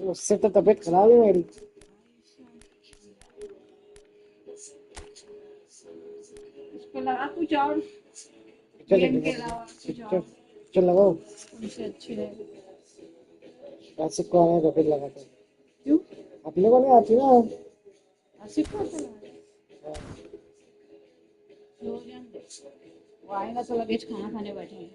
उससे तो तबीयत खराब है मेरी। उसको लगा कुछ और गेम के अलावा कुछ और चल लगाओ, उनसे अच्छी रहेगी। आसिफ को आने तो फिर लगाते हैं। क्यों? अपने को नहीं आती ना। आसिफ को तो वो आएगा तो लगेज खाना खाने बैठेंगे।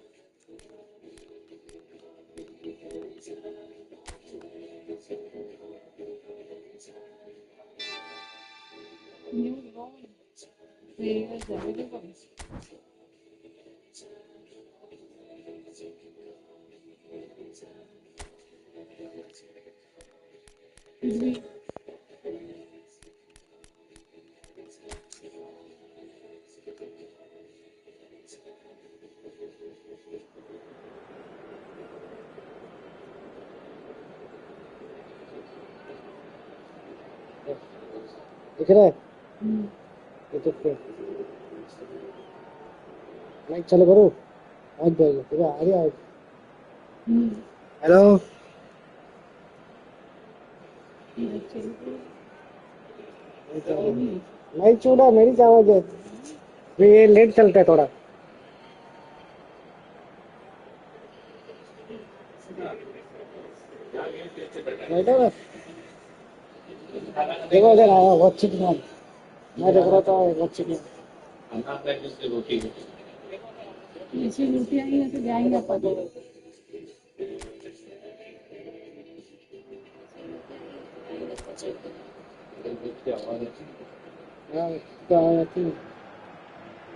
New role. Players available. दिख रहा है? ये तो फिर लाइक चलो करो, आज जाएगा ठीक है। आ रही आज। हेलो, नहीं छोड़ा, मेरी आवाज है। ये लेट चलता है थोड़ा। बैठो ना, देखो इधर आया वॉचिंग मैन। मैं देख रहा था वॉचिंग मैन। ऐसी रोटी आई है तो जाएंगे अपन।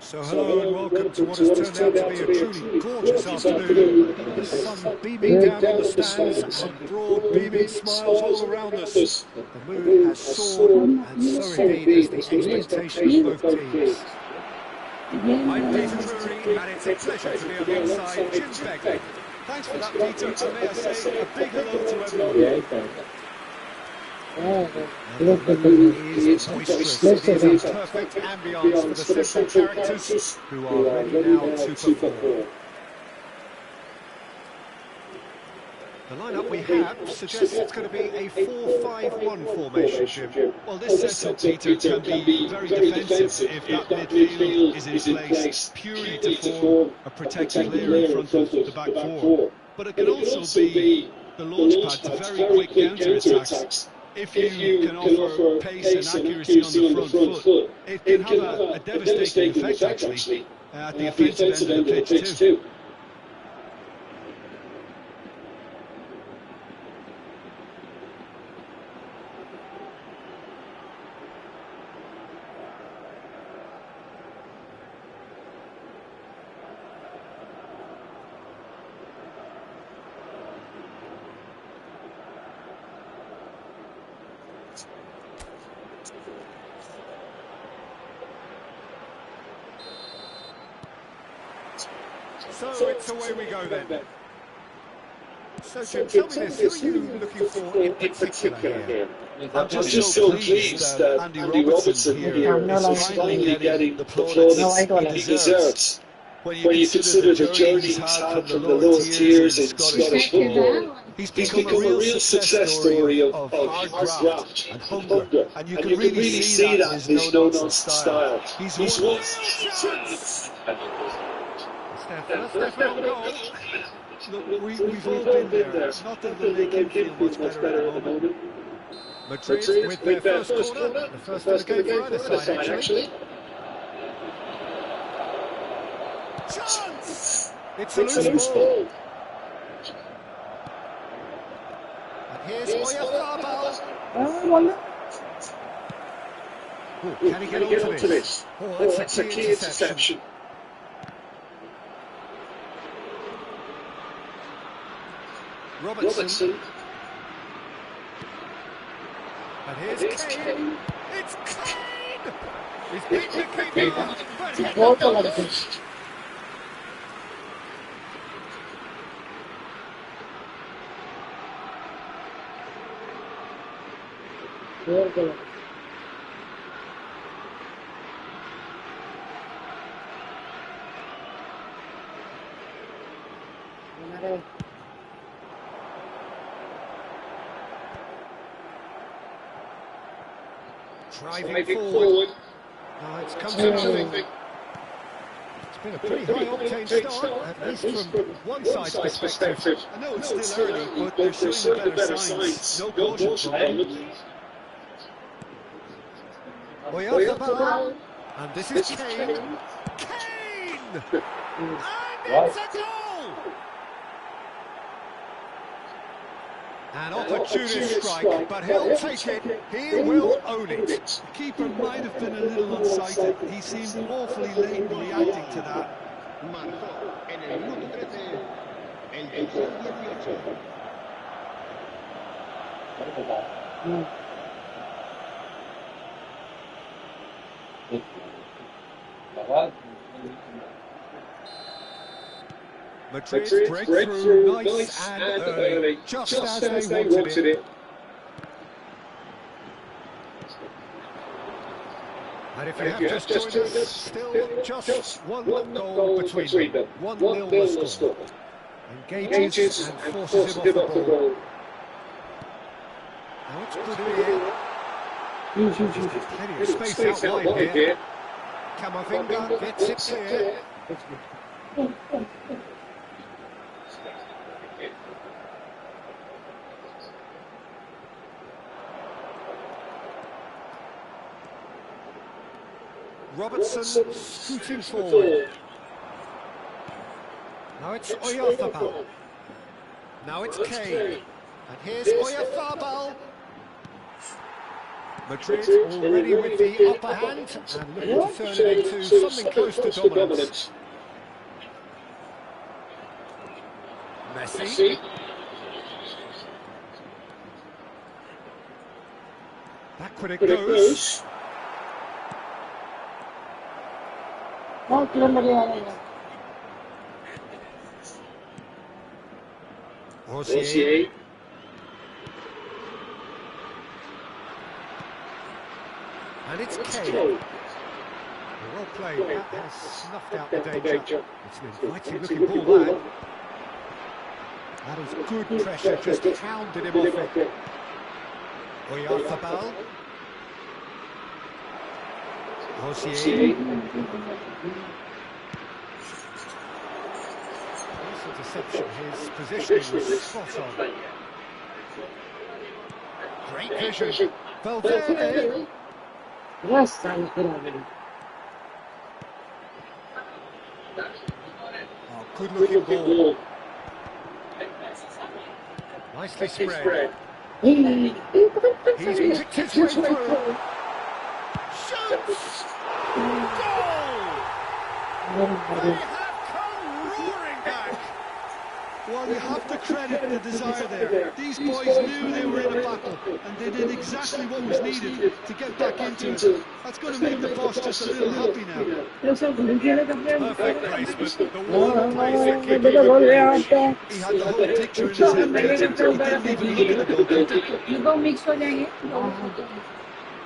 So hello and welcome to what has turned out to be a truly gorgeous afternoon. The sun beaming down on the stands and broad beaming smiles all around us. The mood has soared and so indeed has the expectation of both teams. I'm Peter Drury and it's a pleasure to be alongside Jim Begley. Thanks for that, Peter, and may I say a big hello to everyone. The mood is boisterous. It is a perfect ambience for the central characters who are ready now to perform. The lineup we have suggests it's going to be a 4-5-1 formation, Jim. Well, this setup, Peter, can be very defensive if that midfield is in place purely to form a protective layer in front of the back four. But it can also be the launch pad to very quick counter-attacks. If you can offer pace and accuracy on the front foot, it can have a devastating effect, actually, at the offensive end of the pitch too. So it's away we go then. So Jim, tell me this, who are you looking for in particular here? I'm just so pleased that Andy Robertson here is finally getting the plaudits he deserves. When you consider the journey he's had from the lowest tiers in Scottish football, he's become a real success story of hard graft and hunger. And you can really see that in his no-nonsense style. He's won. Stefan on goal. Look, we've all been there. Not that it'll make him feel much better at the moment. Madrid with their first corner. The first of the game for either side, actually. Chance! It's a loose ball. And here's Oyarzabal. Can he get onto this? Oh, that's a key interception. Robertson. And here's Kane. It's Kane! He's beat the keeper, but he goes. Clear goal. Driving forward. It's come to nothing. It's been a pretty high-octane start, at least from one side's perspective. I know it's still early, but they're showing the better signs. No caution from them. Oyarzabal, and this is Kane. Kane! And it's a goal! An opportunist strike, but he'll take it. He will own it. The keeper might have been a little unsighted. He seemed awfully late in reacting to that. Marcó en el minuto 13 el tercer 18. Madrid breakthrough, nice and early, just as they wanted it. And if you have just joined us, still just one goal between them. 1-0 the score. Engages and forces him off the ball. Now it's good here. Plenty of space out wide here. Camavinga gets it clear. Robertson scooting forward. Now it's Oyarzabal. Now it's Kane. And here's Oyarzabal. Madrid already with the upper hand and looking to turn it into something close to dominance. Messi. Backward it goes. Rosier. And it's Kane. Well played. That has snuffed out the danger. It's an inviting looking ball there. That is good pressure, just hounded him off it. Oyarzabal. Rosier. Interception, his positioning was spot on. Great vision. Valverde. Yes, I'm good at it. Oh, good looking ball. Nicely spread. He's picked his way through. Shoots! Goal! They have come roaring back. Well, you have to credit the desire there. These boys knew they were in a battle, and they did exactly what was needed to get back into it. That's going to make the boss just a little happy now. Perfect placement. The one place the keeper he had the whole picture in his head. He didn't even look at the goalkeeper.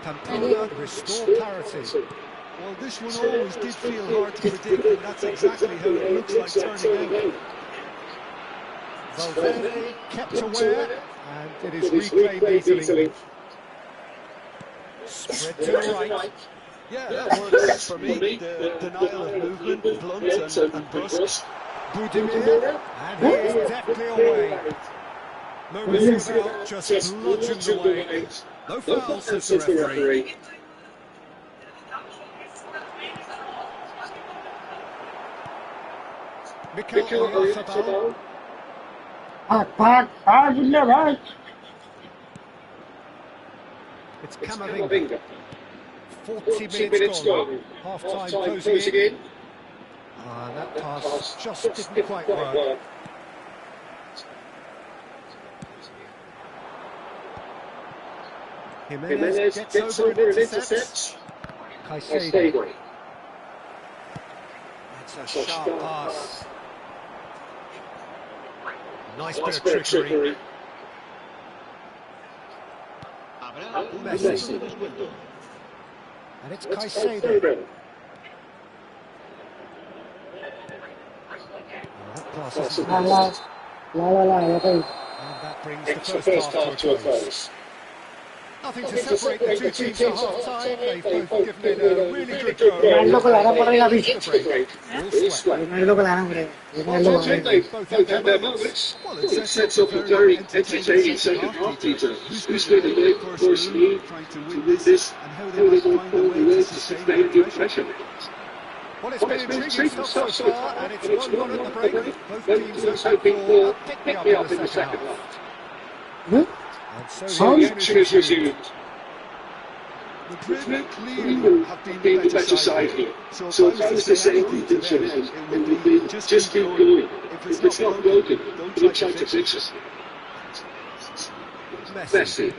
Pamplona restore parity. Well, this one always did feel hard to predict, and that's exactly how it looks like turning out. Valverde kept aware, and it is reclaimed easily. Spread to the right. Yeah, that works for me. The denial of movement, blunt and brusque. Budimir, and he is deftly away. No missing out, just bludgeoned away. No foul, says the referee. Mikel Oyarzabal. It's Camavinga. 40 minutes gone. Half-time closing in. That pass just didn't quite work. Jimenez gets over and intercepts. Caicedo. That's a sharp pass. Nice bit of trickery. Messi. And it's Caicedo. That pass isn't missed. And that brings the first half to a close. Nothing to separate the two teams at half-time. They've both given it a really good go. Ronaldo को लाना पड़ेगा अभी। Both had their moments. Well, it sets up a very entertaining second half, Peter. Who's going to make first move, trying to win this, and how they might find a way to sustain the pressure. Well, it's been intriguing stuff so far, and it's 1-1 at the break. Both teams hoping for a pick-me-up in the second half. And so the action is resumed. Madrid clearly have been the better side here. So if I was to say anything to them, it would be just keep going. If it's not broken, don't try to fix it. Messi.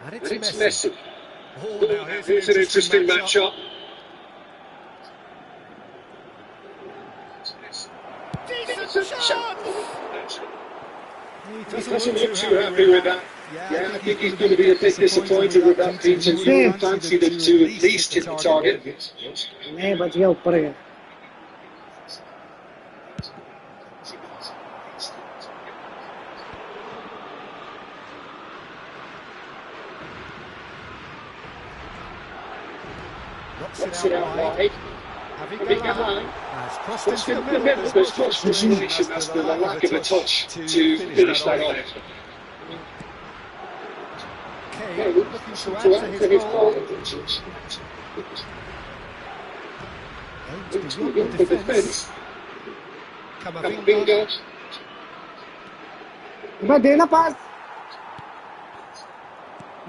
And it's Messi. Oh, now here's an interesting match-up. Decent shot! He doesn't look too happy with that. Yeah, I think he's going to be a bit disappointed with that, Peter. You fancied him to at least hit the target. नहीं बच गया ऊपर गया। Knocks it out wide. Has crossed into the middle. There's frustration as the lack of a touch to finish that off. Okay, looking to answer his goal. Aims beyond the defence. Camavinga. मैं देना पास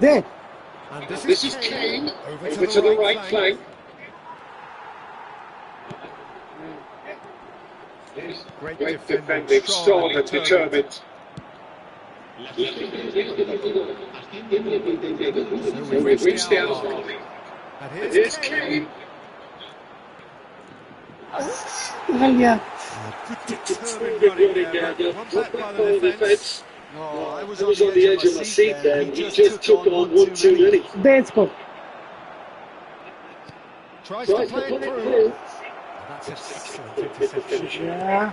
दे। And this is Kane over to the right flank. Great defending, strong and determined. So we've reached the outline. And here's Kane. निकल गया। Good determined running there. One back by the defence. Oh, I was on the edge of my seat there. He just took on one too many. दे इसको। Tries to play it through. That's an excellent interception. Yeah.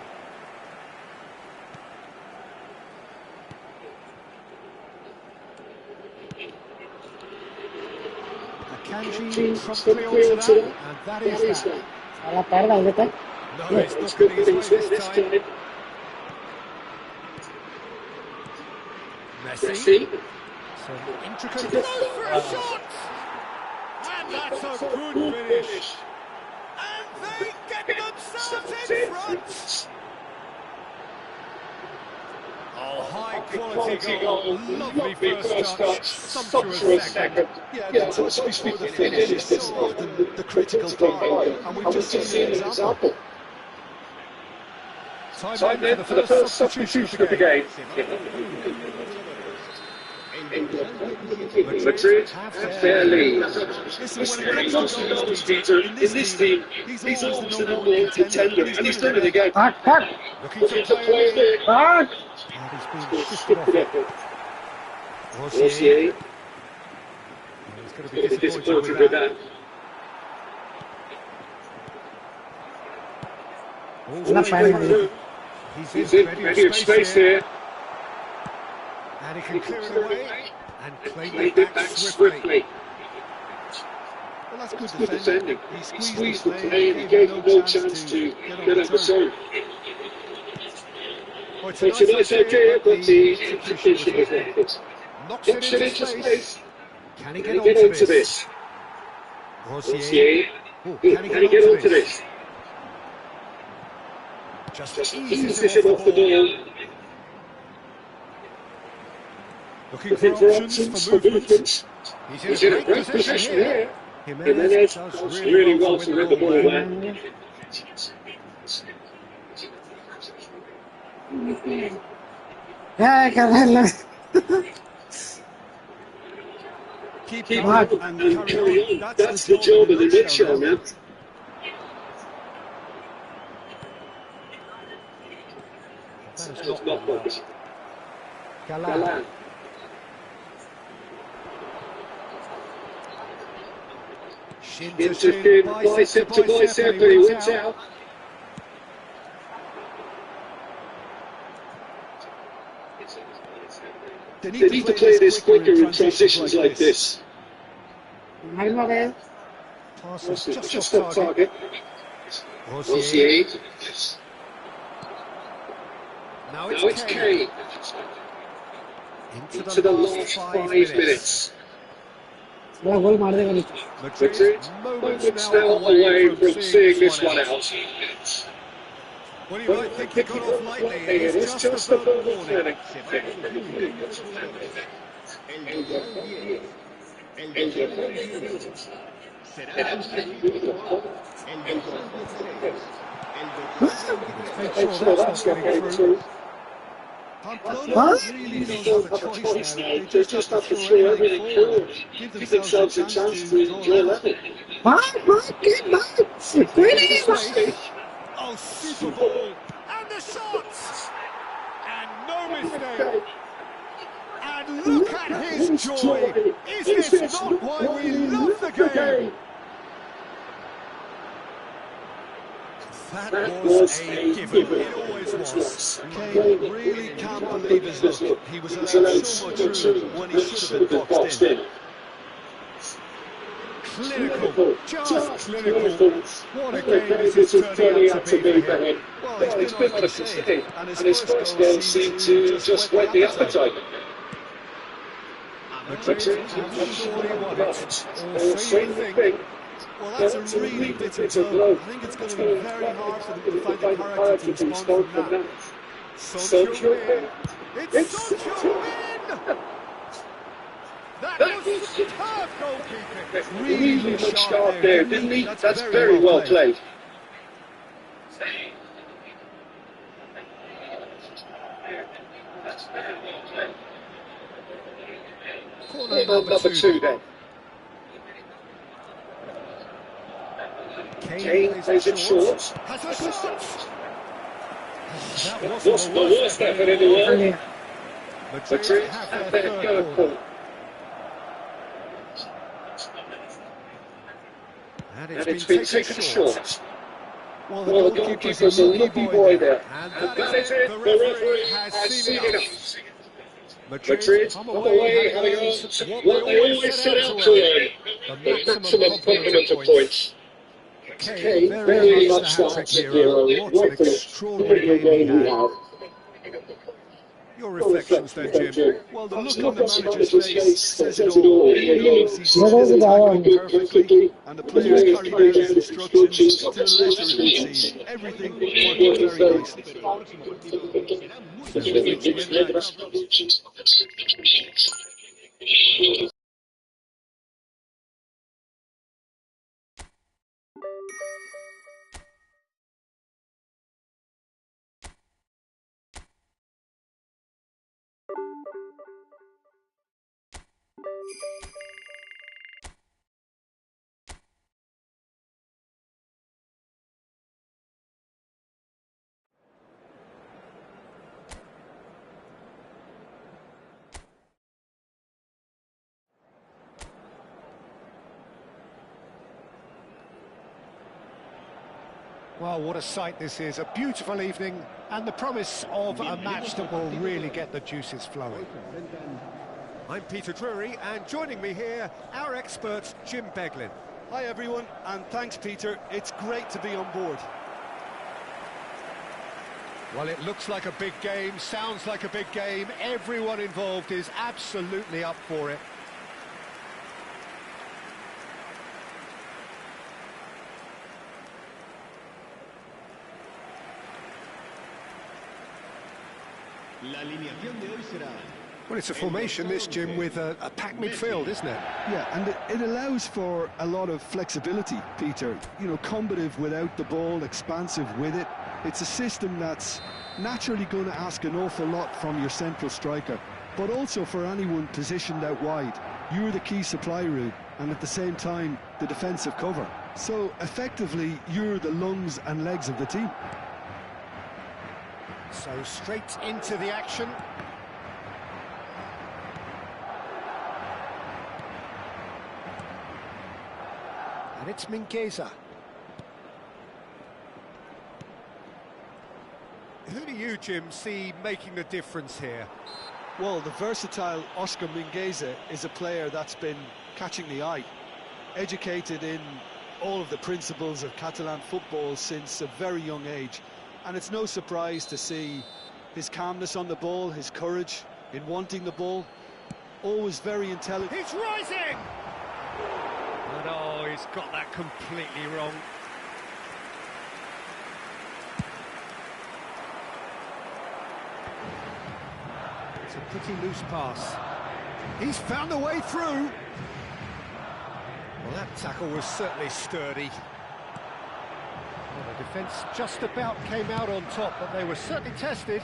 Kanji promptly onto that, and that is that. साला पैर डाल देता है। No, it's not going to be his way this time. Messi. Some intricate throw for a shot. And that's a good finish. And they get themselves in front. Oh, high quality goal. Lovely first touch. Sumptuous second. Yeah, the touch before the finish is so often the critical part. And we've just seen an example. Time in for the first substitution of the game. Madrid have their lead. Listen, when it comes to goals, Peter, in this team, he's always the number one contender, and he's done it again. Looking to play it. And he's been shifted off. Rosier. He's going to be disappointed with that. He's in plenty of space here. And he can clear it away and claim it back swiftly. Well, that's good defending. He squeezed the play and he gave him no chance to get on the zone. It's a nice idea, but the execution was not. Knocks it into space. Can he get onto this? Rosier. Can he get onto this? Just eases it off the ball. Looking for options for movement. He's in a great position here. Jimenez does really well to win the ball there. Yeah, Keep up and carry on. That's the job of the nutshell, man. has not worked. Galan. Shin Into to shin, shin, bicep to bicep, and he wins out. They They need to play this quicker in transitions like this. Alma vez. Passes Just off target. Rosier. Rosier. Now Now it's Kane. Kane. Into the last 5 minutes. बड़ा गोल मार देगा नीचे Madrid, Moments moments now now away from seeing this one out. out. Well, you might think he got off lightly. It is just a verbal warning. El dorsal 10 será sustituido por el dorsal 16. El dorsal Make 23. sure that's not getting through. Pamplona really don't have a choice now. They just have to throw everything forward. Give themselves a chance to draw level. Mistake. Oh, super ball. And the shots! And no mistake. And look at his joy. Is this not why we love the game? That was a given. It always was. Kane really can't believe his luck. He was allowed so much room when he should have been boxed in. Clinical, just clinical. What a game this is turning out to be for him. Well, It's been on a crusade, and his first goal seemed to just whet the appetite. Madrid have surely won it. Or so you think. Well, that's a really bitter blow. I think it's going to be very hard for them to find the character to respond from that. Son It's Son That was superb goalkeeping. Really looked sharp there, didn't he? That's very well played. Corner Number two then. Kane plays it short. Has a shot. That Wasn't the worst effort in the world. Madrid have their third goal. And It's been taken short. Well, the goalkeeper's a lucky boy there. And that is it. The referee has seen enough. Madrid come on the way, having earned what they always set out to earn, the maximum complement of points. Kane, very much the hat-trick hero. What an extraordinary game he had. Your reflections then, Jim. Well, the look on the manager's face says it all. all. He knows he's tackled perfectly, and the players carried out his instructions to the letter, it would seem. Everything worked very nicely. Well, what a sight this is. A beautiful evening and the promise of a match that will really get the juices flowing. I'm Peter Drury, and joining me here, our expert, Jim Beglin. Hi everyone, and thanks Peter. It's great to be on board. Well, it looks like a big game, sounds like a big game. Everyone involved is absolutely up for it. Well, it's a formation, this, Jim, with a packed midfield, isn't it? Yeah, and it allows for a lot of flexibility, Peter. You know, combative without the ball, expansive with it. It's a system that's naturally going to ask an awful lot from your central striker, but also for anyone positioned out wide. You're the key supply route, and at the same time, the defensive cover. So, effectively, you're the lungs and legs of the team. So straight into the action. And it's Mingueza. Who do you, Jim, see making the difference here? Well, the versatile Oscar Mingueza is a player that's been catching the eye. Educated in all of the principles of Catalan football since a very young age. And it's no surprise to see his calmness on the ball, his courage in wanting the ball. Always very intelligent. He's rising! And oh, he's got that completely wrong. It's a pretty loose pass. He's found a way through. Well, that tackle was certainly sturdy. Well, the defence just about came out on top, but they were certainly tested.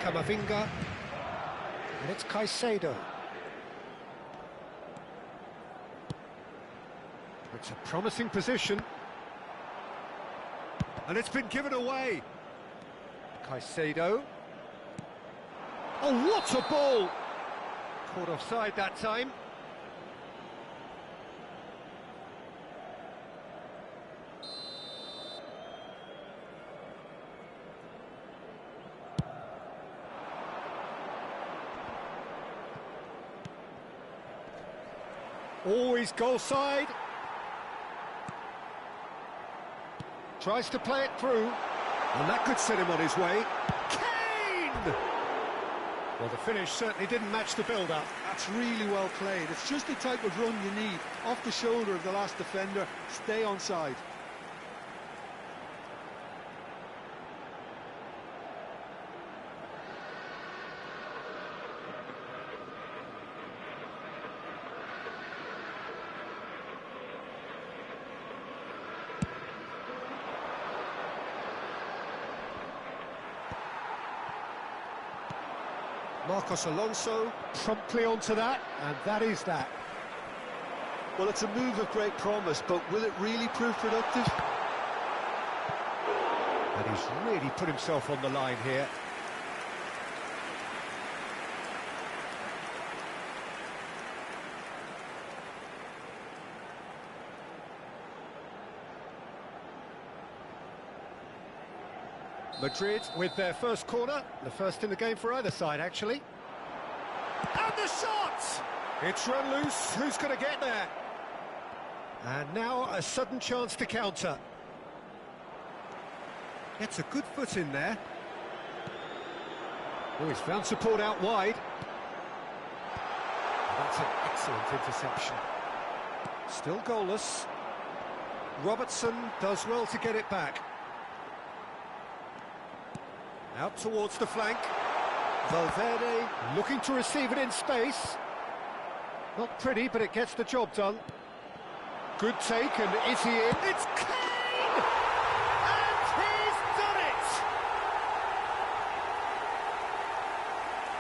Camavinga. And it's Caicedo. It's a promising position. And it's been given away. Caicedo. Oh, what a ball! Caught offside that time. Always goal side. Tries to play it through. And that could set him on his way. Kane! Well, the finish certainly didn't match the build-up. That's really well played. It's just the type of run you need. Off the shoulder of the last defender, stay onside. Marcos Alonso promptly onto that, and that is that. Well, it's a move of great promise, but will it really prove productive? And he's really put himself on the line here. Madrid with their first corner, the first in the game for either side, actually. And the shot! It's run loose, who's going to get there? And now a sudden chance to counter. Gets a good foot in there. Oh, he's found support out wide. That's an excellent interception. Still goalless. Robertson does well to get it back. Out towards the flank. Valverde looking to receive it in space. Not pretty, but it gets the job done. Good take, and is he in? It's Kane! And he's done it!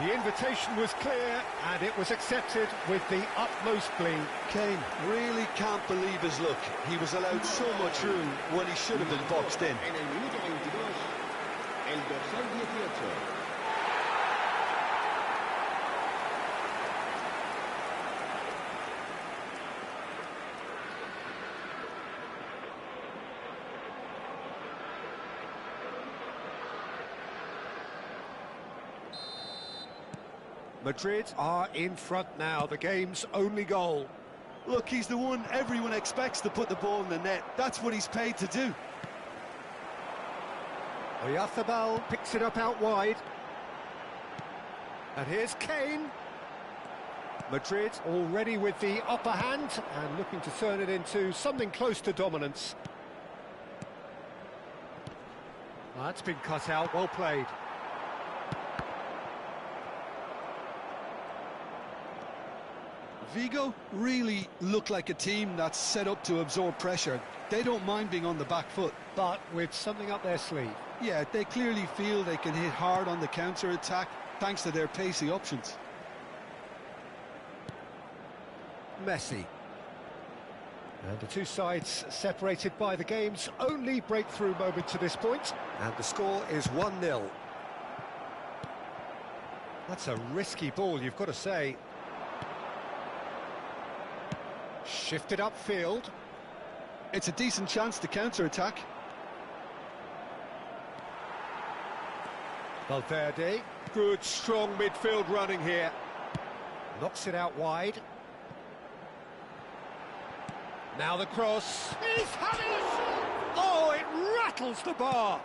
The invitation was clear, and it was accepted with the utmost glee. Kane really can't believe his luck. He was allowed so much room when he should have been boxed in. En el minuto 22, el dorsal 18. Madrid are in front now, the game's only goal. Look, he's the one everyone expects to put the ball in the net. That's what he's paid to do. Oyarzabal picks it up out wide. And here's Kane. Madrid already with the upper hand and looking to turn it into something close to dominance. That's been cut out, well played. Vigo really look like a team that's set up to absorb pressure. They don't mind being on the back foot. But with something up their sleeve. Yeah, they clearly feel they can hit hard on the counter-attack thanks to their pacey options. Messi. And the two sides separated by the game's only breakthrough moment to this point. And the score is 1-0. That's a risky ball, you've got to say. Shifted upfield. It's a decent chance to counter-attack. Valverde, good strong midfield running here. Knocks it out wide. Now the cross. He's having a shot! Oh, it rattles the bar!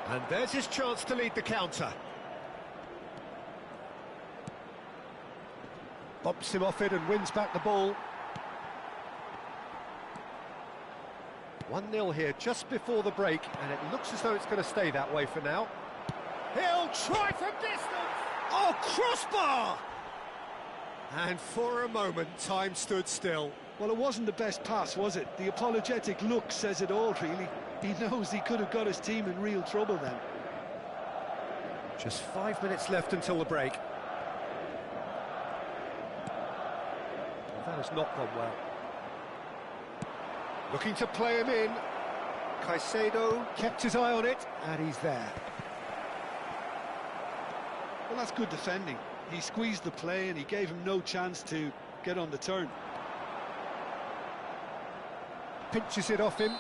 And there's his chance to lead the counter. Bumps him off it and wins back the ball. 1-0 here just before the break, and it looks as though it's going to stay that way for now. He'll try from distance! Oh, crossbar! And for a moment, time stood still. Well, it wasn't the best pass, was it? The apologetic look says it all, really. He knows he could have got his team in real trouble then. Just 5 minutes left until the break. Well, that has not gone well. Looking to play him in. Caicedo kept his eye on it, and he's there. Well, that's good defending. He squeezed the play and he gave him no chance to get on the turn. Pinches it off him.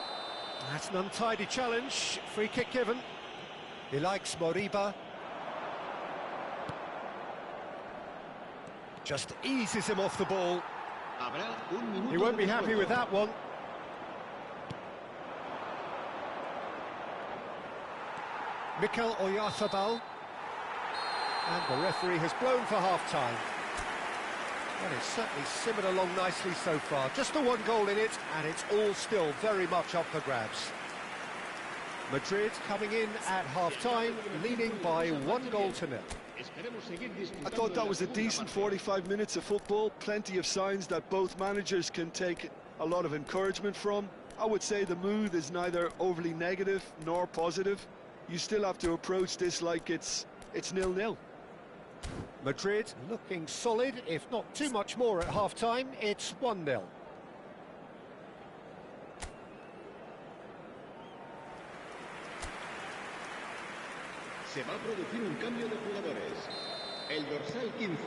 That's an untidy challenge. Free kick given. He likes Moriba. Just eases him off the ball. He won't be happy with that one. Mikel Oyarzabal. And the referee has blown for half-time. Well, it's certainly simmered along nicely so far. Just the one goal in it, and it's all still very much up for grabs. Madrid coming in at half-time, leading by 1-0. I thought that was a decent 45 minutes of football. Plenty of signs that both managers can take a lot of encouragement from. I would say the mood is neither overly negative nor positive. You still have to approach this like it's 0-0. Madrid looking solid, if not too much more at half-time. It's 1-0. Se va a producir un cambio de jugadores. El dorsal 15.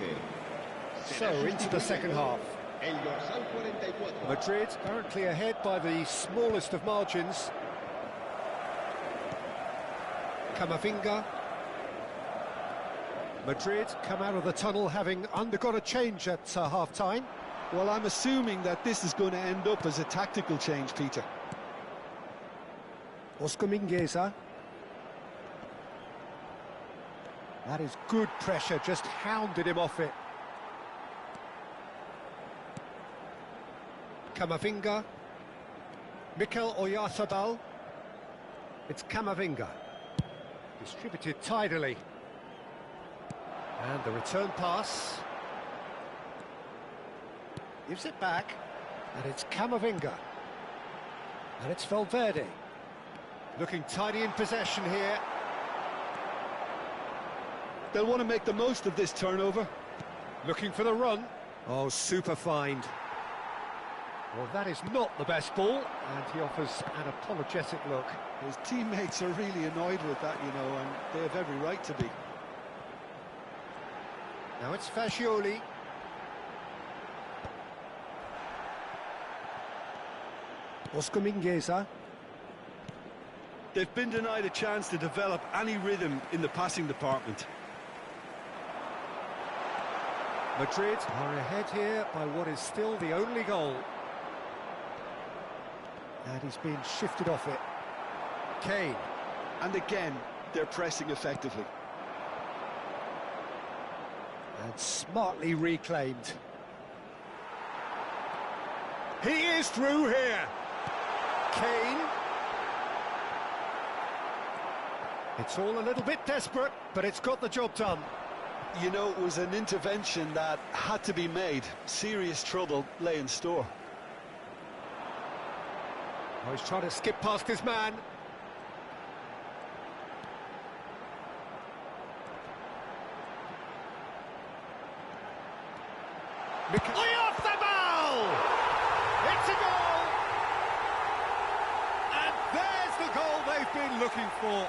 So, into the second half. El dorsal 44. Madrid currently ahead by the smallest of margins. Camavinga. Madrid come out of the tunnel having undergone a change at half-time. Well, I'm assuming that this is going to end up as a tactical change, Peter. Oscar Mingueza. That is good pressure, just hounded him off it. Camavinga. Mikel Oyarzabal. It's Camavinga. Distributed tidily. And the return pass. Gives it back. And it's Camavinga. And it's Valverde. Looking tidy in possession here. They'll want to make the most of this turnover. Looking for the run. Oh, super find. Well, that is not the best ball, and he offers an apologetic look. His teammates are really annoyed with that, you know, and they have every right to be. Now it's Fascioli. Oscar Mingueza. They've been denied a chance to develop any rhythm in the passing department. Madrid are ahead here by what is still the only goal. And he's being shifted off it. Kane. And again, they're pressing effectively. And smartly reclaimed. He is through here. Kane. It's all a little bit desperate, but it's got the job done. You know, it was an intervention that had to be made. Serious trouble lay in store. Oh, he's trying to skip past his man. Oyarzabal! It's a goal! And there's the goal they've been looking for.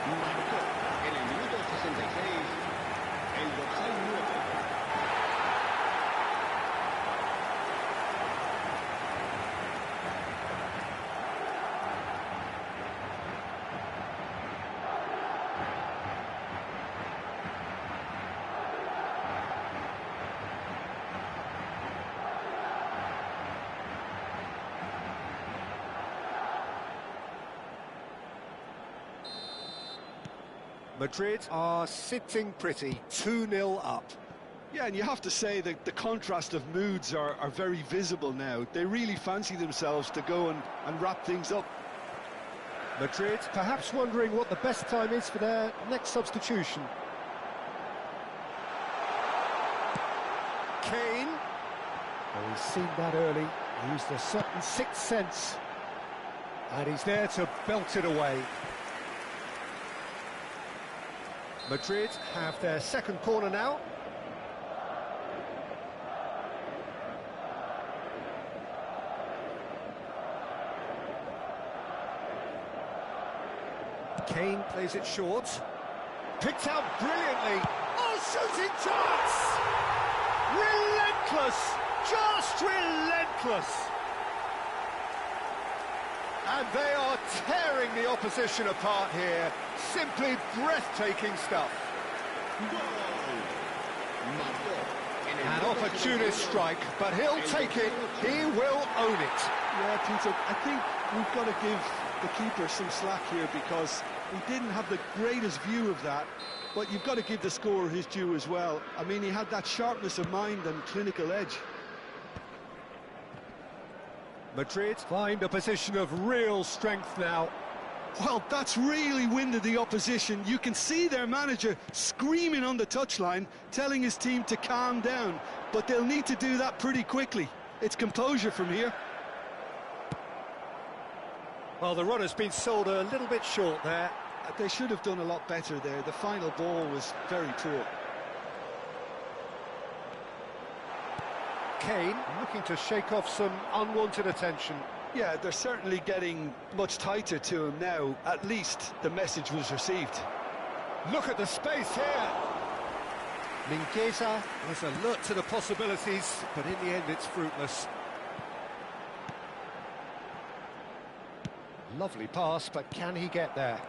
Marcó en el minuto 66 el dorsal 9. Madrid are sitting pretty, 2-0 up. Yeah, and you have to say that the contrast of moods are very visible now. They really fancy themselves to go and wrap things up. Madrid perhaps wondering what the best time is for their next substitution. Kane. Oh, he's seen that early, used a certain sixth sense. And he's there to belt it away. Madrid have their second corner now. Kane plays it short. Picked out brilliantly. Oh, shooting chance! Relentless! Just relentless! And they are tearing the opposition apart here. Simply breathtaking stuff. An opportunist strike, but he'll take it. He will own it. Yeah, Peter, I think we've got to give the keeper some slack here because he didn't have the greatest view of that, but you've got to give the scorer his due as well. I mean, he had that sharpness of mind and clinical edge. Madrid find a position of real strength now. Well, that's really winded the opposition. You can see their manager screaming on the touchline, telling his team to calm down, but they'll need to do that pretty quickly. It's composure from here. Well, the run has been sold a little bit short there. They should have done a lot better there. The final ball was very poor. Kane looking to shake off some unwanted attention. Yeah, they're certainly getting much tighter to him now. At least the message was received. Look at the space here. Mingueza was alert to the possibilities, but in the end it's fruitless. Lovely pass, but can he get there?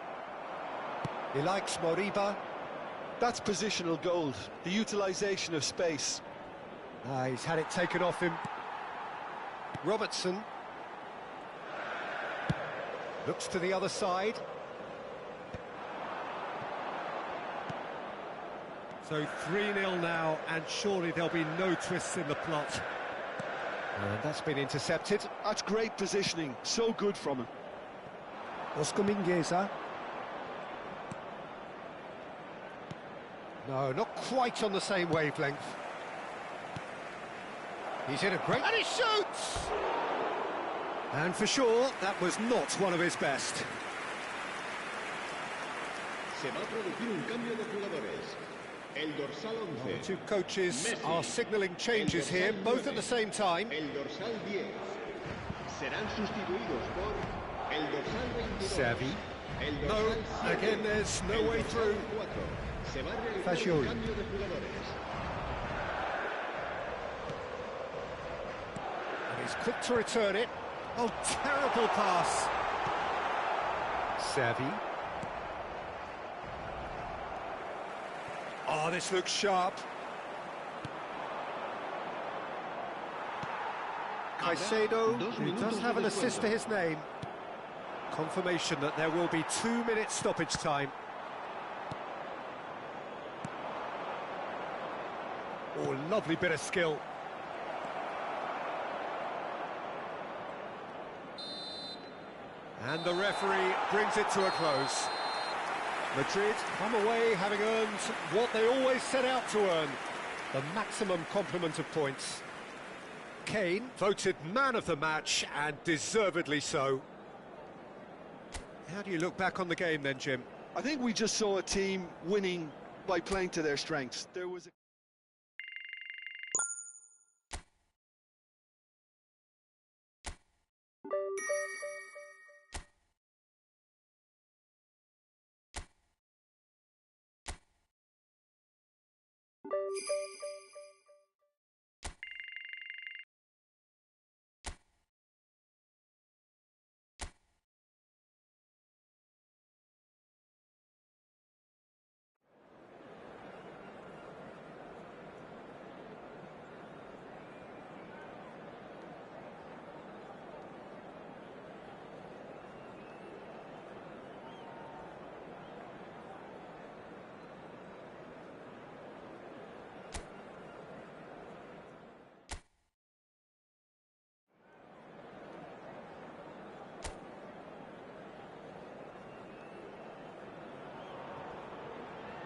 He likes Moriba. That's positional gold, the utilisation of space. He's had it taken off him. Robertson. Looks to the other side. So 3-0 now, and surely there'll be no twists in the plot. And that's been intercepted. That's great positioning, so good from him. Oscar Mingueza. No, not quite on the same wavelength. He's in a great... And he shoots! And for sure, that was not one of his best. Se va a producir un cambio de jugadores. El dorsal 11. The two coaches are signalling changes here, both at the same time. El dorsal 10. Serán sustituidos por el dorsal 22. Xavi. El No, dorsal 7. again, there's no way through. 4. Se va a realizar Fagioli. un cambio de jugadores. And he's quick to return it. Oh, terrible pass. Xavi. Oh, this looks sharp. Caicedo, who does have an assist to his name. Confirmation that there will be 2 minutes stoppage time. Oh, lovely bit of skill. And the referee brings it to a close. Madrid come away having earned what they always set out to earn, the maximum complement of points. Kane voted man of the match, and deservedly so. How do you look back on the game then, Jim? I think we just saw a team winning by playing to their strengths. There was a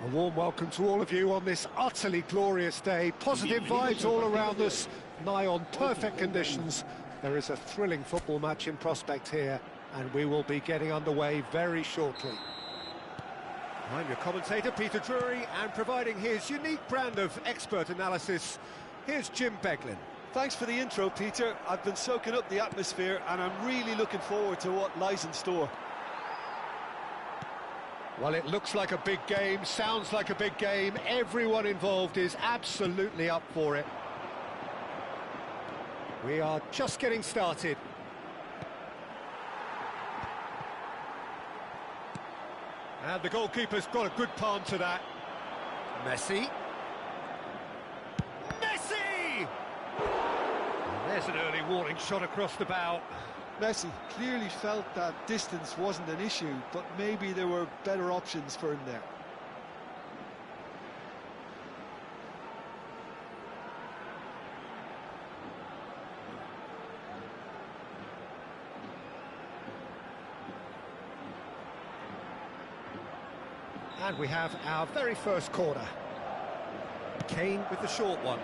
A warm welcome to all of you on this utterly glorious day. Positive vibes all around us, nigh on perfect conditions. There is a thrilling football match in prospect here, and we will be getting underway very shortly. I'm your commentator, Peter Drury, and providing his unique brand of expert analysis, here's Jim Beglin. Thanks for the intro, Peter. I've been soaking up the atmosphere, and I'm really looking forward to what lies in store. Well, it looks like a big game, sounds like a big game. Everyone involved is absolutely up for it. We are just getting started. And the goalkeeper's got a good palm to that. Messi. Messi! And there's an early warning shot across the bow. Messi clearly felt that distance wasn't an issue, but maybe there were better options for him there. And we have our very first corner. Kane with the short one.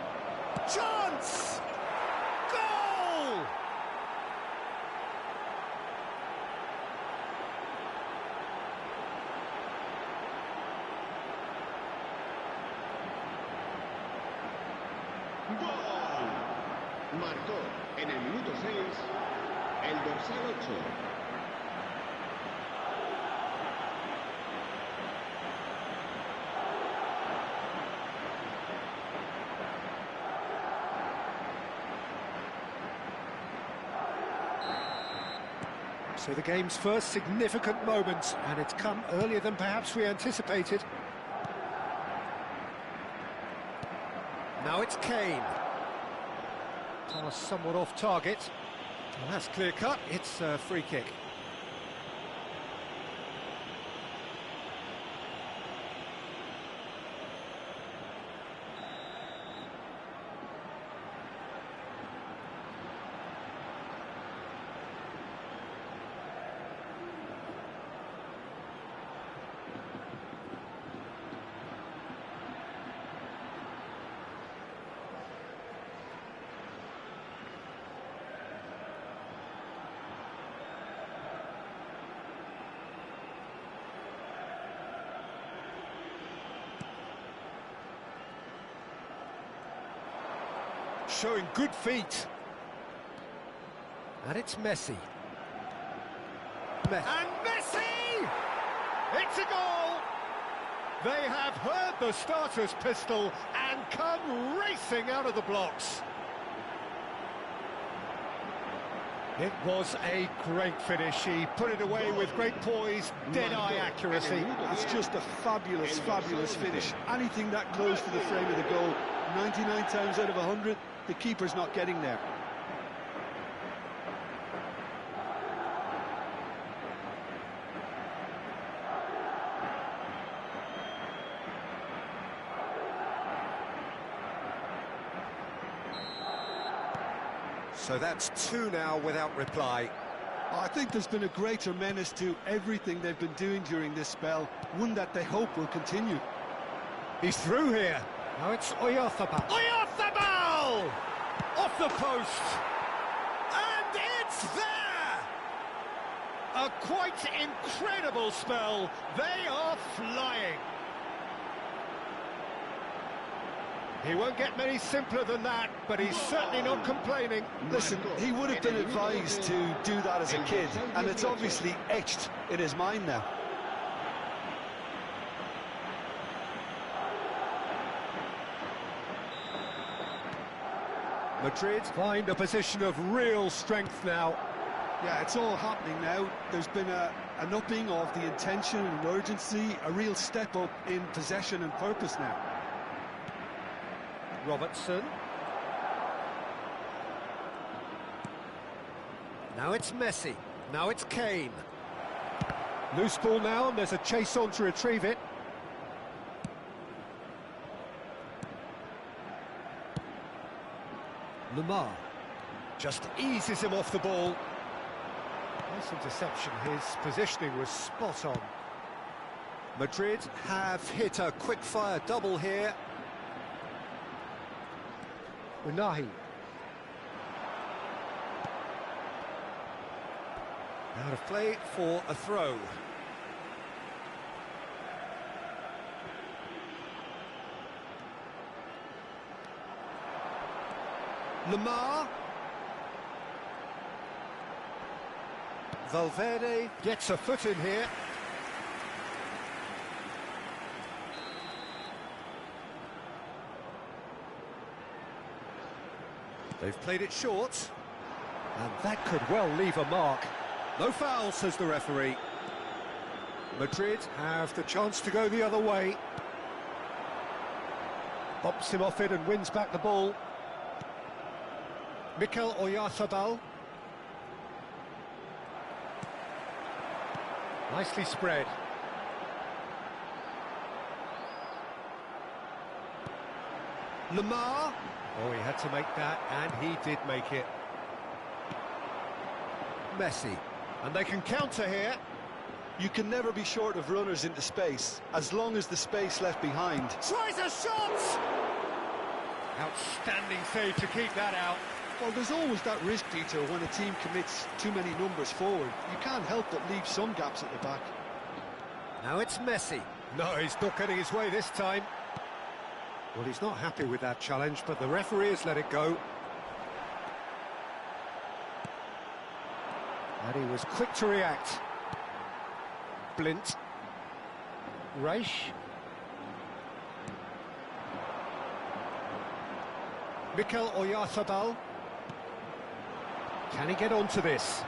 Chance! Goal! ¡Gol! Marcó en el minuto 6 el dorsal 8. So the game's first significant moment, and it's come earlier than perhaps we anticipated. Now it's Kane. Pass somewhat off target. And that's clear cut, it's a free kick. Showing good feet. And it's Messi. And Messi! It's a goal! They have heard the starter's pistol and come racing out of the blocks. It was a great finish. He put it away with great poise, dead-eye accuracy. That's just a fabulous, fabulous finish. Anything that close to the frame of the goal, 99 times out of 100, the keeper's not getting there. So that's 2 now without reply. I think there's been a greater menace to everything they've been doing during this spell, one that they hope will continue. He's through here. Now it's Oyarzabal. Oyarzabal! Off the post. And it's there! A quite incredible spell. They are flying. He won't get many simpler than that, but he's certainly not complaining. Listen, he would have been advised to do that as a kid, and it's obviously etched in his mind now. Madrid find a position of real strength now. Yeah, it's all happening now. There's been an upping of the intention and urgency, a real step up in possession and purpose now. Robertson. Now it's Messi. Now it's Kane. Loose ball now, and there's a chase on to retrieve it. Lamar just eases him off the ball. Nice interception, his positioning was spot on. Madrid have hit a quick-fire double here. Unahi. Out of play for a throw. Lamar. Valverde gets a foot in here. They've played it short, and that could well leave a mark. No foul, says the referee. Madrid have the chance to go the other way. Bumps him off it and wins back the ball. Mikel Oyarzabal. Nicely spread. Lamar. Oh, he had to make that, and he did make it. Messi. And they can counter here. You can never be short of runners into space, as long as the space left behind. Tries a shot! Outstanding save to keep that out. Well, there's always that risk, Peter, when a team commits too many numbers forward. You can't help but leave some gaps at the back. Now it's Messi. No, he's not getting his way this time. Well, he's not happy with that challenge, but the referee has let it go. And he was quick to react. Blint. Reich. Mikel Oyarzabal. Can he get onto this?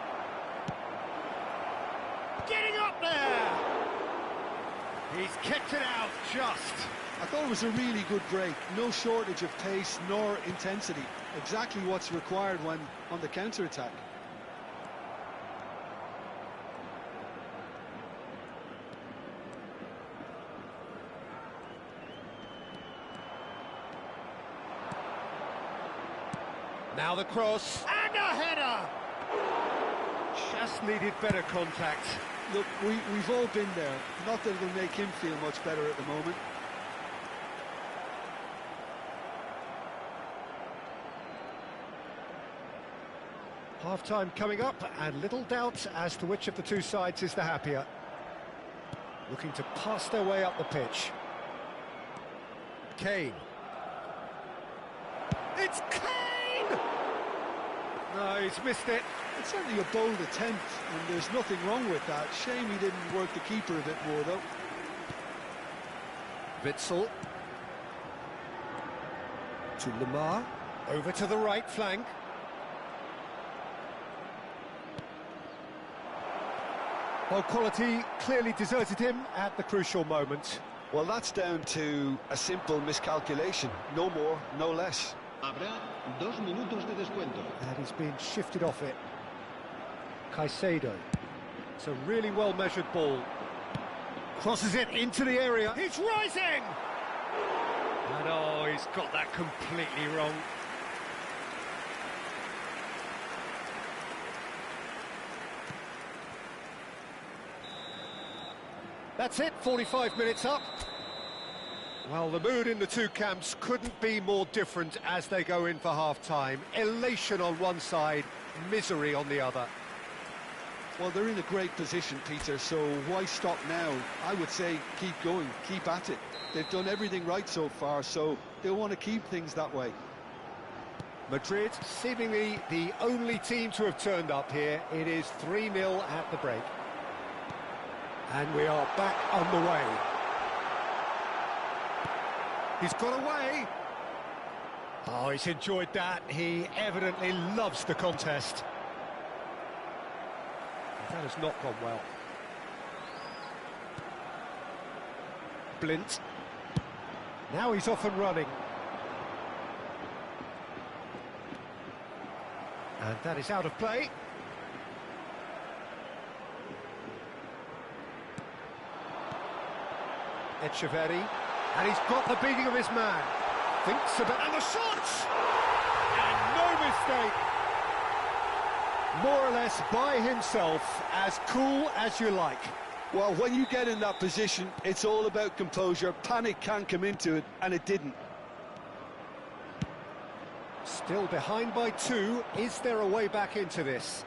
Getting up there! He's kicked it out just. I thought it was a really good break. No shortage of pace nor intensity. Exactly what's required when on the counter-attack. Now the cross, and a header! Just needed better contact. Look, we've all been there. Not that it'll make him feel much better at the moment. Half-time coming up, and little doubt as to which of the two sides is the happier. Looking to pass their way up the pitch. Kane. It's Kane! No, he's missed it. It's certainly a bold attempt, and there's nothing wrong with that. Shame he didn't work the keeper a bit more, though. Witsel. To Lamar. Over to the right flank. Well, quality clearly deserted him at the crucial moment. Well, that's down to a simple miscalculation. No more, no less. Habrá 2 minutos de descuento. And he's been shifted off it. Caicedo. It's a really well-measured ball. Crosses it into the area. He's rising! And oh, he's got that completely wrong. That's it, 45 minutes up. Well, the mood in the two camps couldn't be more different as they go in for half-time. Elation on one side, misery on the other. Well, they're in a great position, Peter, so why stop now? I would say keep going, keep at it. They've done everything right so far, so they'll want to keep things that way. Madrid, seemingly the only team to have turned up here. It is 3-0 at the break. And we are back on the way. He's got away. Oh, he's enjoyed that. He evidently loves the contest. That has not gone well. Blint. Now he's off and running. And that is out of play. Echeverri, and he's got the beating of his man. Thinks about, and the shot! And no mistake. More or less by himself, as cool as you like. Well, when you get in that position, it's all about composure. Panic can come into it, and it didn't. Still behind by 2. Is there a way back into this?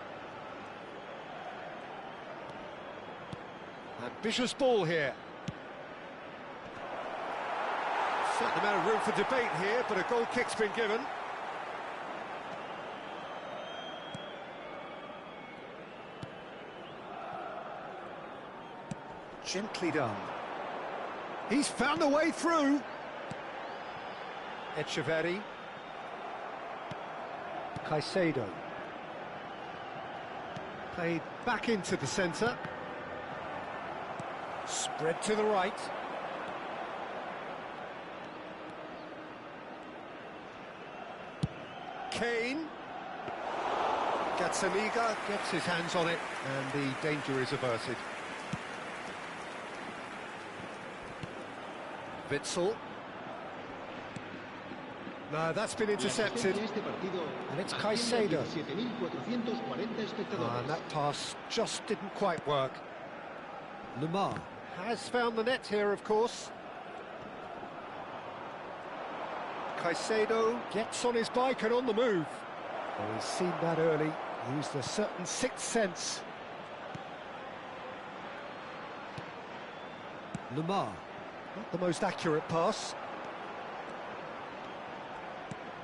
Ambitious ball here. Certain amount of room for debate here, but a goal kick's been given. Gently done. He's found a way through. Echeverri. Caicedo. Played back into the centre. Spread to the right. Kane. Gazzaniga gets his hands on it, and the danger is averted. Witsel. No, that's been intercepted. And it's Caicedo. And that pass just didn't quite work. Lemar has found the net here, of course. Caicedo gets on his bike and on the move. Oh, he's seen that early, used a certain sixth sense. Lemar, not the most accurate pass.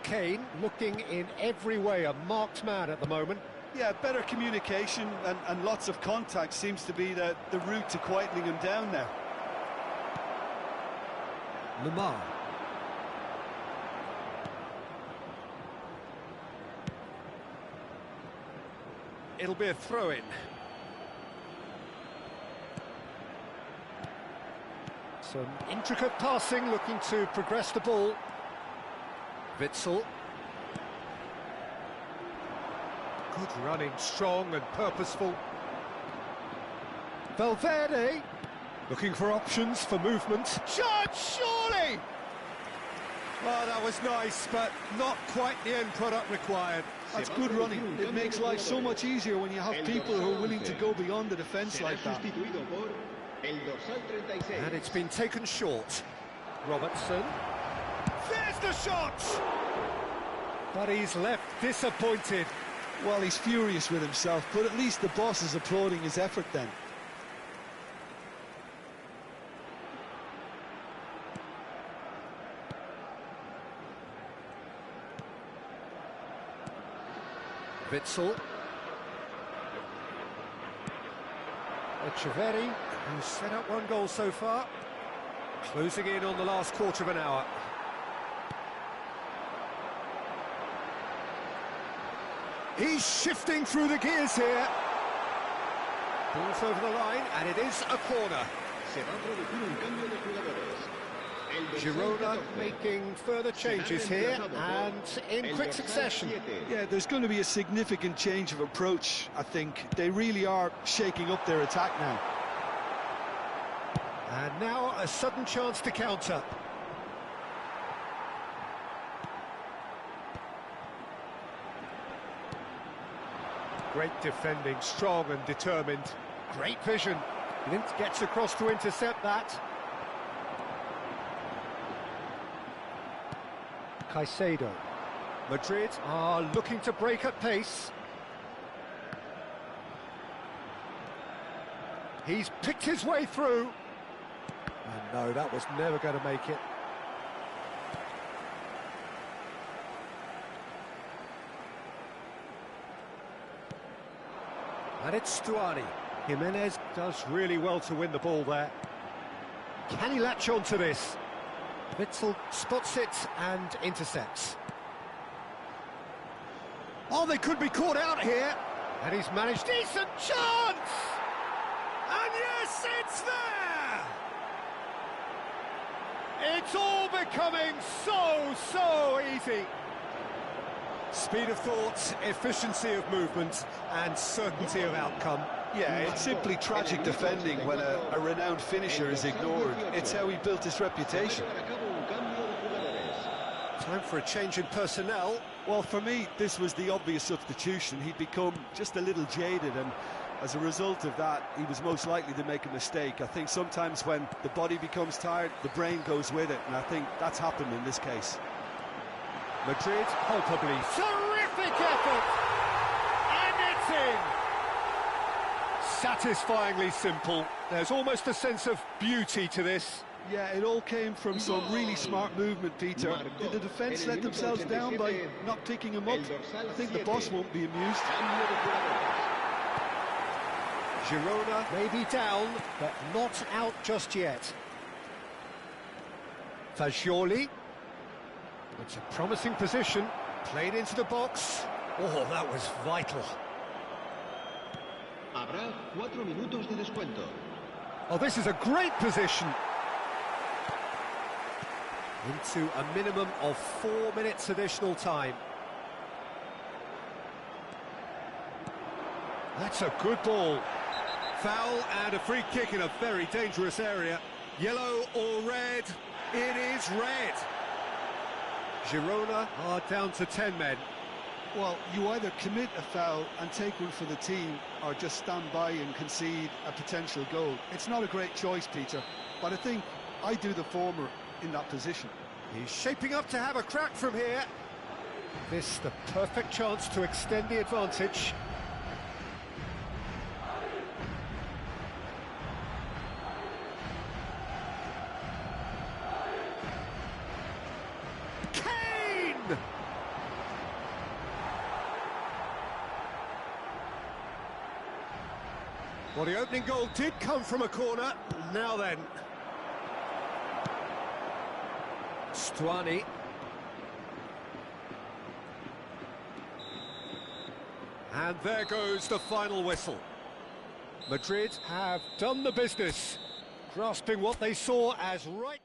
Kane looking in every way a marked man at the moment. Yeah, better communication and lots of contact seems to be the route to quietening him down now. Lemar. It'll be a throw-in. Some intricate passing, looking to progress the ball. Witsel. Good running, strong and purposeful. Valverde, looking for options for movement. Shot, surely! Well, that was nice, but not quite the end product required. That's good running. It makes life so much easier when you have people who are willing to go beyond the defence like that. And it's been taken short. Robertson. There's the shot! But he's left disappointed. Well, he's furious with himself, but at least the boss is applauding his effort then. Witsel. Echeverri, who's set up one goal so far. Closing in on the last quarter of an hour. He's shifting through the gears here. Ball's over the line, and it is a corner. Girona making further changes here, and in quick succession. Yeah, there's going to be a significant change of approach, I think. They really are shaking up their attack now. And now a sudden chance to counter. Great defending, strong and determined. Great vision. Gets across to intercept that. Caicedo. Madrid are looking to break at pace. He's picked his way through. And no, that was never going to make it. And it's Stuani. Jimenez does really well to win the ball there. Can he latch on to this? Witsel spots it and intercepts. Oh, they could be caught out here. And he's managed. Decent chance! And yes, it's there! It's all becoming so easy. Speed of thought, efficiency of movement, and certainty of outcome. Yeah, it's simply tragic defending when a renowned finisher is ignored. It's how he built his reputation. Time for a change in personnel. Well, for me, this was the obvious substitution. He'd become just a little jaded, and as a result of that, he was most likely to make a mistake. I think sometimes when the body becomes tired, the brain goes with it, and I think that's happened in this case. Madrid, palpably. Terrific effort! And it's in! Satisfyingly simple. There's almost a sense of beauty to this. Yeah, it all came from some really smart movement, Peter. Did the defence let themselves down by not picking him up? I think the boss won't be amused. Girona may be down, but not out just yet. Fagioli. It's a promising position. Played into the box. Oh, that was vital. Habrá 4 minutos de descuento. Oh, this is a great position. Into a minimum of 4 minutes additional time. That's a good ball. Foul and a free kick in a very dangerous area. Yellow or red? It is red. Girona are down to 10 men. Well, you either commit a foul and take one for the team, or just stand by and concede a potential goal. It's not a great choice, Peter, but I think I do the former in that position. He's shaping up to have a crack from here. This the perfect chance to extend the advantage. Kane! Well, the opening goal did come from a corner. Now then. Stuani. And there goes the final whistle. Madrid have done the business, grasping what they saw as right.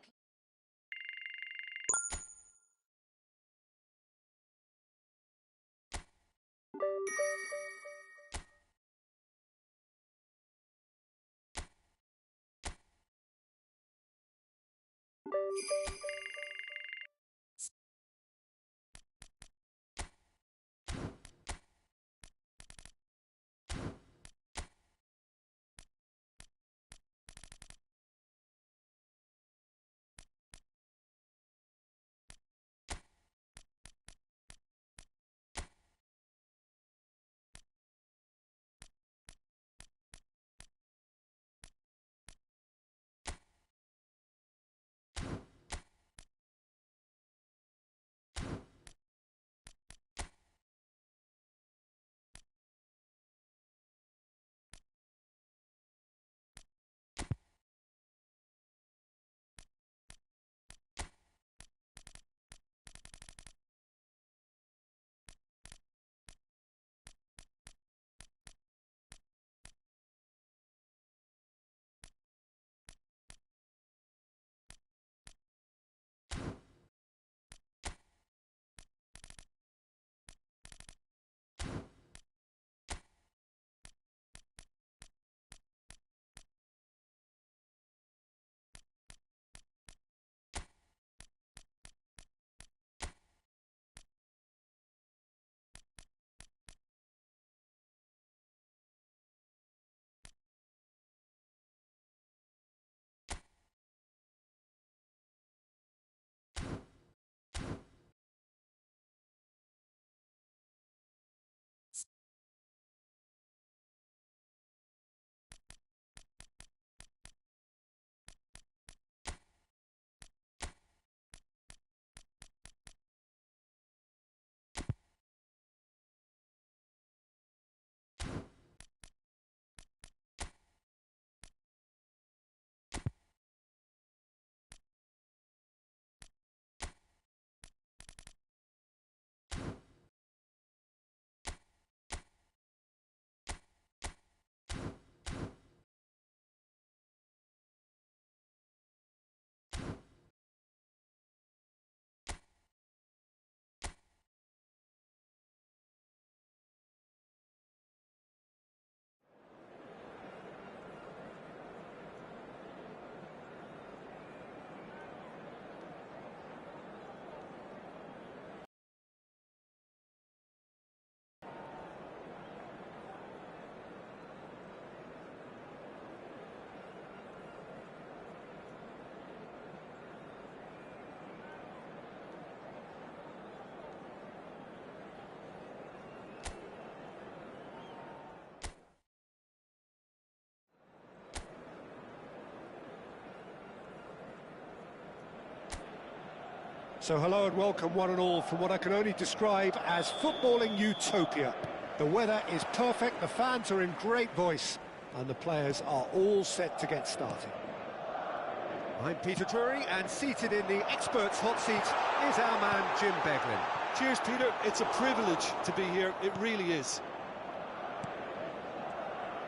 So hello and welcome one and all from what I can only describe as footballing utopia. The weather is perfect, the fans are in great voice, and the players are all set to get started. I'm Peter Drury, and seated in the experts' hot seat is our man Jim Beglin. Cheers, Peter. It's a privilege to be here. It really is.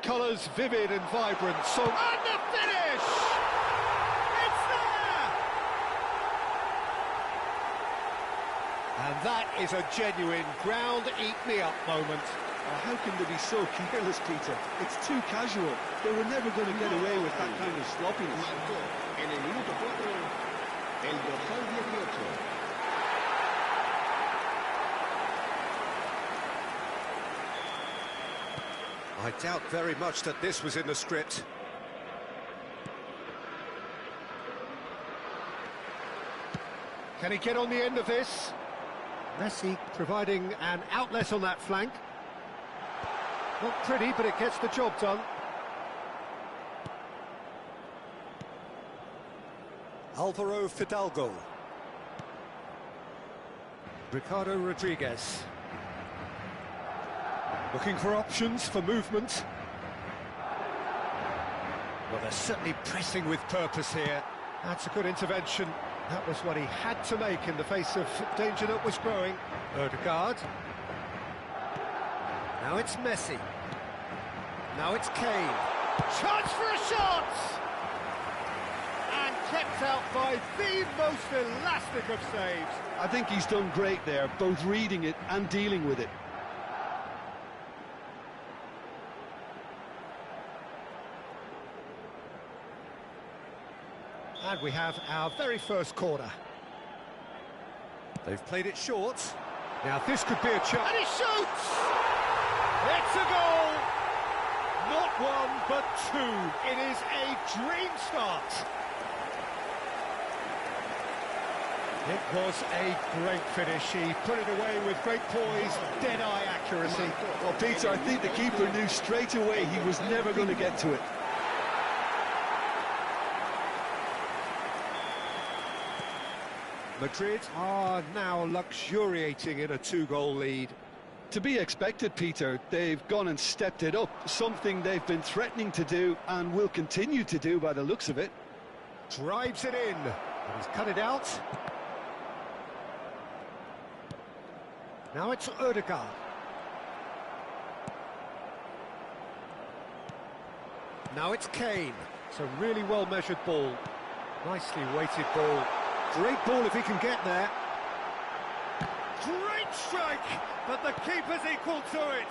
Colours vivid and vibrant, so... And the finish! It's there! And that is a genuine ground-eat-me-up moment. Oh, how can they be so careless, Peter? It's too casual. They were never going to get away with that kind of sloppiness. Marcó en el minuto 4 el dorsal 18. I doubt very much that this was in the script. Can he get on the end of this? Messi providing an outlet on that flank. Not pretty, but it gets the job done. Alvaro Fidalgo. Ricardo Rodriguez. Looking for options for movement. Well, they're certainly pressing with purpose here. That's a good intervention. That was what he had to make in the face of danger that was growing. Ødegaard. Now it's Messi. Now it's Kane. Chance for a shot! And kept out by the most elastic of saves. I think he's done great there, both reading it and dealing with it. And we have our very first corner. They've played it short. Now this could be a chance. And he shoots! It's a goal! Not one, but two. It is a dream start. It was a great finish. He put it away with great poise, dead-eye accuracy. Well, Peter, I think the keeper knew straight away he was never going to get to it. Madrid are now luxuriating in a two-goal lead. To be expected, Peter. They've gone and stepped it up, something they've been threatening to do and will continue to do by the looks of it. Drives it in, and he's cut it out. Now it's Ødegaard. Now it's Kane. It's a really well-measured ball. Nicely weighted ball. Great ball if he can get there. Great strike, but the keeper's equal to it.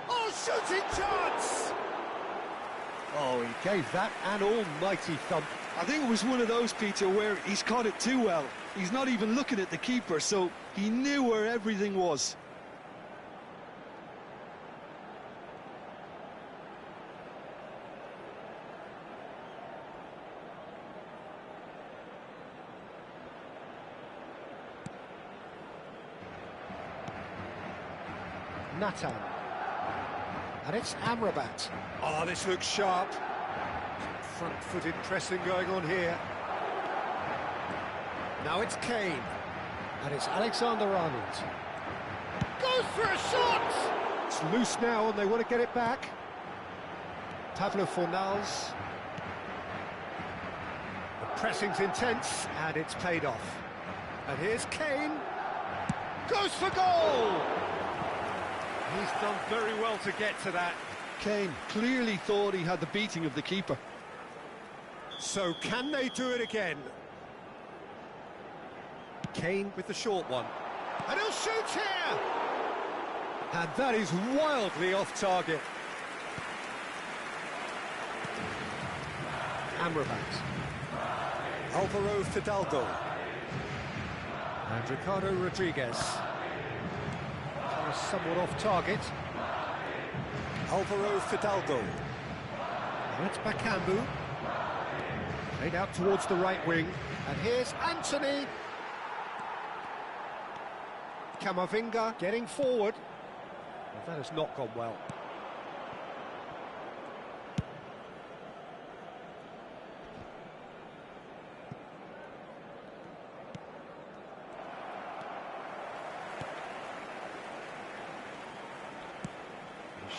Oh, shooting chance! Oh, he gave that an almighty thump. I think it was one of those, Peter, where he's caught it too well. He's not even looking at the keeper, so he knew where everything was. Nathan. And it's Amrabat. Oh, this looks sharp. Front-footed pressing going on here. Now it's Kane. And it's Alexander-Arnold. Goes for a shot! It's loose now and they want to get it back. Pablo Fornals. The pressing's intense and it's paid off. And here's Kane. Goes for goal! He's done very well to get to that. Kane clearly thought he had the beating of the keeper. So can they do it again? Kane with the short one. And he'll shoot here! And that is wildly off target. Amrabat. Alvaro Fidalgo. And Ricardo Rodriguez. Somewhat off target. Alvaro Fidalgo. Now it's Bakambu. Played out towards the right wing. And here's Anthony. Camavinga getting forward. Well, that has not gone well.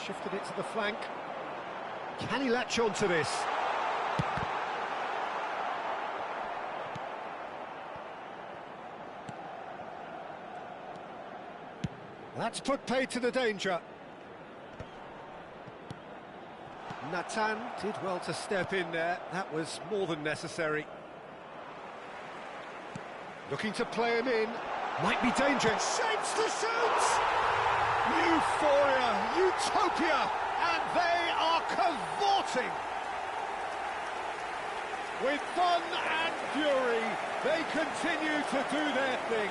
shifted it to the flank. Can he latch on to this? That's put paid to the danger. Nathan did well to step in there. That was more than necessary. Looking to play him in. Might be dangerous. Shapes to shoot! Euphoria, utopia, and they are cavorting. With fun and fury, they continue to do their thing.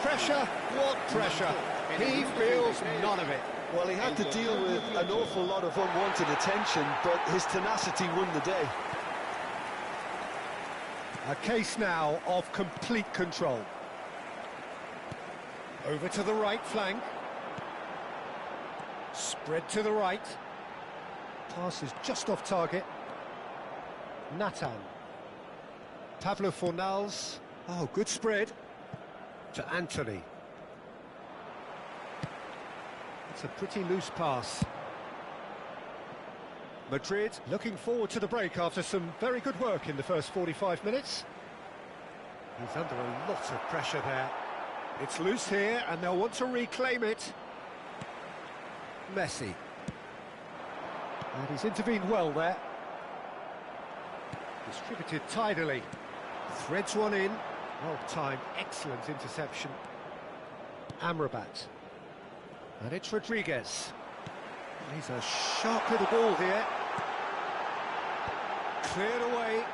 Pressure, what pressure? He feels none of it. Well, he had to deal with an awful lot of unwanted attention, but his tenacity won the day. A case now of complete control. Over to the right flank. Spread to the right. Pass is just off target. Nathan. Pablo Fornals. Oh, good spread. To Anthony. It's a pretty loose pass. Madrid looking forward to the break after some very good work in the first 45 minutes. He's under a lot of pressure there. It's loose here and they'll want to reclaim it. Messi. And he's intervened well there. Distributed tidily. Threads one in. Well timed, excellent interception. Amrabat. And it's Rodriguez. He's a sharp little ball here. Cleared away.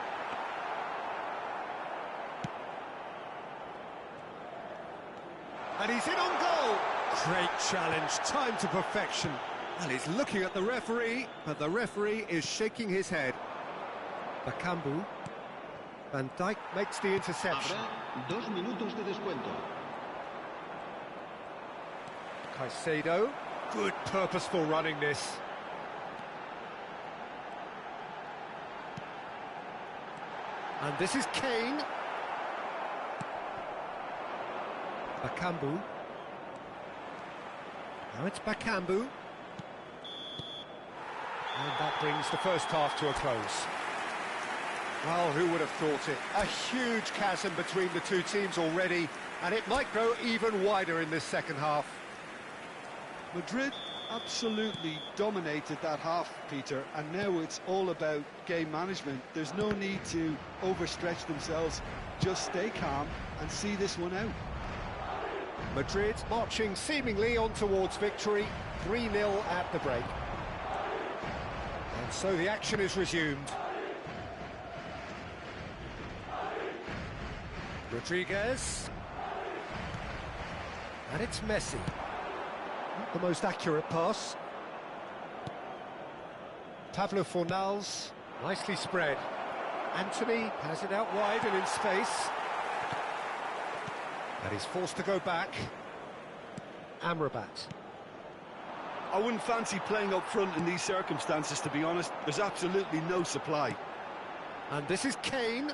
And he's in on goal. Great challenge, time to perfection. Well, he's looking at the referee, but the referee is shaking his head. Bakambu. Van Dijk makes the interception. Habrá 2 minutos de descuento. Caicedo. Good purposeful running this. And this is Kane. Bakambu. Now it's Bakambu. And that brings the first half to a close. Well, who would have thought it? A huge chasm between the two teams already, and it might grow even wider in this second half. Madrid absolutely dominated that half, Peter, and now it's all about game management. There's no need to overstretch themselves. Just stay calm and see this one out. Madrid marching seemingly on towards victory, 3-0 at the break. And so the action is resumed. Rodriguez. And it's Messi. Not the most accurate pass. Pablo Fornals, nicely spread. Anthony has it out wide and in space. And he's forced to go back. Amrabat. I wouldn't fancy playing up front in these circumstances, to be honest. There's absolutely no supply. And this is Kane.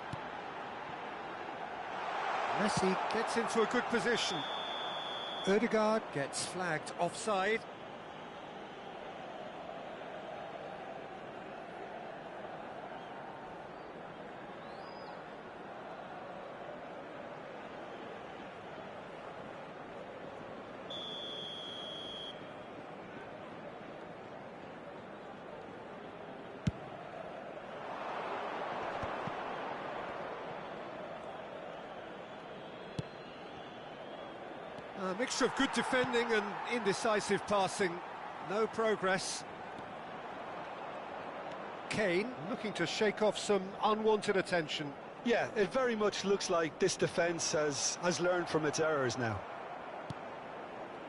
Messi gets into a good position. Ødegaard gets flagged offside. A mixture of good defending and indecisive passing. No progress. Kane looking to shake off some unwanted attention. Yeah, it very much looks like this defence has learned from its errors now.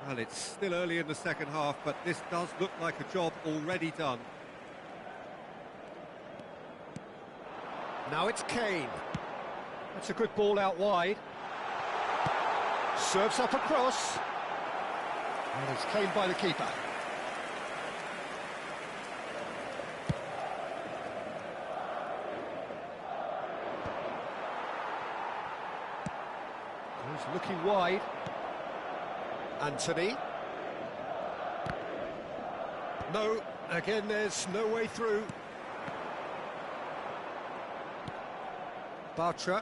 Well, it's still early in the second half, but this does look like a job already done. Now it's Kane. That's a good ball out wide. Serves up across. And it's claimed by the keeper. He's looking wide. Anthony. No, again, there's no way through. Bartra.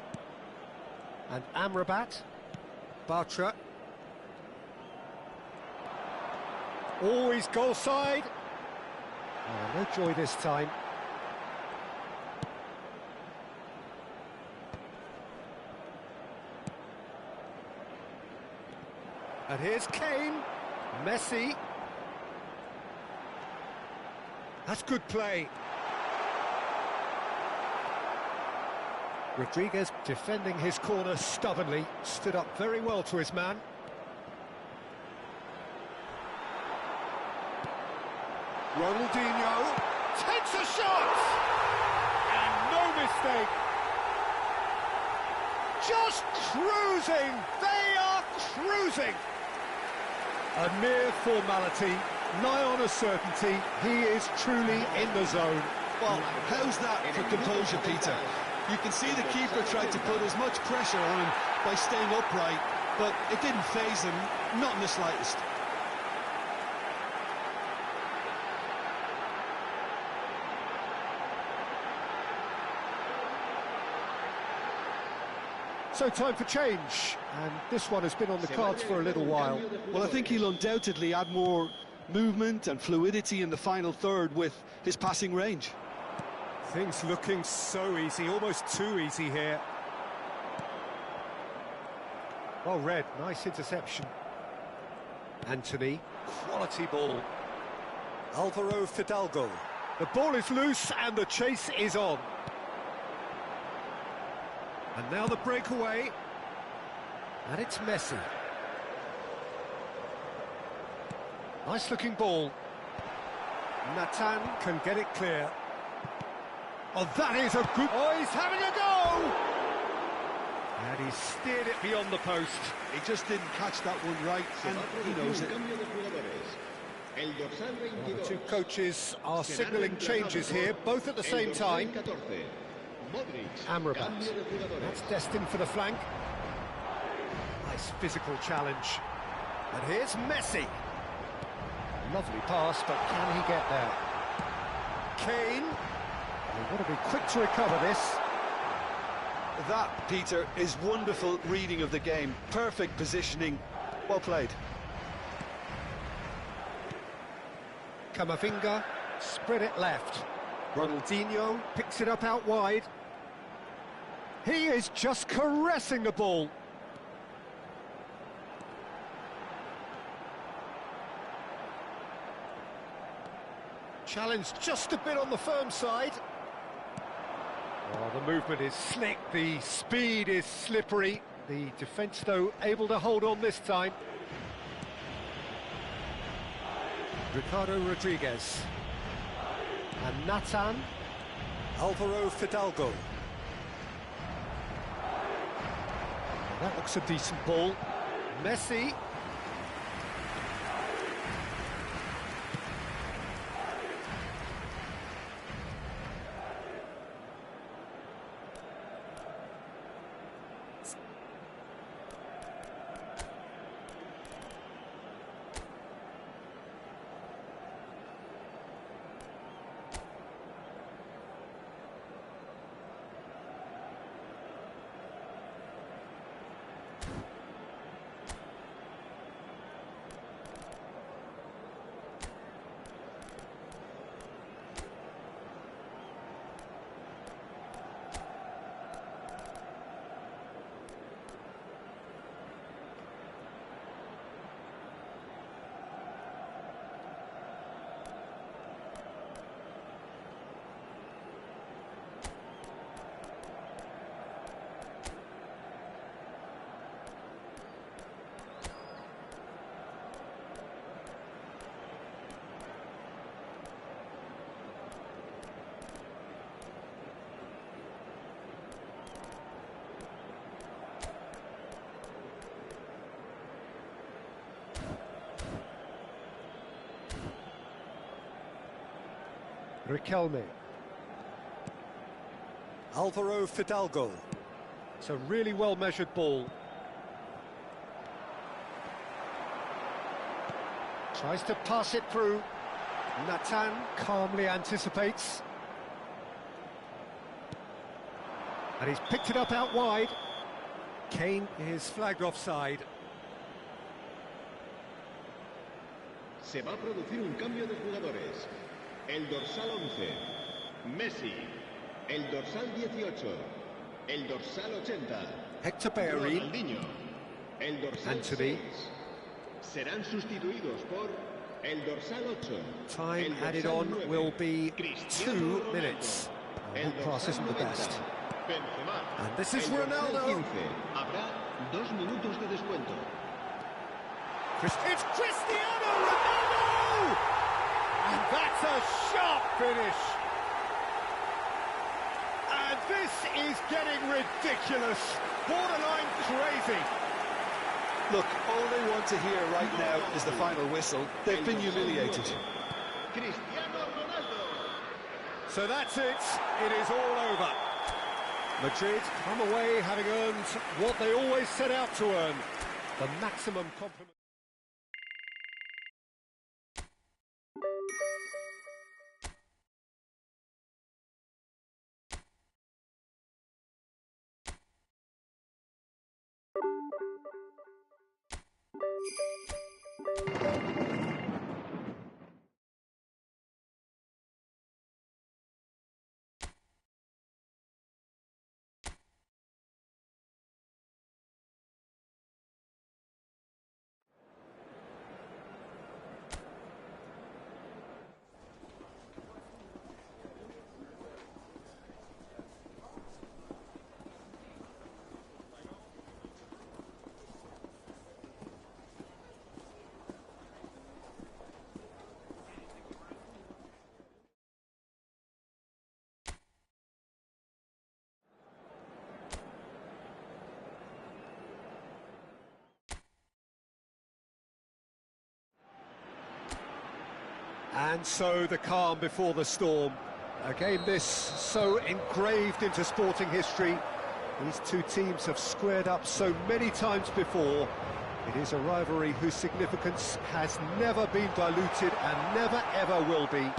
And Amrabat. Bartra. Always goal side. Oh, no joy this time. And here's Kane. Messi. That's good play. Rodriguez defending his corner stubbornly. Stood up very well to his man. Ronaldinho takes a shot! And no mistake! Just cruising! They are cruising! A mere formality, nigh on a certainty, he is truly in the zone. Well, how's that for composure, Peter? You can see the keeper tried to put as much pressure on him by staying upright, but it didn't faze him, not in the slightest. So time for change, and this one has been on the cards for a little while. Well, I think he'll undoubtedly add more movement and fluidity in the final third with his passing range. Things looking so easy, almost too easy here. Well read, nice interception. Anthony, quality ball. Alvaro Fidalgo. The ball is loose and the chase is on. And now the breakaway. And it's Messi. Nice looking ball. Nathan can get it clear. Oh, that is a good... Oh, he's having a go! And he steered it beyond the post. He just didn't catch that one right, and he knows it. Well, the two coaches are signalling changes here, both at the same time. Amrabat. That's destined for the flank. Nice physical challenge. And here's Messi. Lovely pass, but can he get there? Kane. They've got to be quick to recover this. That, Peter, is wonderful reading of the game. Perfect positioning. Well played. Camavinga, spread it left. Ronaldinho picks it up out wide. He is just caressing the ball. Challenge just a bit on the firm side. Oh, the movement is slick, the speed is slippery. The defence, though, able to hold on this time. Ricardo Rodriguez. And Nathan. Alvaro Fidalgo. That looks a decent ball. Messi. Riquelme. Alvaro Fidalgo. It's a really well-measured ball. Tries to pass it through. Nathan calmly anticipates. And he's picked it up out wide. Kane is flagged offside. Se va a producir un cambio de jugadores. El dorsal 11, Messi. El dorsal 18, el dorsal 80, Hector Bellerin. Ronaldinho. El dorsal Anthony. 6. Serán sustituidos por el dorsal 8. Time el added dorsal on 9, will be Cristiano 2 Ronaldo. minutes. El That pass dorsal isn't the 90, best. Benzema. And this is El dorsal Ronaldo. 15. Habrá 2 minutos de descuento. It's Cristiano Ronaldo! And that's a sharp finish. And this is getting ridiculous. Borderline crazy. Look, all they want to hear right now is the final whistle. They've been humiliated. Cristiano Ronaldo. So that's it. It is all over. Madrid come away having earned what they always set out to earn. The maximum compliment. And so the calm before the storm. A game this so engraved into sporting history. These two teams have squared up so many times before. It is a rivalry whose significance has never been diluted and never ever will be.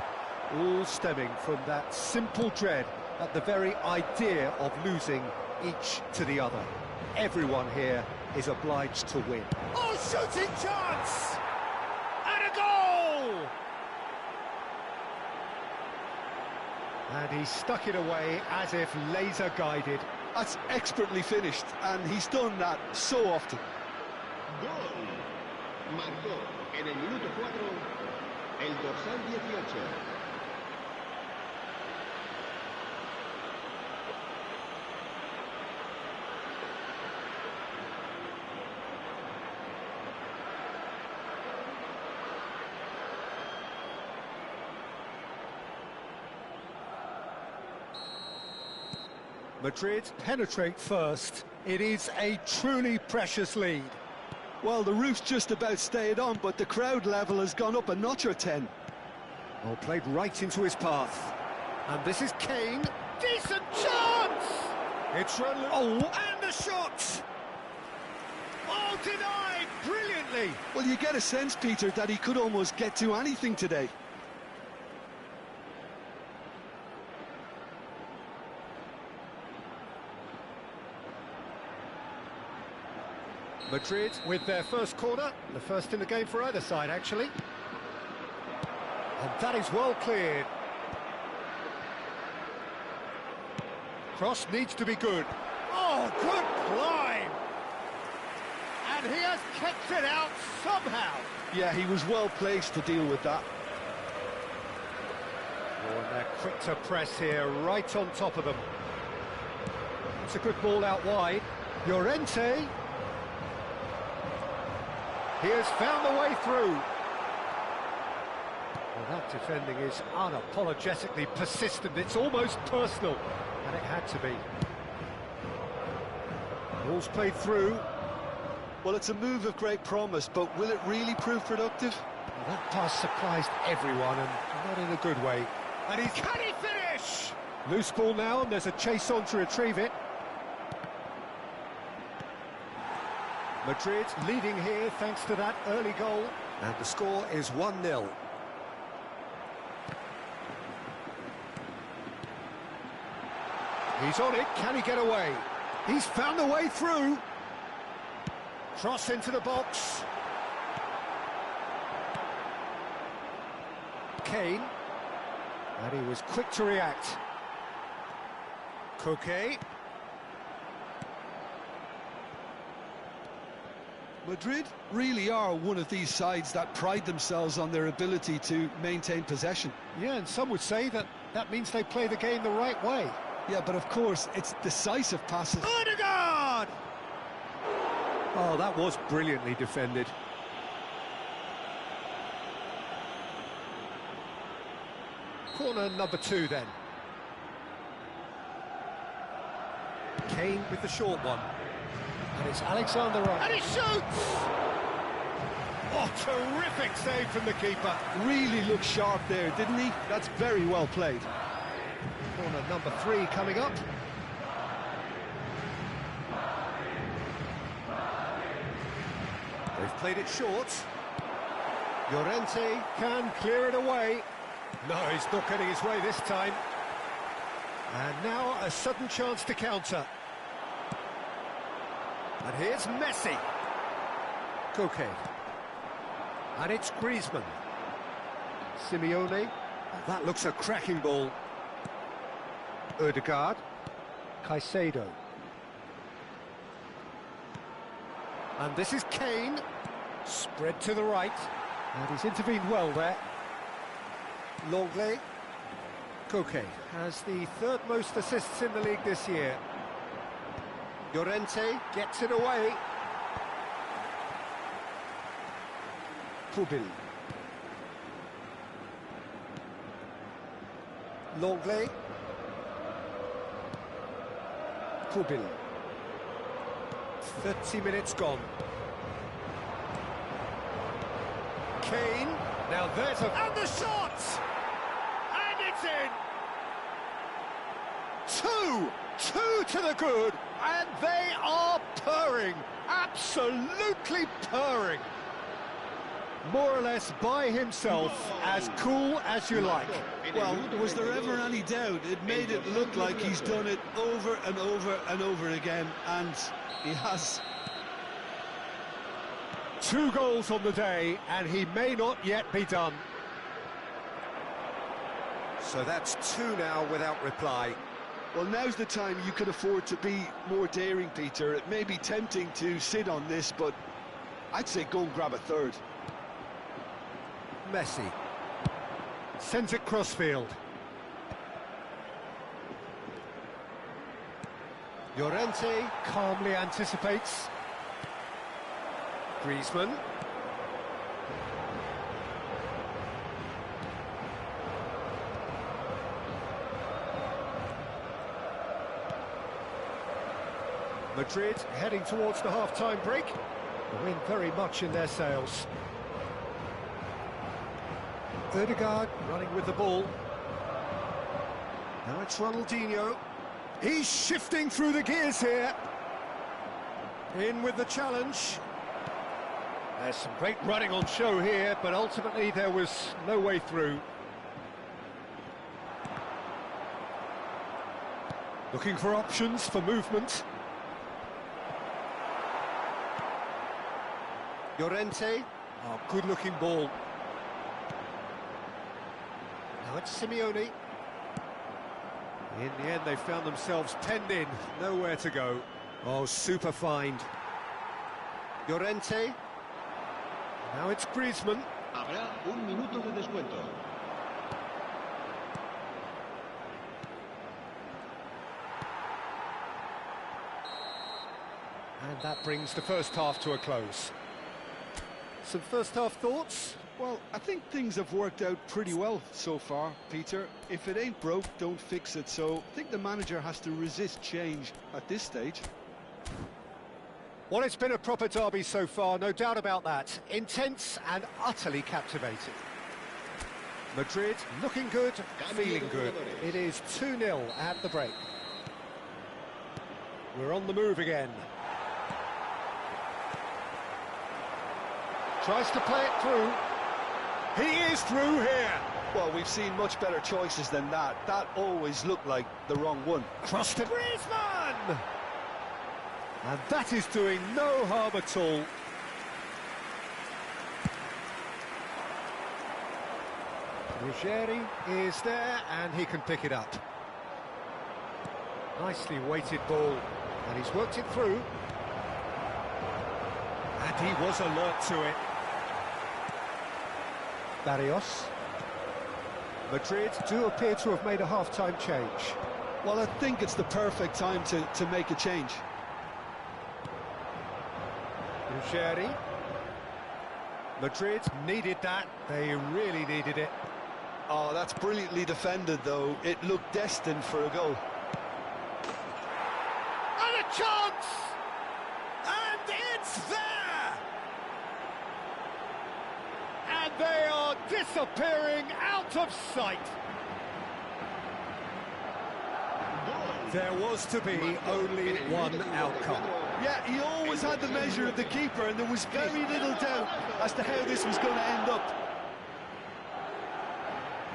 All stemming from that simple dread at the very idea of losing each to the other. Everyone here is obliged to win. Oh, shooting chance! And a goal! And he stuck it away as if laser-guided. That's expertly finished, and he's done that so often. Gol. Marcó en el minuto 4 el dorsal 18. Madrid penetrate first. It is a truly precious lead. Well, the roof's just about stayed on, but the crowd level has gone up a notch or 10. Oh, played right into his path. And this is Kane. Decent chance! It's and the shot! Oh, denied brilliantly! Well, you get a sense, Peter, that he could almost get to anything today. Madrid with their first corner, the first in the game for either side, actually. And that is well cleared. Cross needs to be good. Oh, good climb! And he has kept it out somehow. Yeah, he was well placed to deal with that. Oh, and they're quick to press here, right on top of them. It's a good ball out wide. Llorente. He has found the way through. Well, that defending is unapologetically persistent. It's almost personal, and it had to be. Ball's played through. Well, it's a move of great promise, but will it really prove productive? Well, that pass surprised everyone, and not in a good way. And can he finish? Loose ball now, and there's a chase on to retrieve it. Madrid leading here thanks to that early goal. And the score is 1-0. He's on it, can he get away? He's found a way through. Cross into the box. Kane. And he was quick to react. Koke. Madrid really are one of these sides that pride themselves on their ability to maintain possession. Yeah, and some would say that that means they play the game the right way. Yeah, but of course, it's decisive passes. Odegaard! Oh, that was brilliantly defended. Corner number 2 then. Kane with the short one. And it's Alexander Arnold. And he shoots! Oh, terrific save from the keeper. Really looked sharp there, didn't he? That's very well played. Corner number 3 coming up. They've played it short. Llorente can clear it away. No, he's not getting his way this time. And now a sudden chance to counter. And here's Messi. Koke. And it's Griezmann. Simeone. That looks a cracking ball. Odegaard. Caicedo. And this is Kane. Spread to the right. And he's intervened well there. Longley. Koke has the 3rd most assists in the league this year. Llorente gets it away. Pubil. Longley. Pubil. 30 minutes gone. Kane. Now there's a... And the shot! And it's in! 2 to the good, and they are purring, absolutely purring. More or less by himself, as cool as you like. Well, was there ever any doubt? It made it look like he's done it over and over and over again, and he has. 2 goals on the day, and he may not yet be done. So that's 2 now without reply. Well, now's the time you can afford to be more daring, Peter. It may be tempting to sit on this, but I'd say go and grab a 3rd. Messi sends it crossfield. Llorente calmly anticipates. Griezmann. Madrid heading towards the half-time break. The wind very much in their sails. Odegaard running with the ball. Now it's Ronaldinho. He's shifting through the gears here. In with the challenge. There's some great running on show here, but ultimately there was no way through. Looking for options for movement. Llorente. Oh, good-looking ball. Now it's Simeone. In the end, they found themselves penned in. Nowhere to go. Oh, super find. Llorente. Now it's Griezmann. Habrá un minuto de descuento. And that brings the first half to a close. Some first half thoughts? Well, I think things have worked out pretty well so far, Peter. If it ain't broke, don't fix it. So I think the manager has to resist change at this stage. Well, it's been a proper derby so far, no doubt about that. Intense and utterly captivating. Madrid looking good, feeling good. It is 2-0 at the break. We're on the move again. Tries to play it through. He is through here. Well, we've seen much better choices than that. That always looked like the wrong one. Cross to Griezmann! And that is doing no harm at all. Ruggeri is there, and he can pick it up. Nicely weighted ball, and he's worked it through. And he was alert to it. Barrios. Madrid do appear to have made a half-time change. Well, I think it's the perfect time to make a change. Ruggeri. Madrid needed that. They really needed it. Oh, that's brilliantly defended, though. It looked destined for a goal. And a chance! And it's there! And they are disappearing out of sight. There was to be only one outcome. Yeah, he always had the measure of the keeper, and there was very little doubt as to how this was going to end up.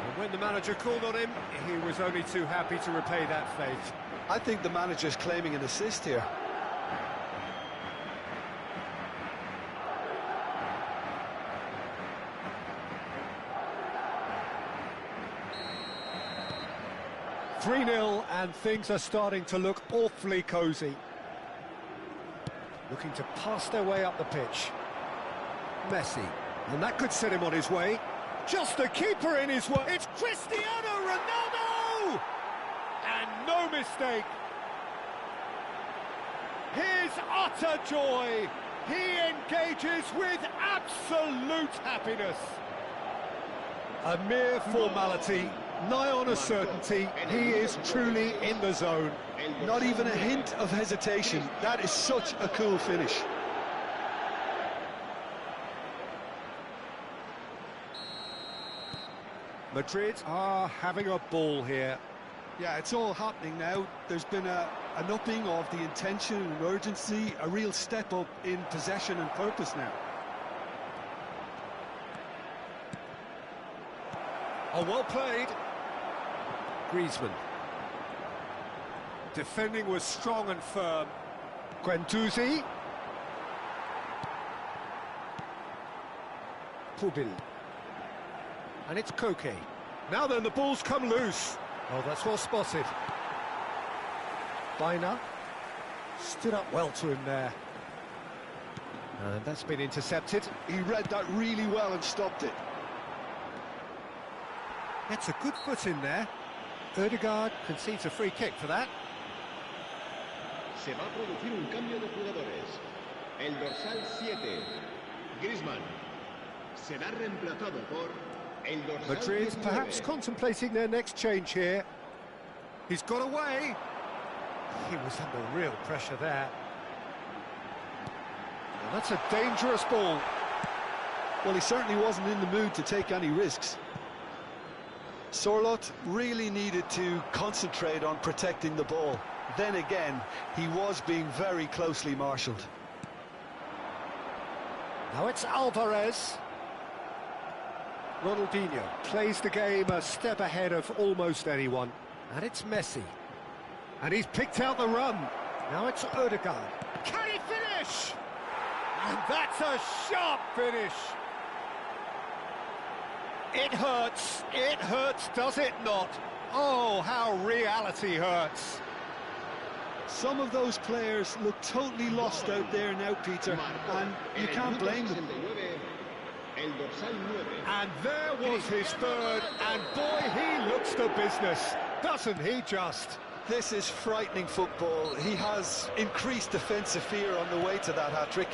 And when the manager called on him, he was only too happy to repay that faith. I think the manager's claiming an assist here. "3-0, and things are starting to look awfully cosy. Looking to pass their way up the pitch. Messi, and that could set him on his way. Just the keeper in his way. It's Cristiano Ronaldo! And no mistake. His utter joy. He engages with absolute happiness. A mere formality, nigh on a certainty. He is truly in the zone. Not even a hint of hesitation. That is such a cool finish. Madrid are having a ball here. Yeah, it's all happening now. There's been an upping of the intention and urgency, a real step up in possession and purpose now. Oh, well played. Griezmann. Defending was strong and firm. Guendouzi. Pubil. And it's Koke. Now then, the ball's come loose. Oh, that's well spotted. Baina stood up well to him there. And that's been intercepted. He read that really well and stopped it. Gets a good foot in there. Ødegaard concedes a free kick for that. Se va a producir un cambio de jugadores. El dorsal 7, Griezmann, será reemplazado por el dorsal Madrid 19. perhaps contemplating their next change here. He's got away. He was under real pressure there. Well, that's a dangerous ball. Well, he certainly wasn't in the mood to take any risks. Sorloth really needed to concentrate on protecting the ball. Then again, he was being very closely marshalled. Now it's Alvarez. Ronaldinho plays the game a step ahead of almost anyone. And it's Messi. And he's picked out the run. Now it's Ødegaard. Can he finish? And that's a sharp finish. It hurts, does it not? Oh, how reality hurts. Some of those players look totally lost out there now, Peter, and you can't blame them. And there was his third, and boy, he looks the business, doesn't he just? This is frightening football. He has increased defensive fear on the way to that hat-trick.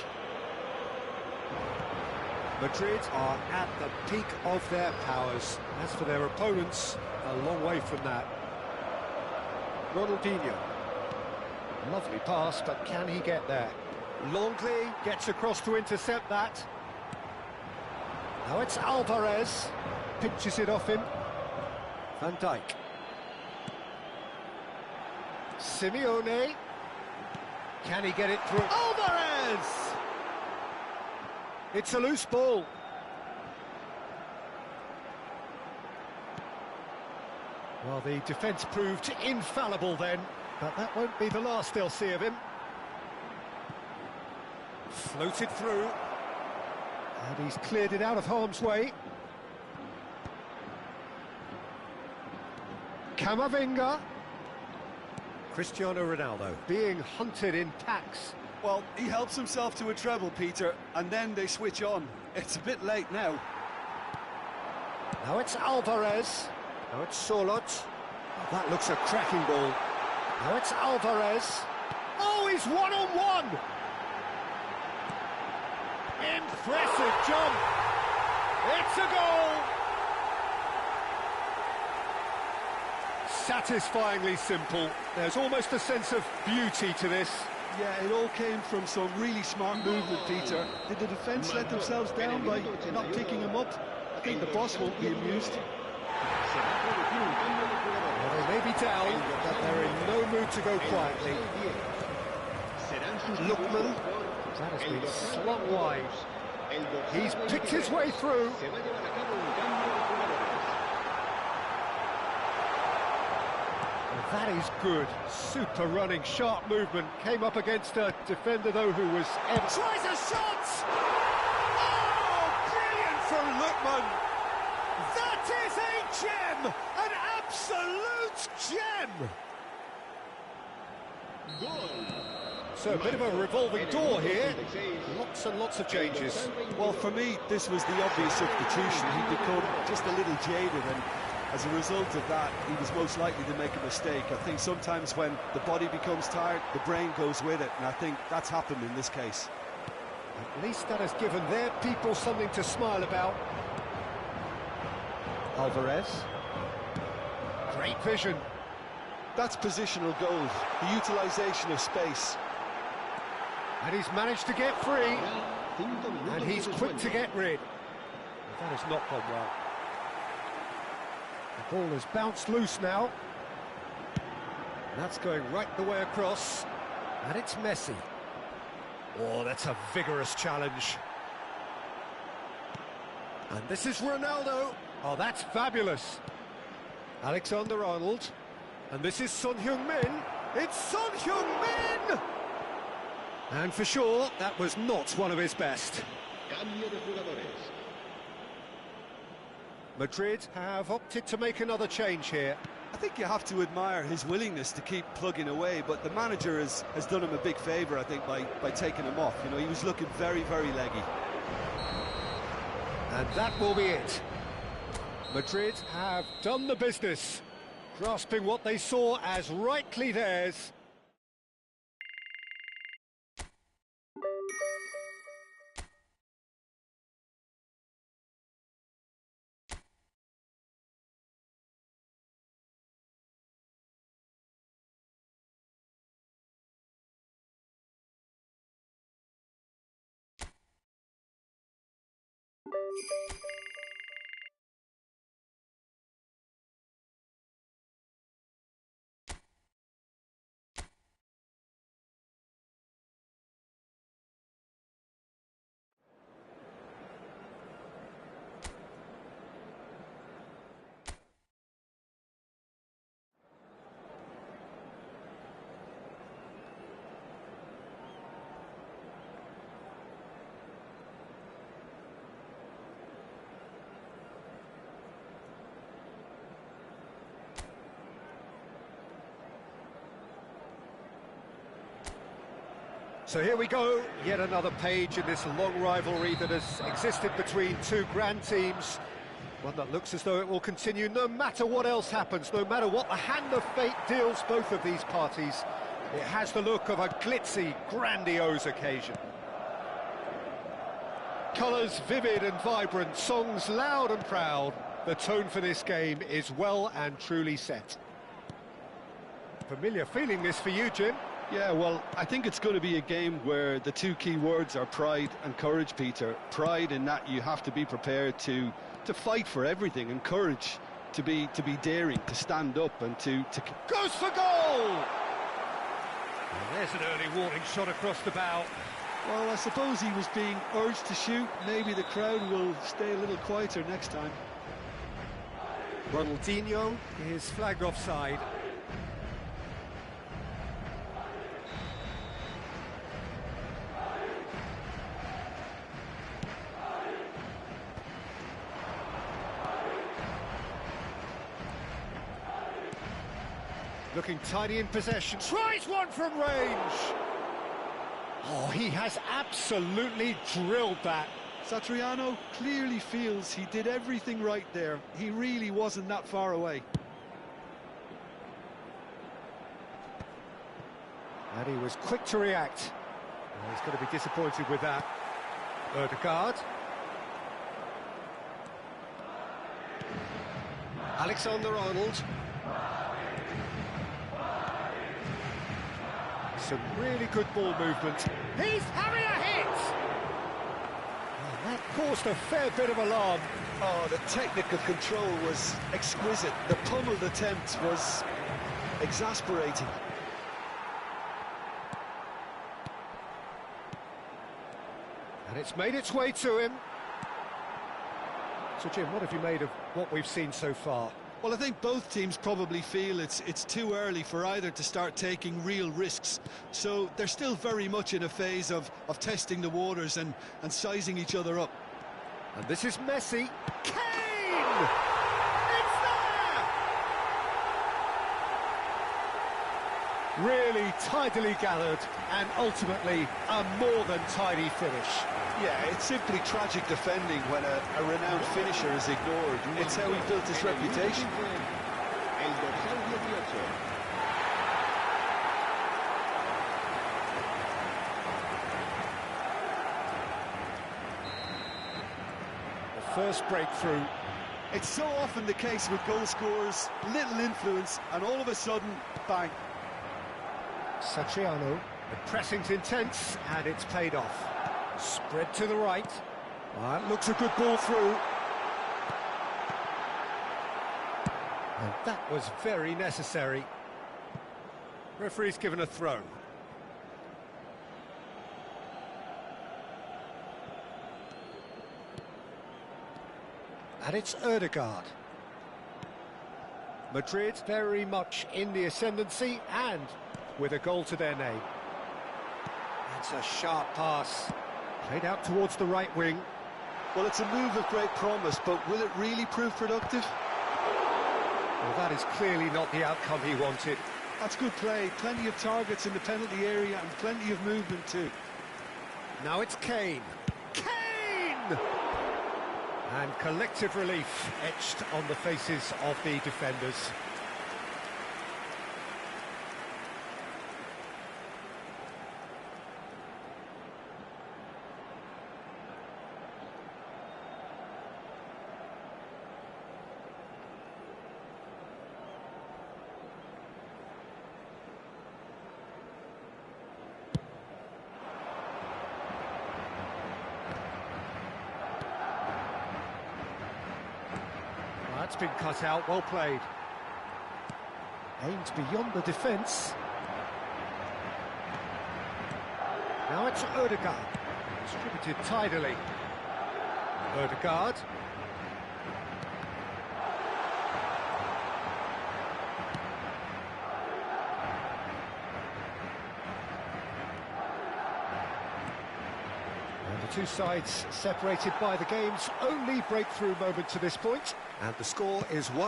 Madrid are at the peak of their powers. As for their opponents, a long way from that. Ronaldinho. Lovely pass, but can he get there? Longley gets across to intercept that. Now it's Alvarez. Pinches it off him. Van Dijk. Simeone. Can he get it through? Alvarez! It's a loose ball. Well, the defence proved infallible then, but that won't be the last they'll see of him. Floated through, and he's cleared it out of harm's way. Camavinga. Cristiano Ronaldo being hunted in packs. Well, he helps himself to a treble, Peter, and then they switch on. It's a bit late now. Now it's Alvarez. Now it's Solot. Oh, that looks a cracking ball. Now it's Alvarez. Oh, he's one-on-one! Impressive jump! It's a goal! Satisfyingly simple. There's almost a sense of beauty to this. Yeah, it all came from some really smart movement, Peter. Did the defence let themselves down by not picking him up? I think the boss won't be amused. Well, they may be down, but they're in no mood to go quietly. Lookman, that has been slung wide. He's picked his way through. That is good. Super running, sharp movement. Came up against a defender, though, who was... Tries a shot! Oh, brilliant from Lookman! That is a gem! An absolute gem! So, a bit of a revolving door here. Lots and lots of changes. Well, for me, this was the obvious substitution. He'd become just a little jaded, and as a result of that, he was most likely to make a mistake. I think sometimes when the body becomes tired, the brain goes with it, and I think that's happened in this case. At least that has given their people something to smile about. Alvarez. Great vision. That's positional gold, the utilisation of space. And he's managed to get free. And he's quick to get rid. That has not gone well. The ball has bounced loose now. That's going right the way across. And it's Messi. Oh, that's a vigorous challenge. And this is Ronaldo. Oh, that's fabulous. Alexander-Arnold. And this is Son Heung-min. It's Son Heung-min! And for sure, that was not one of his best. Madrid have opted to make another change here. I think you have to admire his willingness to keep plugging away, but the manager has done him a big favour, I think, by taking him off. You know, he was looking very, very leggy. And that will be it. Madrid have done the business, grasping what they saw as rightly theirs. So here we go, yet another page in this long rivalry that has existed between two grand teams. One that looks as though it will continue no matter what else happens, no matter what the hand of fate deals both of these parties. It has the look of a glitzy, grandiose occasion. Colours vivid and vibrant, songs loud and proud. The tone for this game is well and truly set. Familiar feeling this for you, Jim? Yeah, well, I think it's going to be a game where the two key words are pride and courage, Peter. Pride in that you have to be prepared to fight for everything, and courage to be daring, to stand up and to... Goes for goal! Well, there's an early warning shot across the bow. Well, I suppose he was being urged to shoot. Maybe the crowd will stay a little quieter next time. Ronaldinho is flagged offside. Looking tidy in possession, tries one from range! Oh, he has absolutely drilled that. Satriano clearly feels he did everything right there. He really wasn't that far away. And he was quick to react. Oh, he's going to be disappointed with that. Ødegaard. Alexander-Arnold. Some really good ball movement. He's having a hit! Oh, that caused a fair bit of alarm. Oh, the technical control was exquisite. The pummeled attempt was exasperating. And it's made its way to him. So, Jim, what have you made of what we've seen so far? Well, I think both teams probably feel it's too early for either to start taking real risks. So they're still very much in a phase of testing the waters and sizing each other up. And this is Messi. Kane! It's there! Really tidily gathered and ultimately a more than tidy finish. Yeah, it's simply tragic defending when a renowned finisher is ignored. It's how he built his reputation. El dorsal 18. The first breakthrough. It's so often the case with goal scorers, little influence, and all of a sudden, bang. Satriano. The pressing's intense, and it's paid off. Spread to the right. That looks a good ball through. And that was very necessary. Referee's given a throw. And it's Ødegaard. Madrid very much in the ascendancy and with a goal to their name. That's a sharp pass. Played out towards the right wing. Well, it's a move of great promise, but will it really prove productive? Well, that is clearly not the outcome he wanted. That's good play. Plenty of targets in the penalty area and plenty of movement too. Now it's Kane. Kane! And collective relief etched on the faces of the defenders. That's been cut out, well played. Aimed beyond the defence. Now it's Ødegaard. Distributed tidily. Ødegaard. And the two sides separated by the game's only breakthrough moment to this point. And the score is 1-0.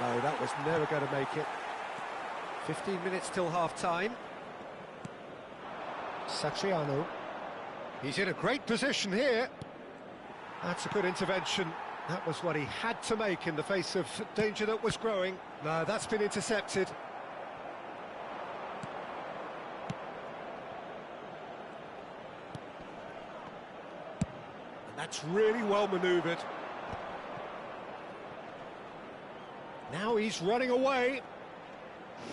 No, that was never going to make it. 15 minutes till half-time. Satriano. He's in a great position here. That's a good intervention. That was what he had to make in the face of danger that was growing. No, that's been intercepted. And that's really well manoeuvred. Now he's running away.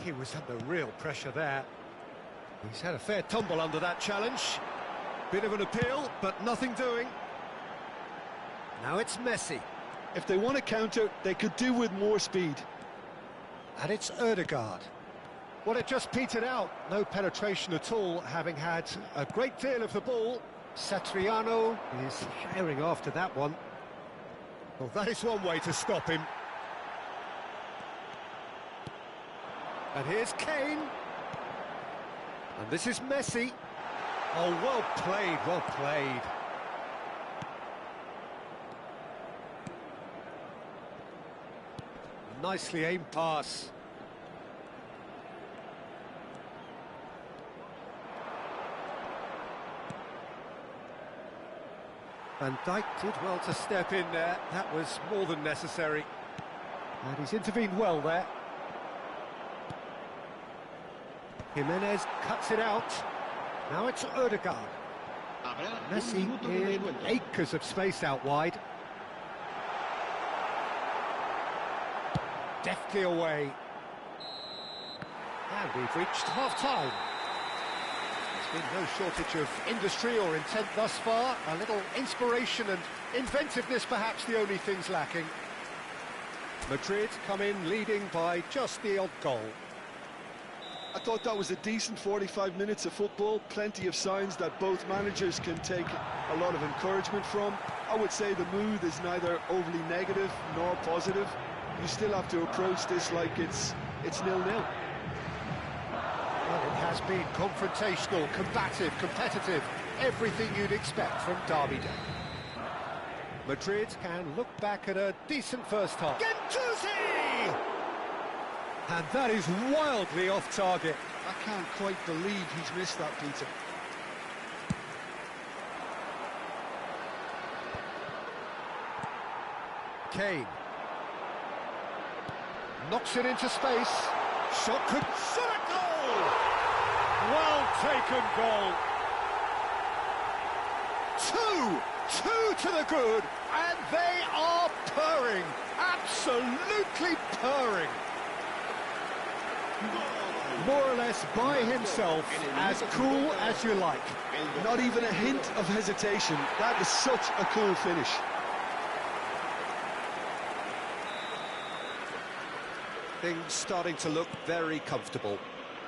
He was under real pressure there. He's had a fair tumble under that challenge. Bit of an appeal, but nothing doing. Now it's Messi. If they want to counter, they could do with more speed. And it's Ødegaard. Well, it just petered out. No penetration at all, having had a great deal of the ball. Satriano is sharing after that one. Well, that is one way to stop him. And here's Kane. And this is Messi. Oh, well played, well played. Nicely aimed pass. Van Dijk did well to step in there. That was more than necessary. And he's intervened well there. Jimenez cuts it out. Now it's Ødegaard. Messi in acres of space out wide. Deftly away. And we've reached half-time. There's been no shortage of industry or intent thus far. A little inspiration and inventiveness perhaps the only things lacking. Madrid come in leading by just the odd goal. I thought that was a decent 45 minutes of football, plenty of signs that both managers can take a lot of encouragement from. I would say the mood is neither overly negative nor positive. You still have to approach this like it's 0-0. Well, it has been confrontational, combative, competitive, everything you'd expect from Derby Day. Madrid can look back at a decent first half. Gendouzi! And that is wildly off target. I can't quite believe he's missed that, Peter. Kane. Knocks it into space. Shot could... Shot a goal! Well taken goal. Two to the good, and they are purring. Absolutely purring. More or less by himself, as cool as you like. Not even a hint of hesitation. That is such a cool finish. Things starting to look very comfortable.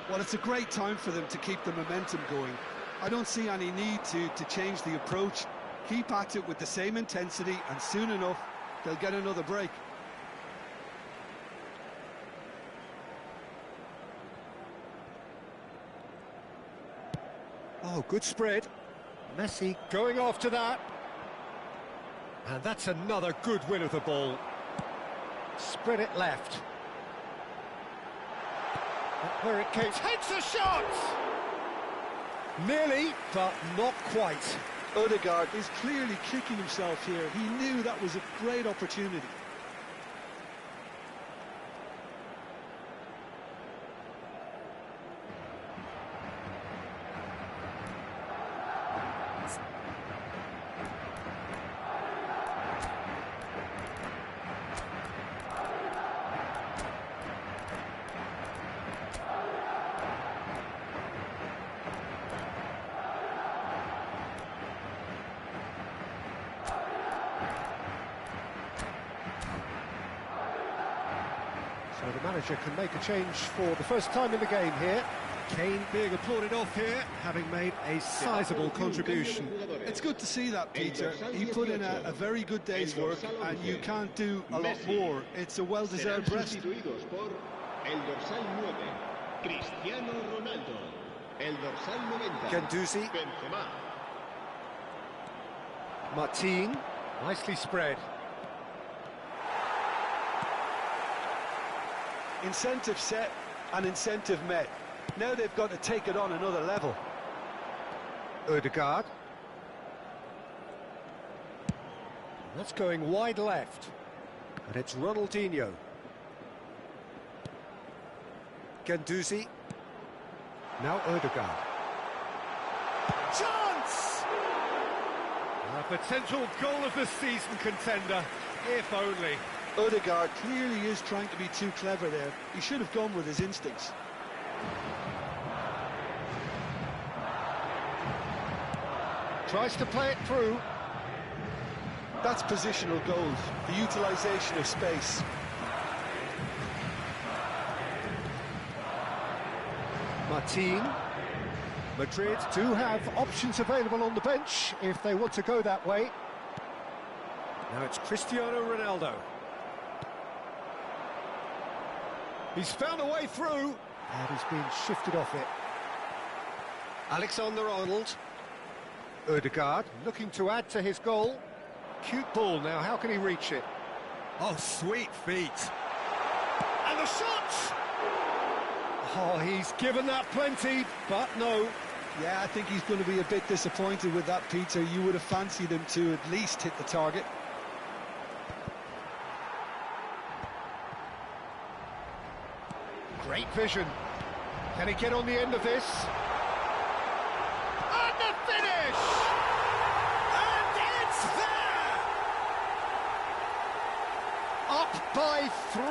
Well, it's a great time for them to keep the momentum going. I don't see any need to change the approach. Keep at it with the same intensity, and soon enough, they'll get another break. Oh, good spread. Messi going after that. And that's another good win of the ball. Spread it left. Where it came, takes a shot! Nearly, but not quite. Ødegaard is clearly kicking himself here. He knew that was a great opportunity. So the manager can make a change for the first time in the game here. Kane being applauded off here, having made a sizable contribution. It's good to see that, Peter. He put in a very good day's work, and you can't do a lot more. It's a well-deserved rest. El dorsal 9, Cristiano Ronaldo. El dorsal 90, Gendouzi. Benzema. Martin, nicely spread. Incentive set and incentive met. Now they've got to take it on another level. Ødegaard. That's going wide left. And it's Ronaldinho. Gendouzi. Now Ødegaard. Chance! A potential goal of the season contender, if only. Ødegaard clearly is trying to be too clever there. He should have gone with his instincts. Tries to play it through. That's positional goals, the utilisation of space. Martin. Madrid do have options available on the bench if they want to go that way. Now it's Cristiano Ronaldo. He's found a way through, and he's been shifted off it. Alexander-Arnold. Ødegaard looking to add to his goal. Cute ball now, how can he reach it? Oh, sweet feet. And the shot! Oh, he's given that plenty, but no. Yeah, I think he's going to be a bit disappointed with that, Peter. You would have fancied him to at least hit the target. Great vision. Can he get on the end of this? And the finish! And it's there! Up by 3.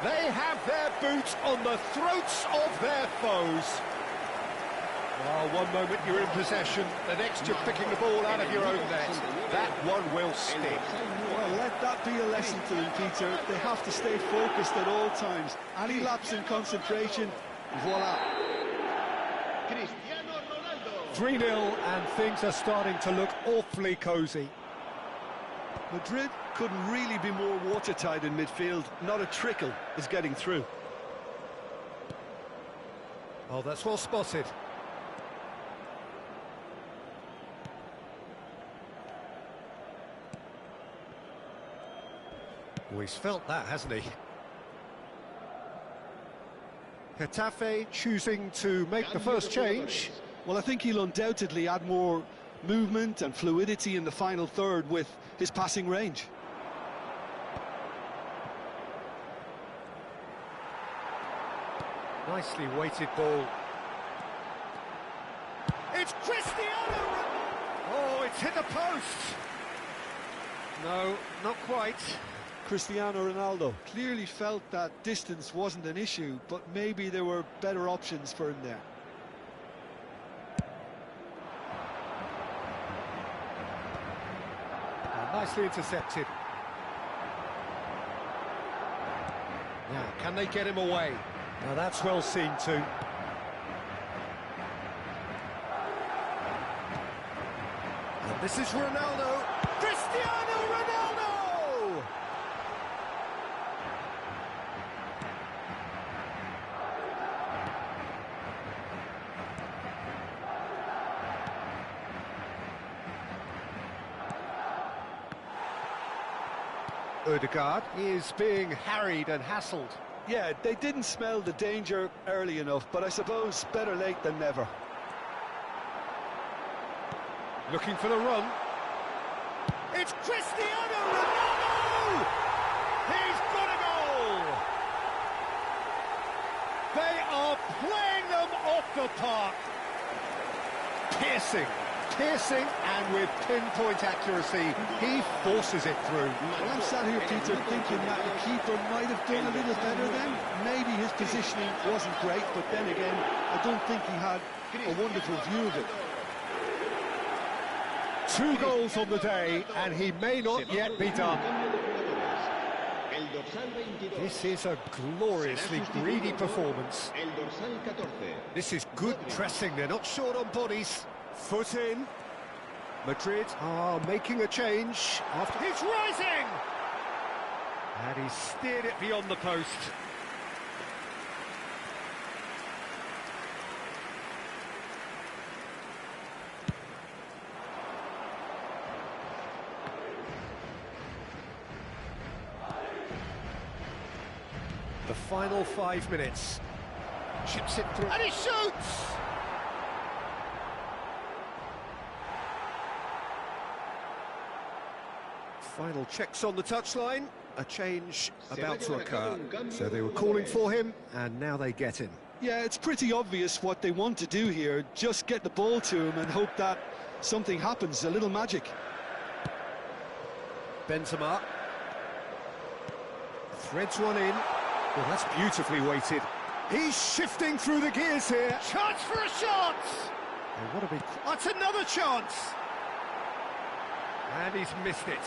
They have their boot on the throats of their foes. Oh, one moment you're in possession, the next you're picking the ball out of your own net. That one will stick. Well, let that be a lesson to them, Peter. They have to stay focused at all times. Any lapse in concentration, voila. 3-0, and things are starting to look awfully cosy. Madrid couldn't really be more watertight in midfield. Not a trickle is getting through. Oh, that's well spotted. Well, he's felt that, hasn't he? Getafe choosing to make the first change. Well, I think he'll undoubtedly add more movement and fluidity in the final third with his passing range. Nicely weighted ball. It's Cristiano Ronaldo! Oh, it's hit the post! No, not quite. Cristiano Ronaldo clearly felt that distance wasn't an issue, but maybe there were better options for him there. Nicely intercepted. Now, can they get him away? Now, that's well seen too. And this is Ronaldo. Cristiano Ronaldo! Ødegaard is being harried and hassled. Yeah, they didn't smell the danger early enough, but I suppose better late than never. Looking for the run. It's Cristiano Ronaldo! He's got a goal! They are playing them off the park. Piercing, and with pinpoint accuracy, he forces it through. Well, I'm sat here, Peter, thinking that the keeper might have done a little better then. Maybe his positioning wasn't great, but then again, I don't think he had a wonderful view of it. 2 goals on the day, and he may not yet be done. This is a gloriously greedy performance. This is good pressing, they're not short on bodies. Foot in. Madrid are making a change after... He's rising! And he steered it beyond the post. The final 5 minutes. Chips it through. And he shoots! Final checks on the touchline. A change about to occur. So they were calling for him, and now they get him. Yeah, it's pretty obvious what they want to do here. Just get the ball to him and hope that something happens, a little magic. Benzema. Threads one in. Well, that's beautifully weighted. He's shifting through the gears here. Chance for a shot! Oh, what a big... That's another chance! And he's missed it.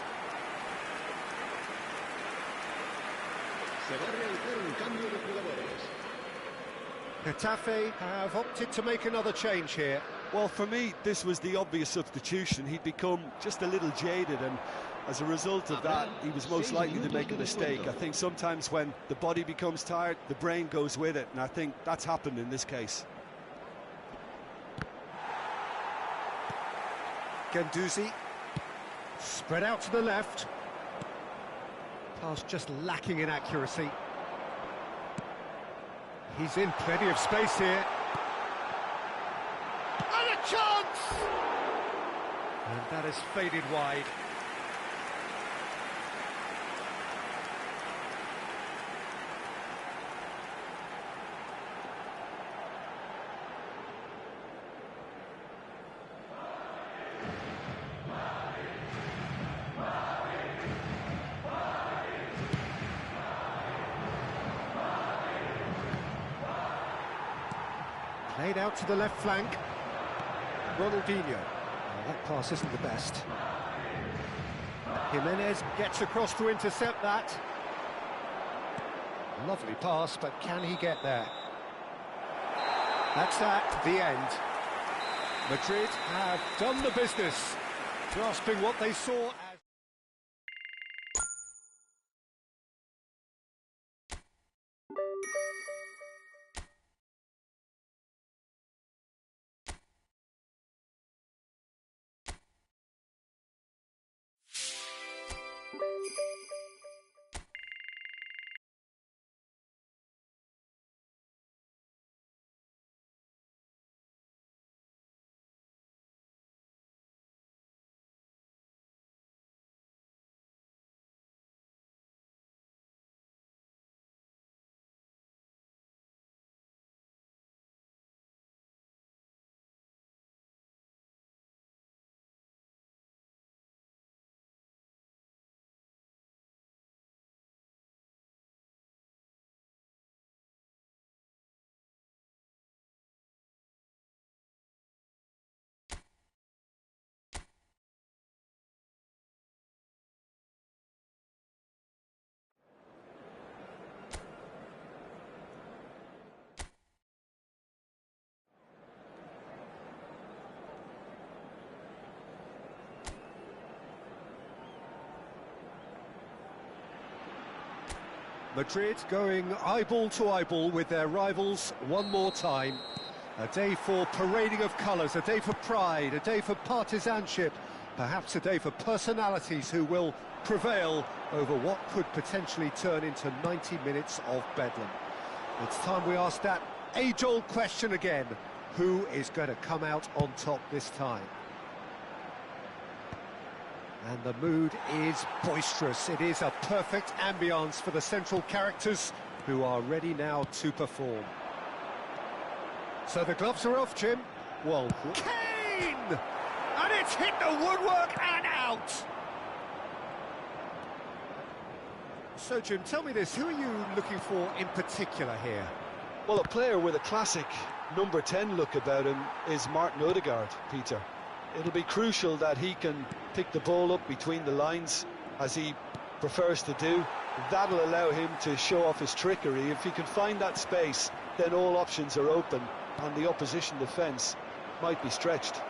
Getafe have opted to make another change here. Well, for me, this was the obvious substitution. He'd become just a little jaded, and as a result of that, he was most likely to make a mistake. I think sometimes when the body becomes tired, the brain goes with it, and I think that's happened in this case. Guendouzi, spread out to the left. Pass just lacking in accuracy. He's in plenty of space here. And a chance! And that has faded wide. Played out to the left flank. Ronaldinho. Well, that pass isn't the best. Jimenez gets across to intercept that. Lovely pass, but can he get there? That's that, the end. Madrid have done the business, grasping what they saw as... Madrid going eyeball to eyeball with their rivals one more time. A day for parading of colours, a day for pride, a day for partisanship, perhaps a day for personalities who will prevail over what could potentially turn into 90 minutes of bedlam. It's time we ask that age-old question again. Who is going to come out on top this time? And the mood is boisterous. It is a perfect ambience for the central characters who are ready now to perform. So the gloves are off, Jim. Well, Kane! And it's hit the woodwork and out! So, Jim, tell me this, who are you looking for in particular here? Well, a player with a classic number 10 look about him is Martin Odegaard, Peter. It'll be crucial that he can pick the ball up between the lines, as he prefers to do. That'll allow him to show off his trickery. If he can find that space, then all options are open, and the opposition defence might be stretched.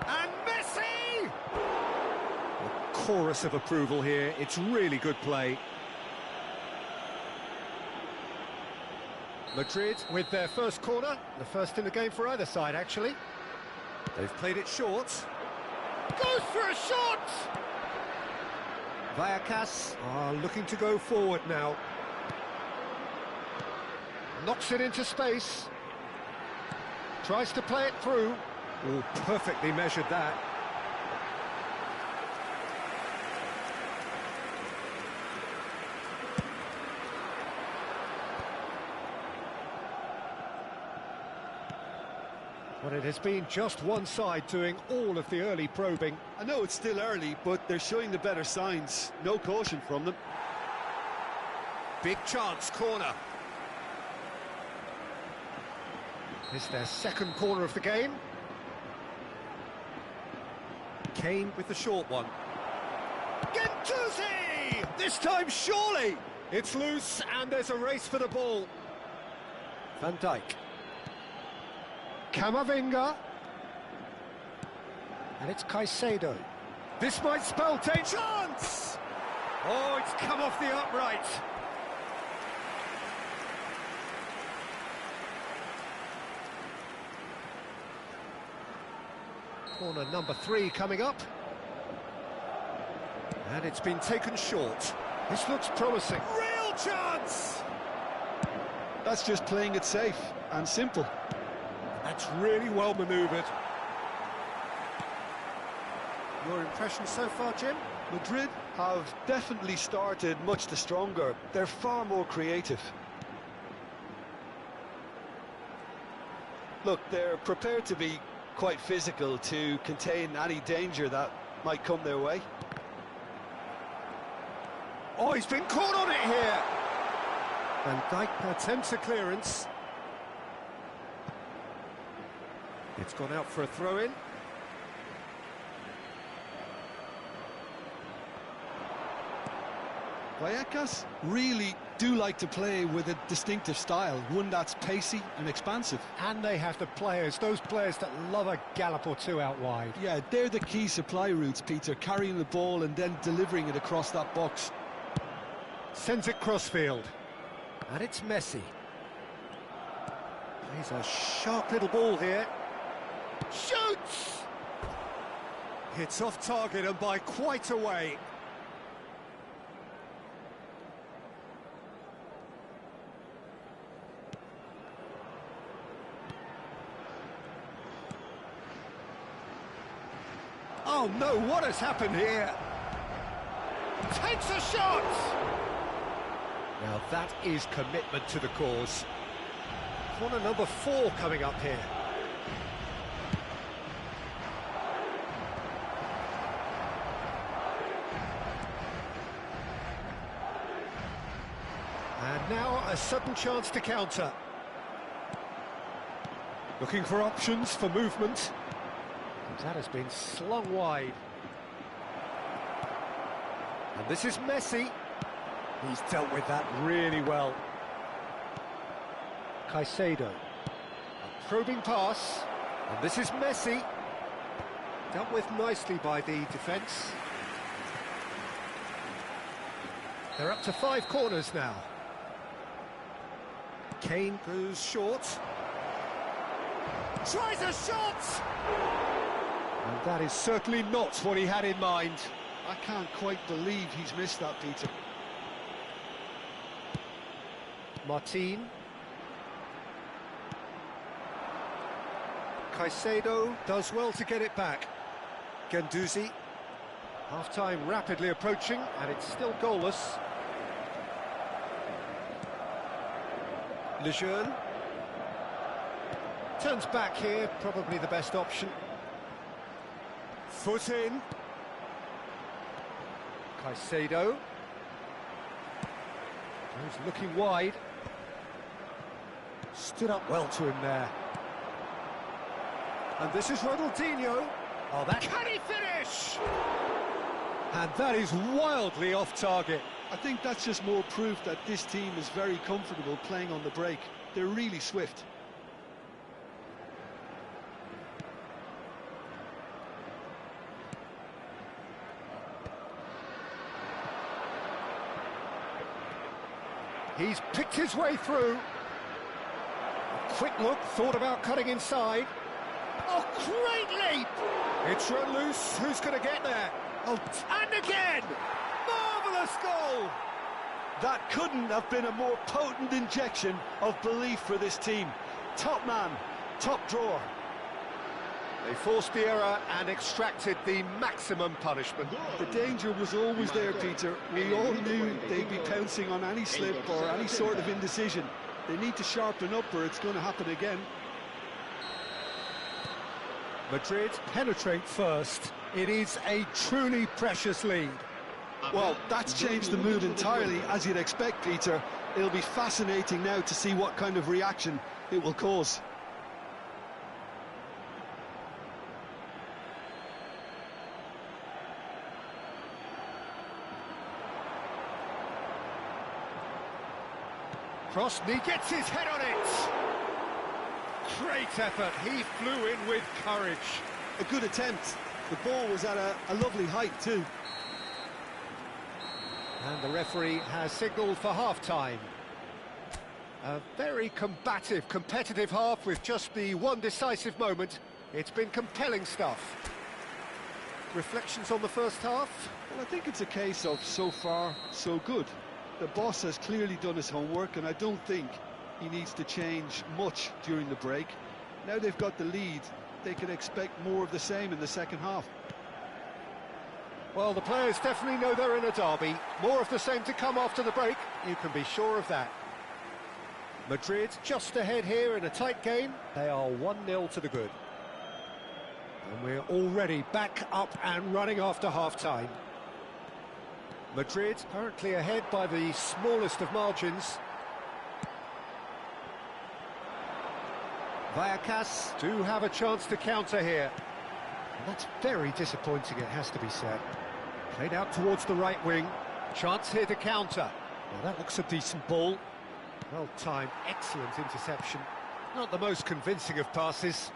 And Messi! A chorus of approval here. It's really good play. Madrid with their first corner, the first in the game for either side, actually. They've played it short. Goes for a shot! Vallecas are looking to go forward now. Knocks it into space. Tries to play it through. Oh, perfectly measured that. But it has been just one side doing all of the early probing. I know it's still early, but they're showing the better signs. No caution from them. Big chance, corner. It's their second corner of the game. Kane with the short one. Guendouzi! This time, surely! It's loose, and there's a race for the ball. Van Dijk. Camavinga. And it's Caicedo. This might spell danger. Chance! Oh, it's come off the upright. Corner number 3 coming up. And it's been taken short. This looks promising. Real chance! That's just playing it safe and simple. That's really well manoeuvred. Your impression so far, Jim? Madrid have definitely started much the stronger. They're far more creative. Look, they're prepared to be quite physical to contain any danger that might come their way. Oh, he's been caught on it here! Van Dijk attempts a clearance. It's gone out for a throw-in. Vallecas really do like to play with a distinctive style, one that's pacey and expansive. And they have the players, those players that love a gallop or two out wide. Yeah, they're the key supply routes, Peter, carrying the ball and then delivering it across that box. Sends it crossfield. And it's Messi. He's a sharp little ball here. Shoots! Hits off target and by quite a way. Oh no, what has happened here? Takes a shot! Now that is commitment to the cause. Corner number 4 coming up here. And now a sudden chance to counter. Looking for options for movement. That has been slung wide. And this is Messi. He's dealt with that really well. Caicedo. A probing pass. And this is Messi. Dealt with nicely by the defence. They're up to 5 corners now. Kane goes short. Tries a shot! And that is certainly not what he had in mind. I can't quite believe he's missed that, Peter. Martin. Caicedo does well to get it back. Guendouzi. Half-time rapidly approaching, and it's still goalless. Lejeune. Turns back here, probably the best option. Foot in. Caicedo. He's looking wide. Stood up well to him there. And this is Ronaldinho. Oh, that... Can he finish? And that is wildly off target. I think that's just more proof that this team is very comfortable playing on the break. They're really swift. He's picked his way through. A quick look, thought about cutting inside. Oh, great leap! It's run loose, who's going to get there? Oh, and again! Marvellous goal! That couldn't have been a more potent injection of belief for this team. Top man, top drawer. They forced the error and extracted the maximum punishment. The danger was always there, Peter. We all knew they'd be pouncing on any slip or any sort of indecision. They need to sharpen up or it's going to happen again. Madrid penetrate first. It is a truly precious lead. Well, that's changed the mood entirely, as you'd expect, Peter. It'll be fascinating now to see what kind of reaction it will cause. Krosny gets his head on it. Great effort, he flew in with courage. A good attempt. The ball was at a lovely height too. And the referee has signalled for half-time. A very combative, competitive half with just the one decisive moment. It's been compelling stuff. Reflections on the first half? Well, I think it's a case of so far, so good. The boss has clearly done his homework, and I don't think he needs to change much during the break. Now they've got the lead, they can expect more of the same in the second half. Well, the players definitely know they're in a derby. More of the same to come after the break, you can be sure of that. Madrid just ahead here in a tight game. They are 1-0 to the good. And we're already back up and running after half-time. Madrid currently ahead by the smallest of margins. Vallecas do have a chance to counter here. And that's very disappointing, it has to be said. Played out towards the right wing. Chance here to counter. Well, that looks a decent ball. Well timed, excellent interception. Not the most convincing of passes.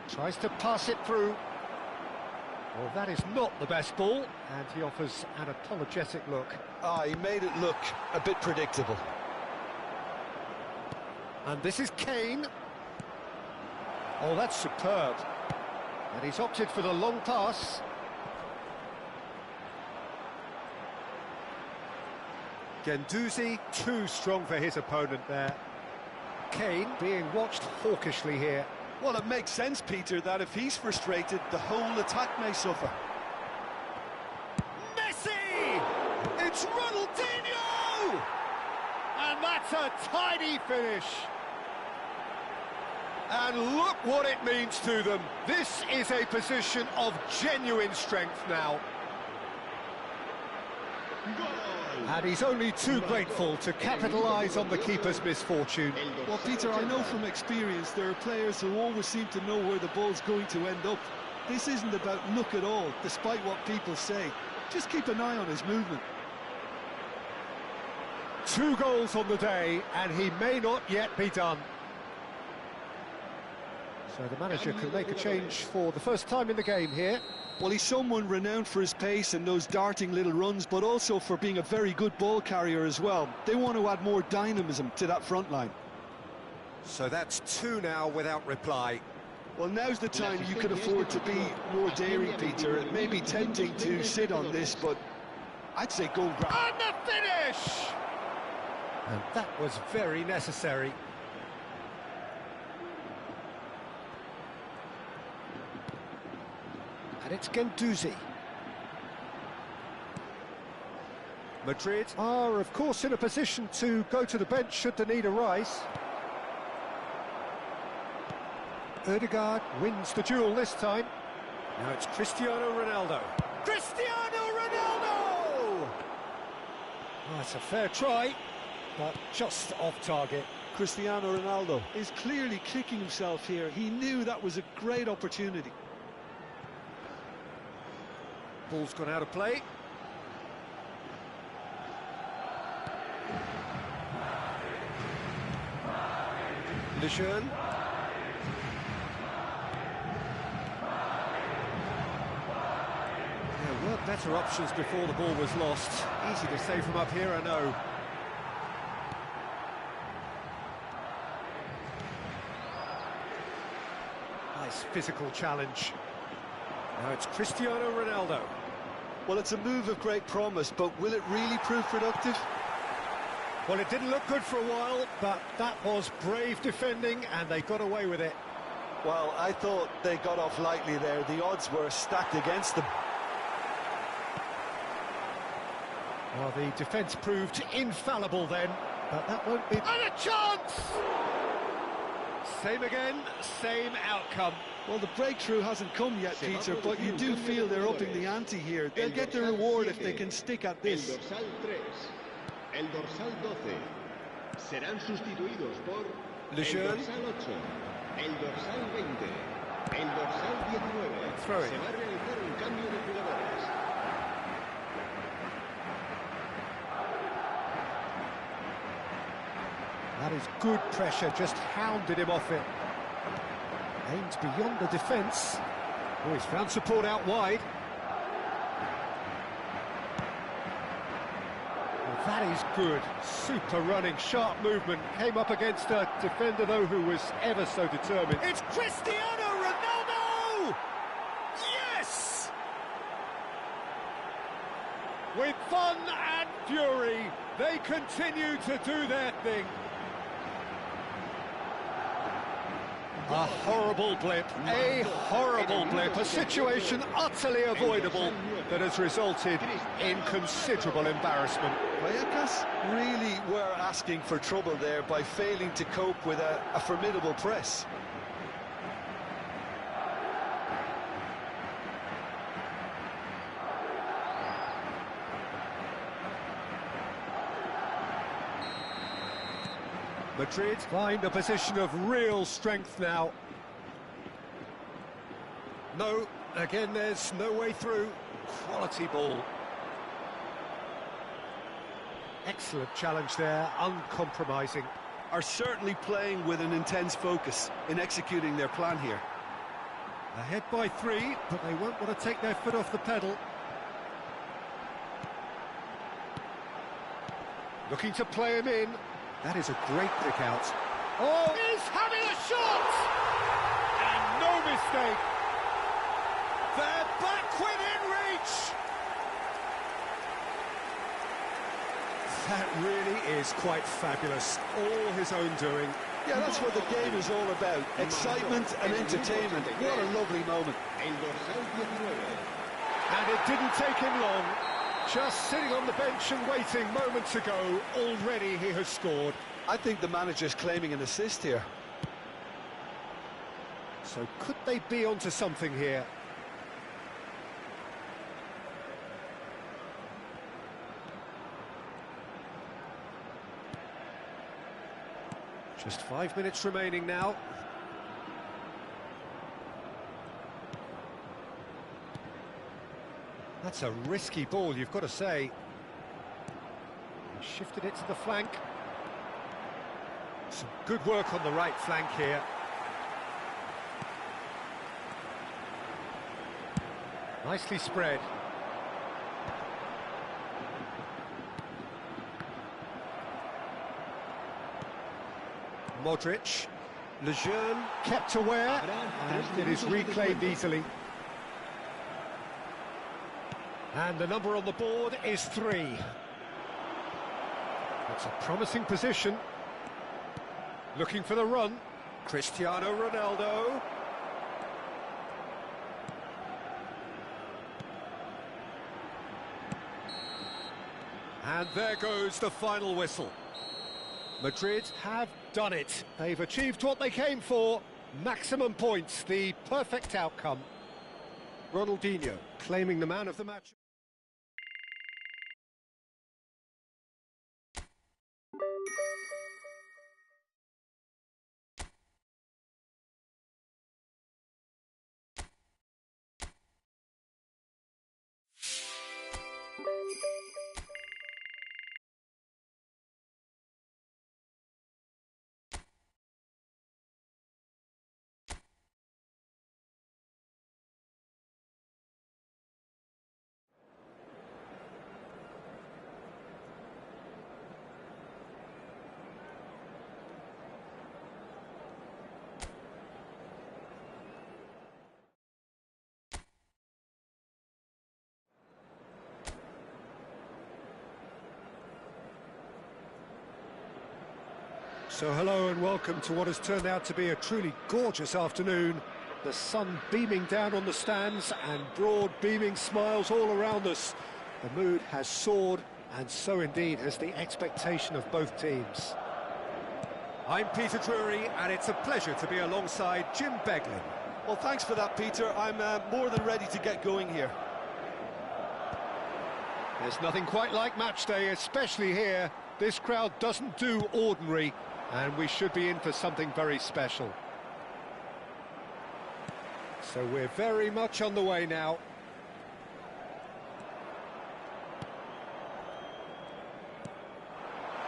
Tries to pass it through. Well, that is not the best ball, and he offers an apologetic look. He made it look a bit predictable. And this is Kane. Oh, that's superb. And he's opted for the long pass. Guendouzi too strong for his opponent there. Kane being watched hawkishly here. Well, it makes sense, Peter, that if he's frustrated, the whole attack may suffer. Messi! It's Ronaldinho! And that's a tidy finish. And look what it means to them. This is a position of genuine strength now. And he's only too grateful to capitalise on the keeper's misfortune. Well, Peter, I know from experience there are players who always seem to know where the ball's going to end up. This isn't about luck at all, despite what people say. Just keep an eye on his movement. 2 goals on the day, and he may not yet be done. So the manager can make a change for the first time in the game here. Well, he's someone renowned for his pace and those darting little runs, but also for being a very good ball carrier as well. They want to add more dynamism to that front line. So that's 2 now without reply. Well, now's the time you can afford to be more daring, Peter. It may be tempting to sit on this, but I'd say go and grab. And the finish! And that was very necessary. And it's Guendouzi. Madrid are, of course, in a position to go to the bench should the need arise. Ødegaard wins the duel this time. Now it's Cristiano Ronaldo. Cristiano Ronaldo! Oh, it's a fair try, but just off target. Cristiano Ronaldo is clearly kicking himself here. He knew that was a great opportunity. Ball's gone out of play. Lejeune. There were better options before the ball was lost. Easy to say from up here, I know. Nice physical challenge. Now it's Cristiano Ronaldo. Well, it's a move of great promise, but will it really prove productive? Well, it didn't look good for a while, but that was brave defending, and they got away with it. Well, I thought they got off lightly there. The odds were stacked against them. Well, the defence proved infallible then, but that won't be... And a chance! Same again, same outcome. Well, the breakthrough hasn't come yet, Peter, but you do feel they're upping the ante here. They'll get the reward if they can stick at this. El dorsal 3, el dorsal 12, serán sustituidos por Lejeune. el dorsal 8, el dorsal 20. El dorsal 19. Throw it. Se va a realizar un cambio de jugadores. That is good pressure, just hounded him off it. Aims beyond the defence. Oh, he's found support out wide. Well, that is good. Super running, sharp movement. Came up against a defender, though, who was ever so determined. It's Cristiano Ronaldo! Yes! With fun and fury, they continue to do their thing. A horrible blip, a situation utterly avoidable that has resulted in considerable embarrassment. Vallecas really were asking for trouble there by failing to cope with a formidable press. Madrid find a position of real strength now. No, again there's no way through. Quality ball. Excellent challenge there, uncompromising. Are certainly playing with an intense focus in executing their plan here. Ahead by 3, but they won't want to take their foot off the pedal. Looking to play him in. That is a great pick out. Oh, he's having a shot! And no mistake. They're back within reach. That really is quite fabulous. All his own doing. Yeah, that's what the game is all about. Excitement and entertainment. What a lovely moment. El dorsal 19. And it didn't take him long. Just sitting on the bench and waiting moments ago, already he has scored. I think the manager's claiming an assist here. So could they be onto something here? Just 5 minutes remaining now. That's a risky ball, you've got to say. He shifted it to the flank. Some good work on the right flank here. Nicely spread. Modric. Lejeune kept aware, and it is reclaimed easily. And the number on the board is 3. That's a promising position. Looking for the run. Cristiano Ronaldo. And there goes the final whistle. Madrid have done it. They've achieved what they came for. Maximum points, the perfect outcome. Ronaldinho claiming the man of the match. So hello and welcome to what has turned out to be a truly gorgeous afternoon. The sun beaming down on the stands and broad beaming smiles all around us. The mood has soared, and so indeed has the expectation of both teams. I'm Peter Drury, and it's a pleasure to be alongside Jim Beglin. Well, thanks for that, Peter. I'm more than ready to get going here. There's nothing quite like match day, especially here. This crowd doesn't do ordinary, and we should be in for something very special. So we're very much on the way now.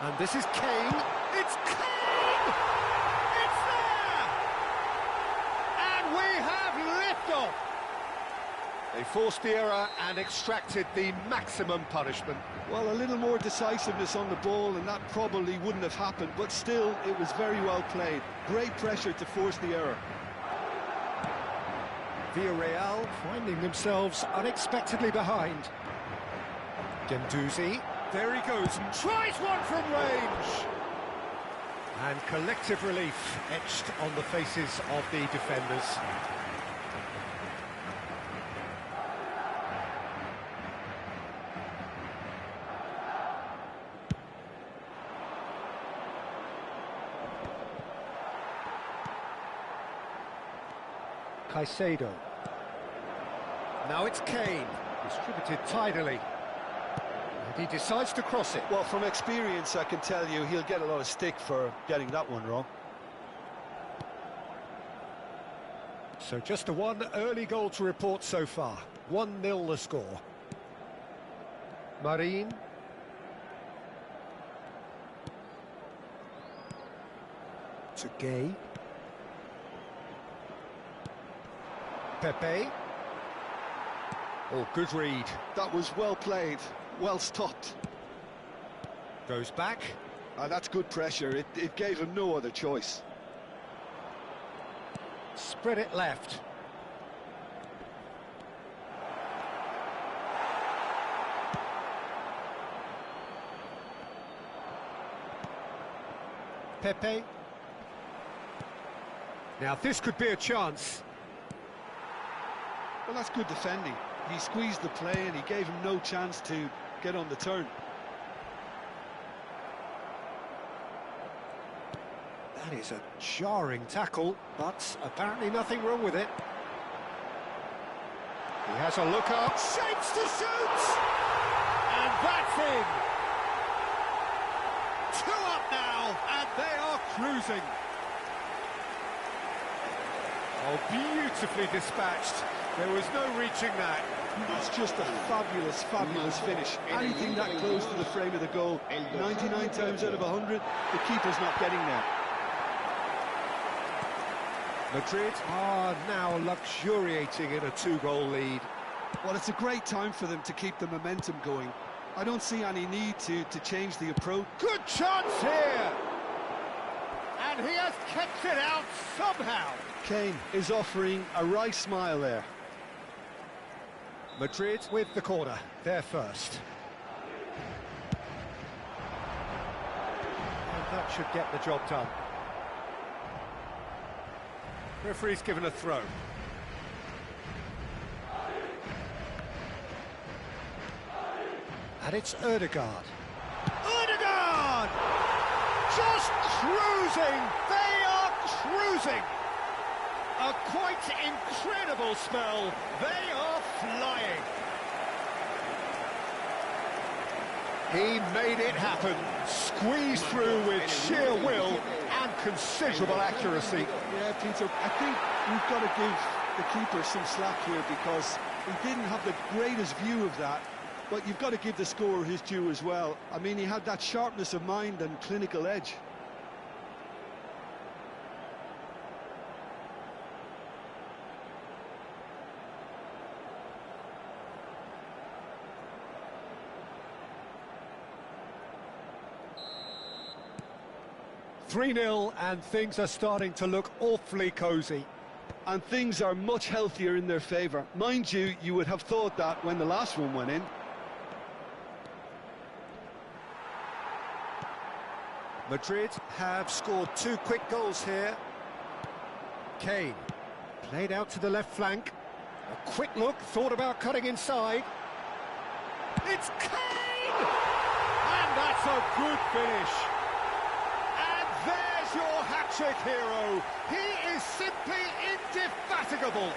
And this is Kane. It's Kane! It's there! And we have liftoff! They forced the error and extracted the maximum punishment. Well, a little more decisiveness on the ball and that probably wouldn't have happened, but still, it was very well played. Great pressure to force the error. Villarreal finding themselves unexpectedly behind. Gendouzi, there he goes, and tries one from range! And collective relief etched on the faces of the defenders. Caicedo. Now it's Kane, distributed tidily. And he decides to cross it. Well, from experience, I can tell you he'll get a lot of stick for getting that one wrong. So just the one early goal to report so far. 1-0 the score. Marin. To Gay. Pepe. Oh, good read. That was well played, well stopped. Goes back. That's good pressure. It gave him no other choice. Spread it left. Pepe. Now this could be a chance. Well, that's good defending. He squeezed the play and he gave him no chance to get on the turn. That is a jarring tackle, but apparently nothing wrong with it. He has a look up, shapes to shoot! And that's in! 2 up now, and they are cruising. Oh, beautifully dispatched. There was no reaching that. That's just a fabulous, fabulous finish. Anything that close to the frame of the goal, 99 times out of 100, the keeper's not getting there. Madrid are now luxuriating in a 2-goal lead. Well, it's a great time for them to keep the momentum going. I don't see any need to change the approach. Good chance here! And he has kept it out somehow. Kane is offering a wry smile there. Madrid with the corner, they're first. And that should get the job done. Referee's given a throw. And it's Ødegaard. Ødegaard! Just cruising! They are cruising! A quite incredible spell. They are flying. He made it happen. Squeezed through with sheer will and considerable accuracy. Yeah, Peter, I think we've got to give the keeper some slack here because he didn't have the greatest view of that. But you've got to give the scorer his due as well. I mean, he had that sharpness of mind and clinical edge. (3-0) and things are starting to look awfully cosy. And things are much healthier in their favour. Mind you, you would have thought that when the last one went in. Madrid have scored 2 quick goals here. Kane played out to the left flank. A quick look, thought about cutting inside. It's Kane! And that's a good finish. And there's your hat-trick hero. He is simply indefatigable.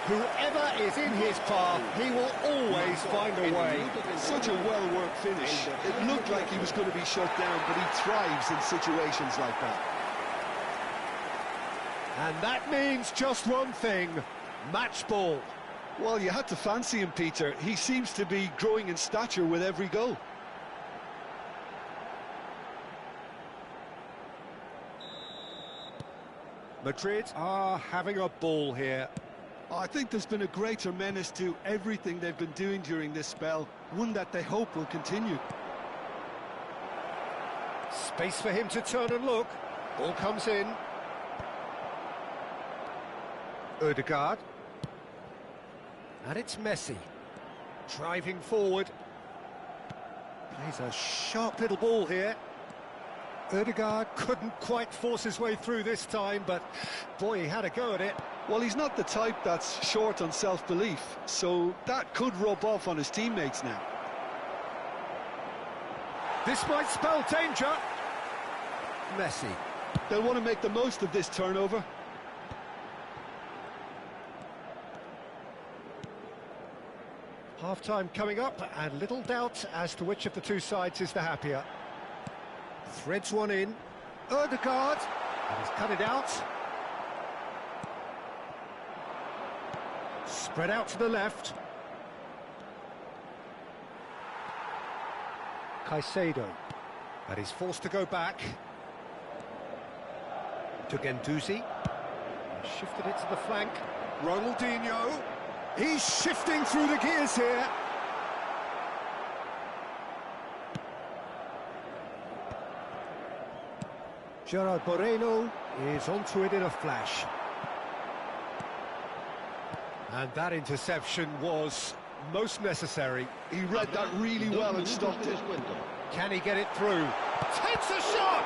Whoever is in his path, he will always find a way. Such a well-worked finish. It looked like he was going to be shut down, but he thrives in situations like that. And that means just one thing, match ball. Well, you had to fancy him, Peter. He seems to be growing in stature with every goal. Madrid are having a ball here. I think there's been a greater menace to everything they've been doing during this spell, one that they hope will continue. Space for him to turn and look. Ball comes in. Ødegaard. And it's Messi. Driving forward. Plays a sharp little ball here. Ødegaard couldn't quite force his way through this time, but boy, he had a go at it. Well, he's not the type that's short on self-belief, so that could rub off on his teammates now. This might spell danger. Messi. They'll want to make the most of this turnover. Half-time coming up, and little doubt as to which of the two sides is the happier. Threads one in. Ødegaard. And he's cut it out. Spread out to the left. Caicedo. And he's forced to go back. To Guendouzi. Shifted it to the flank. Ronaldinho. He's shifting through the gears here. Gerard Moreno is onto it in a flash. And that interception was most necessary. He read that really well and stopped it. Can he get it through? Takes a shot!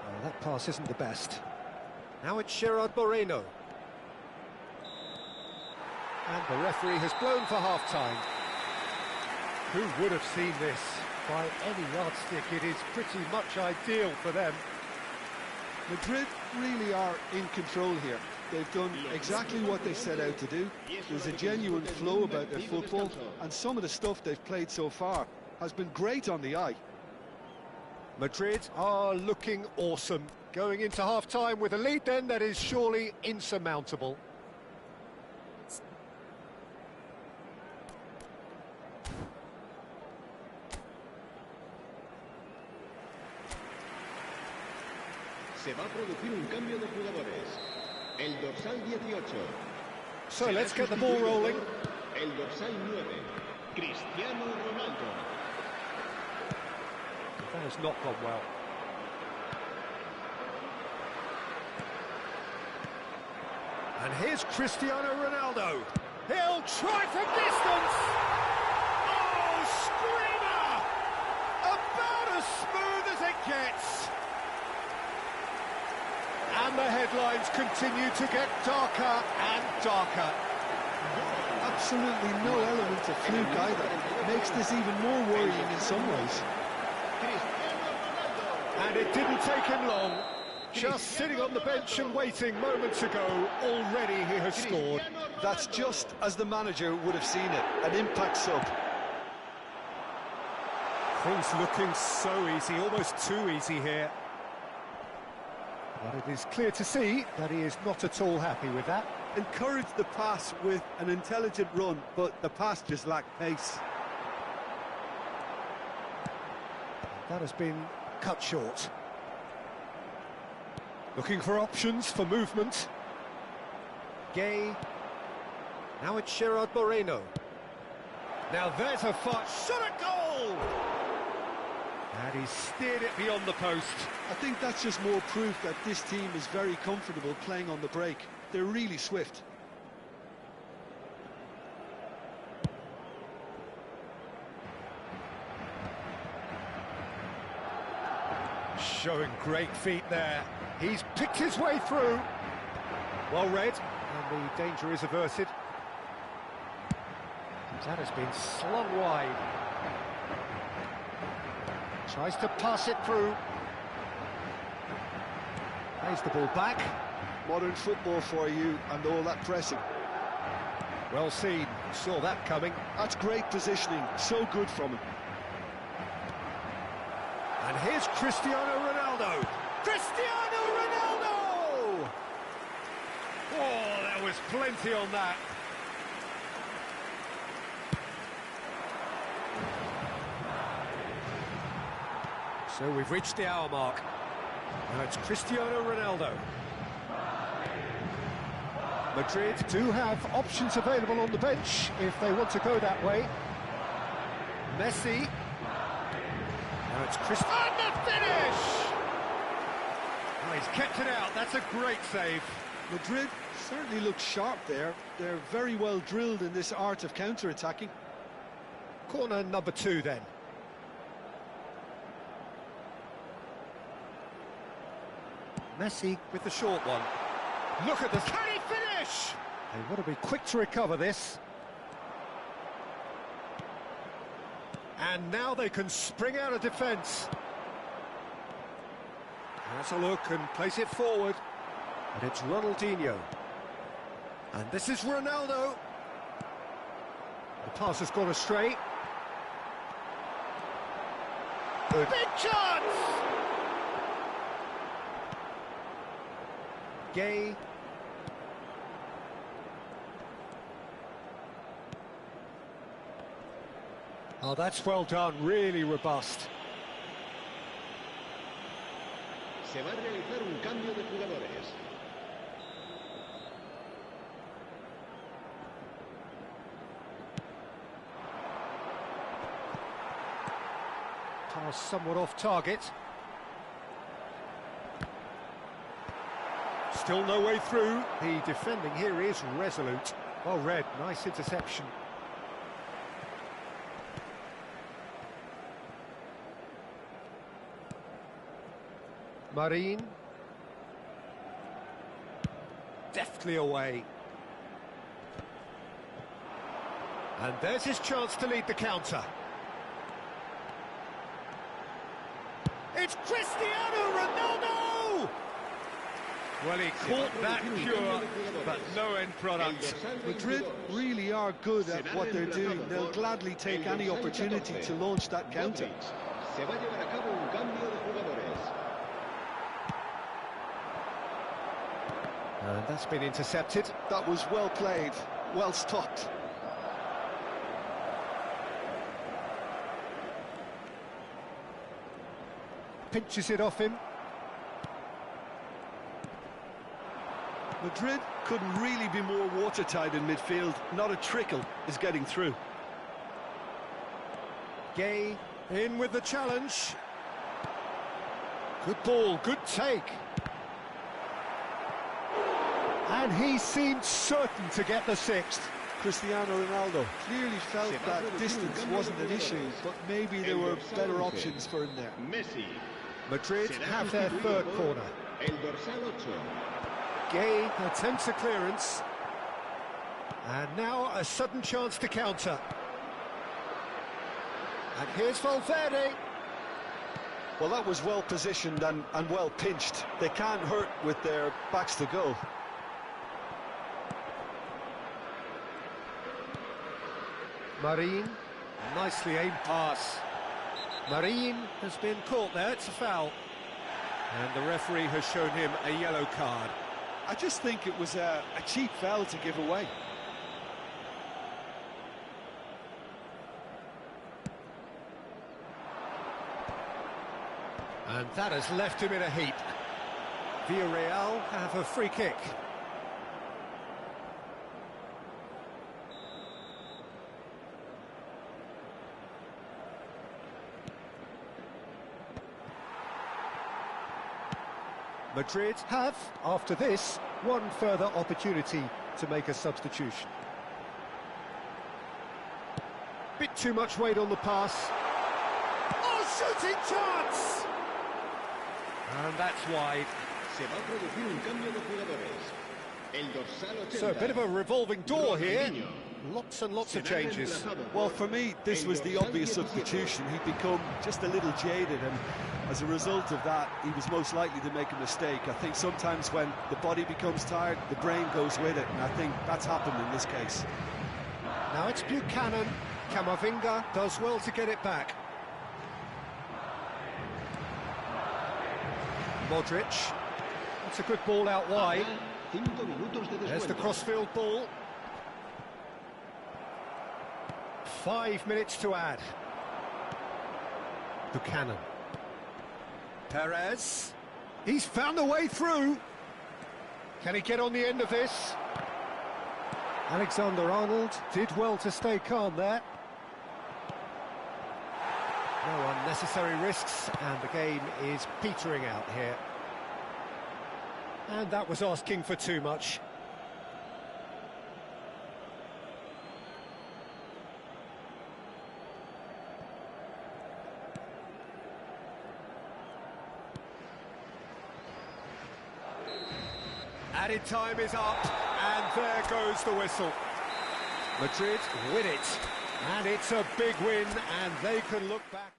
Oh, that pass isn't the best. Now it's Gerard Moreno. And the referee has blown for half-time. Who would have seen this? By any yardstick, it is pretty much ideal for them. Madrid really are in control here. They've done exactly what they set out to do. There's a genuine flow about their football, and some of the stuff they've played so far has been great on the eye. Madrid are looking awesome. Going into half-time with a lead then that is surely insurmountable. Se va a producir un cambio de jugadores. El dorsal 18. So let's get the ball rolling. El dorsal 9. Cristiano Ronaldo. That has not gone well. And here's Cristiano Ronaldo. He'll try from distance. Oh, screamer! About as smooth as it gets. And the headlines continue to get darker and darker. Absolutely no element of fluke either. Makes this even more worrying in some ways. And it didn't take him long. Just sitting on the bench and waiting moments ago, already he has scored. That's just as the manager would have seen it, an impact sub. Things looking so easy, almost too easy here. But it is clear to see that he is not at all happy with that. Encouraged the pass with an intelligent run, but the pass just lacked pace. That has been cut short. Looking for options for movement. Gay. Now it's Gerard Moreno. Now there's a shot at goal! And he steered it beyond the post. I think that's just more proof that this team is very comfortable playing on the break. They're really swift. Showing great feet there. He's picked his way through. Well read, and the danger is averted. That has been slung wide. Tries to pass it through. Plays the ball back. Modern football for you, and all that pressing. Well seen, saw that coming. That's great positioning, so good from him. And here's Cristiano Ronaldo. Cristiano Ronaldo! Oh, there was plenty on that. So we've reached the hour mark. Now it's Cristiano Ronaldo. Madrid do have options available on the bench if they want to go that way. Messi. Now it's Cristiano. And the finish! Oh, he's kept it out. That's a great save. Madrid certainly look sharp there. They're very well drilled in this art of counter-attacking. Corner number 2 then. Messi with the short one. Look at this. Can he finish? They want to be quick to recover this. And now they can spring out of defence. That's a look and place it forward. And it's Ronaldinho. And this is Ronaldo. The pass has gone astray. Good. Big chance! Gay. Oh, that's well done, really robust. Se va a realizar un cambio de jugadores. Pass somewhat off target. Still no way through. The defending here is resolute. Well read, nice interception. Marin. Deftly away. And there's his chance to lead the counter. It's Cristiano Ronaldo! Well, he caught that pure, but no end product. Madrid really are good at what they're doing. They'll gladly take any opportunity to launch that counter. Se va a llevar a cabo un cambio de jugadores. And that's been intercepted. That was well played, well stopped. Pinches it off him. Madrid couldn't really be more watertight in midfield. Not a trickle is getting through. Gay in with the challenge. Good ball, good take. And he seemed certain to get the 6th. Cristiano Ronaldo clearly felt that distance wasn't an issue, but maybe there were better options for him there. Messi. Madrid have their 3rd corner. El dorsal 8. Gay attempts a clearance. And now a sudden chance to counter. And here's Valverde. Well, that was well positioned and well pinched. They can't hurt with their backs to goal. Marin, nicely aimed pass. Marin has been caught there, it's a foul. And the referee has shown him a yellow card. I just think it was a cheap foul to give away. And that has left him in a heap. Villarreal have a free kick. Madrid have, after this, one further opportunity to make a substitution. Bit too much weight on the pass. Oh, shooting chance! And that's wide. Se va a producir un cambio de jugadores. El dorsal 80. So a bit of a revolving door here. Lots and lots of changes. Well, for me, this was the obvious substitution. He'd become just a little jaded, and as a result of that, he was most likely to make a mistake. I think sometimes when the body becomes tired, the brain goes with it, and I think that's happened in this case. Now it's Buchanan. Camavinga does well to get it back. Modric. It's a good ball out wide. There's the crossfield ball. 5 minutes to add. Buchanan. Perez. He's found a way through. Can he get on the end of this? Alexander-Arnold did well to stay calm there. No unnecessary risks, and the game is petering out here. And that was asking for too much. Added time is up, and there goes the whistle. Madrid win it, and it's a big win, and they can look back.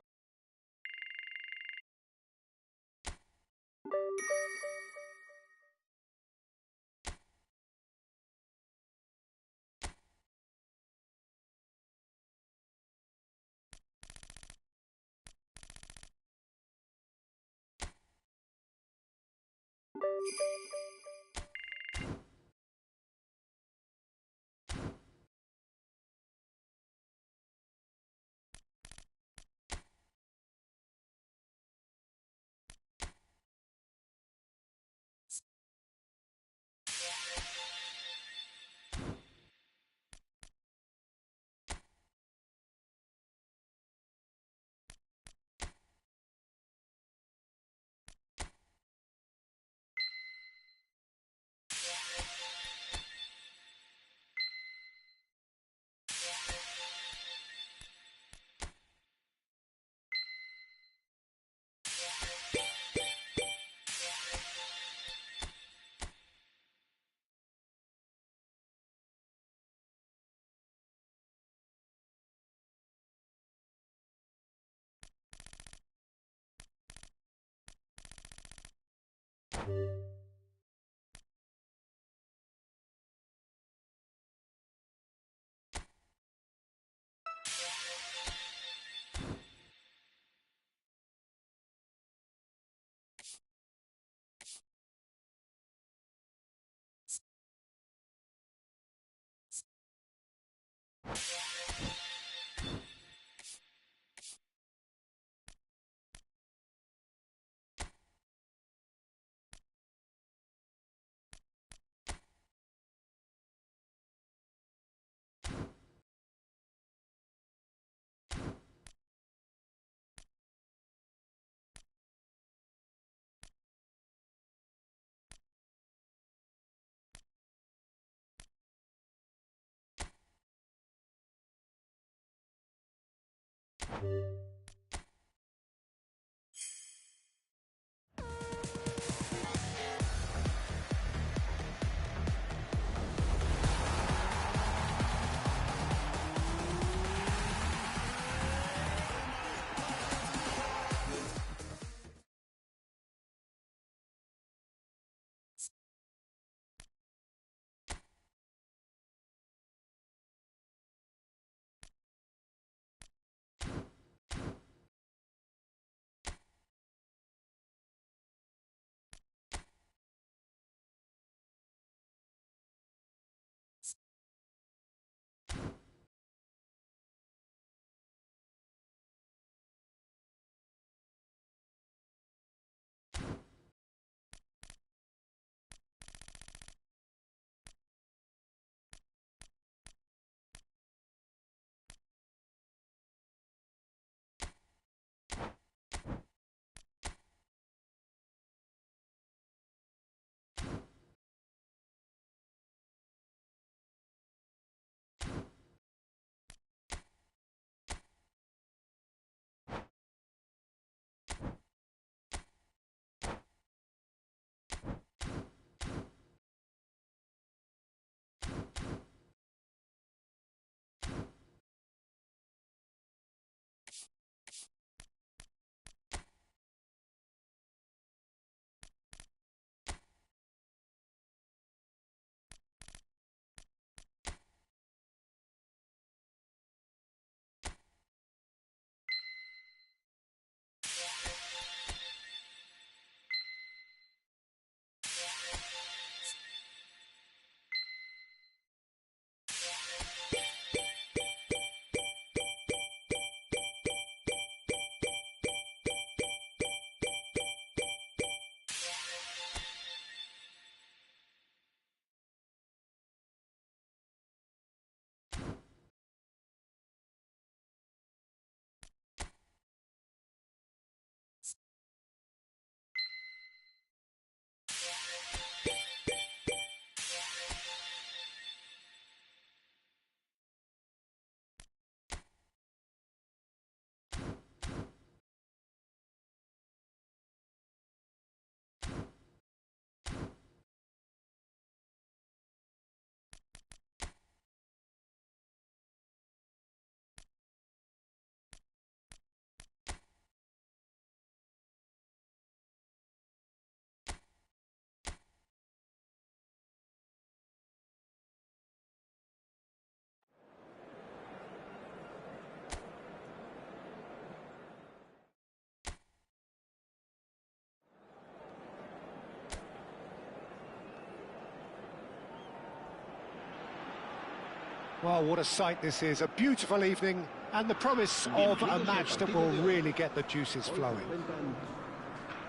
Well, what a sight this is. A beautiful evening and the promise of a match that will really get the juices flowing.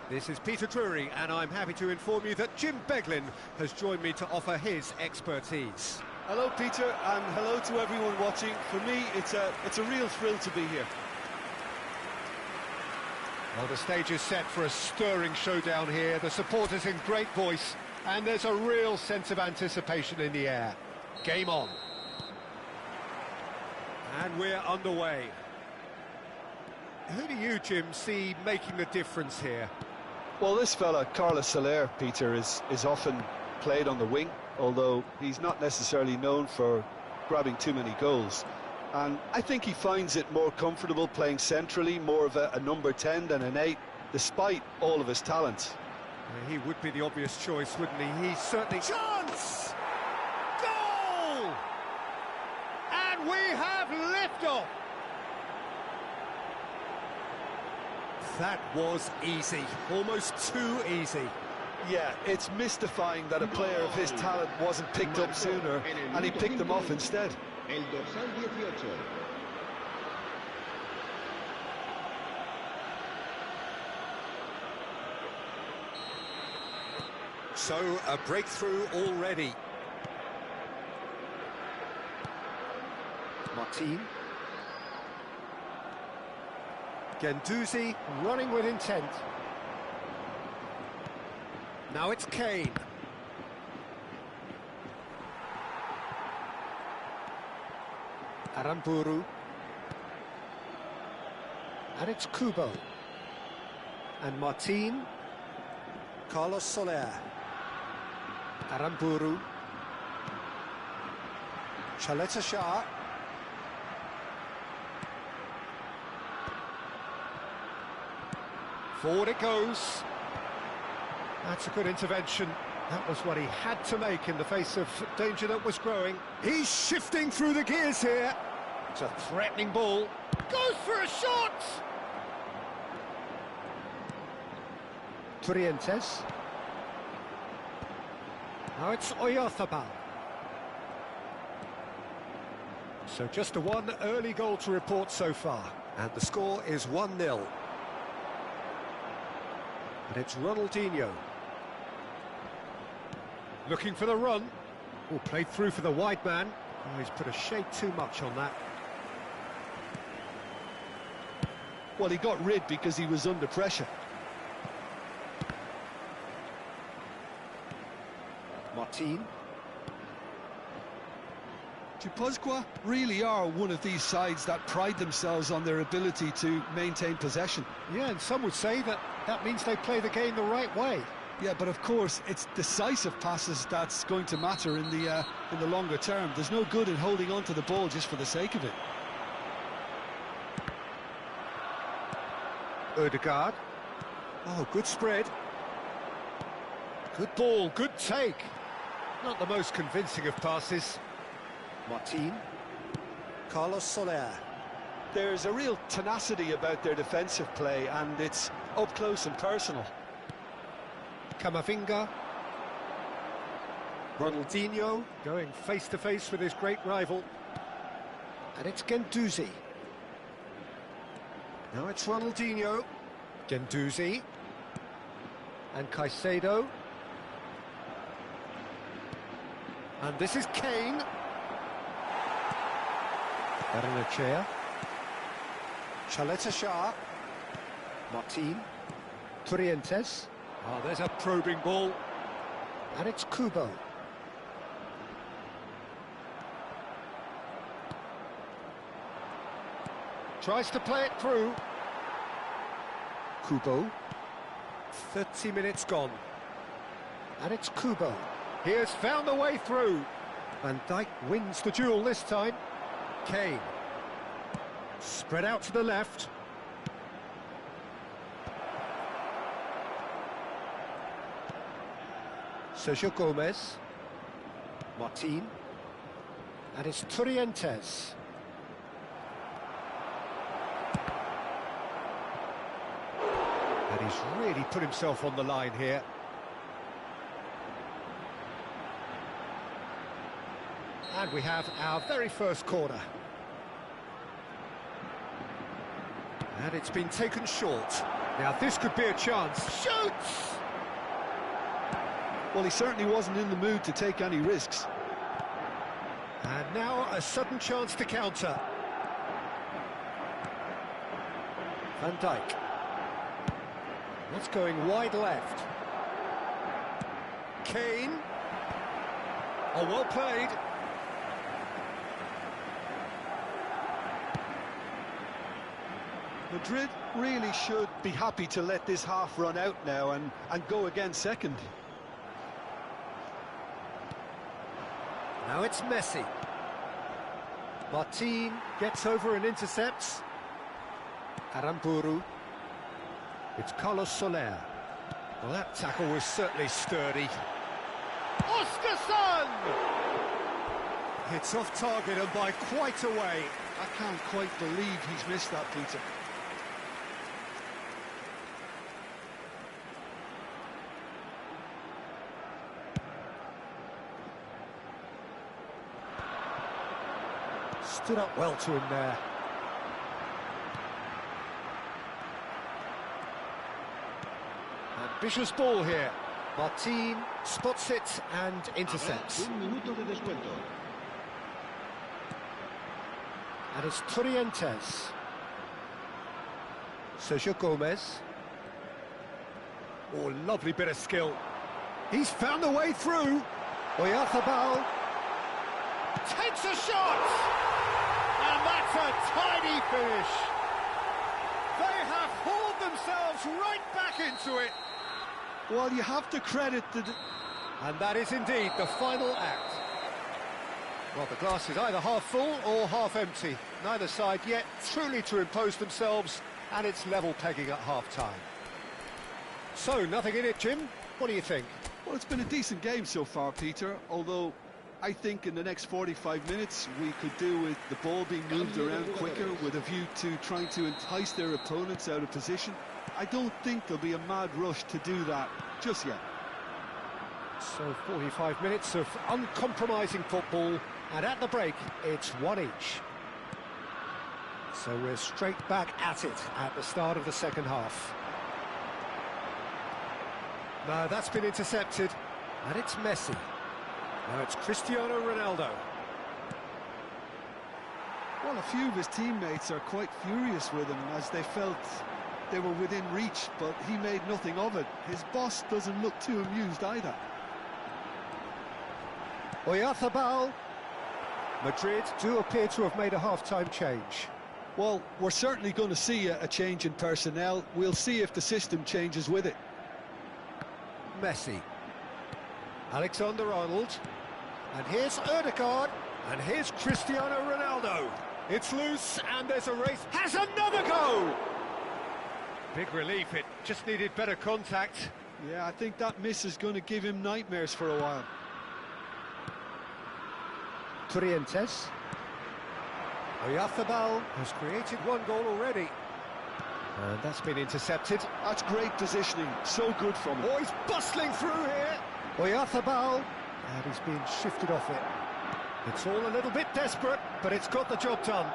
This is Peter Drury, and I'm happy to inform you that Jim Beglin has joined me to offer his expertise. Hello, Peter, and hello to everyone watching. For me, it's a real thrill to be here. Well, the stage is set for a stirring showdown here. The supporters in great voice, and there's a real sense of anticipation in the air. Game on. And we're underway. Who do you, Jim, see making the difference here? Well, this fella, Carlos Soler, Peter, is often played on the wing, although he's not necessarily known for grabbing too many goals. And I think he finds it more comfortable playing centrally, more of a number 10 than an 8, despite all of his talent. He would be the obvious choice, wouldn't he? He's certainly... Chance! Goal! And we have liftoff! That was easy, almost too easy. Yeah, it's mystifying that a player of his talent wasn't picked up sooner, and he picked them off instead. El dorsal 18. So, a breakthrough already. Martin. Guendouzi running with intent. Now it's Kane. Aramburu. And it's Kubo. And Martin. Carlos Soler. Aramburu. Chaleta Shah. Forward it goes. That's a good intervention. That was what he had to make in the face of danger that was growing. He's shifting through the gears here. It's a threatening ball. Goes for a shot! Trientes. Now it's Oyarzabal. So just a one early goal to report so far. And the score is 1-0. And it's Ronaldinho. Looking for the run. Oh, played through for the wide man. Oh, he's put a shade too much on that. Well, he got rid because he was under pressure. Martin. Guipuzcoa really are one of these sides that pride themselves on their ability to maintain possession. Yeah, and some would say that means they play the game the right way. Yeah, but of course, it's decisive passes that's going to matter in the longer term. There's no good in holding on to the ball just for the sake of it. Ødegaard. Oh, good spread. Good ball, good take. Not the most convincing of passes. Martin. Carlos Soler. There's a real tenacity about their defensive play, and it's up close and personal. Camavinga. Ronaldinho going face-to-face with his great rival. And it's Guendouzi. Now it's Ronaldinho. Guendouzi. And Caicedo. And this is Kane. Barrenechea. Chaleta Shah. Martin. Trientes. Oh, there's a probing ball. And it's Kubo. Tries to play it through. Kubo. 30 minutes gone. And it's Kubo. He has found a way through. Van Dijk wins the duel this time. Kane. Spread out to the left. Sergio Gomez. Martin. And it's Trientes. And he's really put himself on the line here. And we have our very first corner. And it's been taken short. Now this could be a chance. Shoots! Well, he certainly wasn't in the mood to take any risks. And now a sudden chance to counter. Van Dijk. What's going wide left? Kane. Oh, well played. Madrid really should be happy to let this half run out now and go again second. Now it's Messi. Martin gets over and intercepts. Aramburu. It's Carlos Soler. Well, that tackle was certainly sturdy. Oscarson! It's off target and by quite a way. I can't quite believe he's missed that, Peter. Stood up well to him there. Ambitious ball here. Martin spots it and intercepts. Un minuto de descuento. And it's Torrientes. Sergio Gomez. Oh, lovely bit of skill. He's found a way through. Oyarzabal takes a shot! And that's a tidy finish. They have hauled themselves right back into it. Well, you have to credit the... And that is indeed the final act. Well, the glass is either half full or half empty. Neither side yet truly to impose themselves, and it's level pegging at half-time. So, nothing in it, Jim. What do you think? Well, it's been a decent game so far, Peter, although I think in the next 45 minutes we could do with the ball being moved around quicker with a view to trying to entice their opponents out of position. I don't think there'll be a mad rush to do that just yet. So 45 minutes of uncompromising football, and at the break it's one each. So we're straight back at it at the start of the second half. No, that's been intercepted, and it's Messi. Now it's Cristiano Ronaldo. Well, a few of his teammates are quite furious with him as they felt they were within reach, but he made nothing of it. His boss doesn't look too amused either. Oyarzabal. Madrid do appear to have made a half-time change. Well, we're certainly going to see a change in personnel. We'll see if the system changes with it. Messi. Alexander-Arnold. And here's Ødegaard. And here's Cristiano Ronaldo. It's loose, and there's a race. Has another go! Big relief, it just needed better contact. Yeah, I think that miss is going to give him nightmares for a while. Torrientes. Oyarzabal has created one goal already. And that's been intercepted. That's great positioning, so good from him. Oh, he's bustling through here. Oyarzabal, and he's been shifted off it. It's all a little bit desperate, but it's got the job done.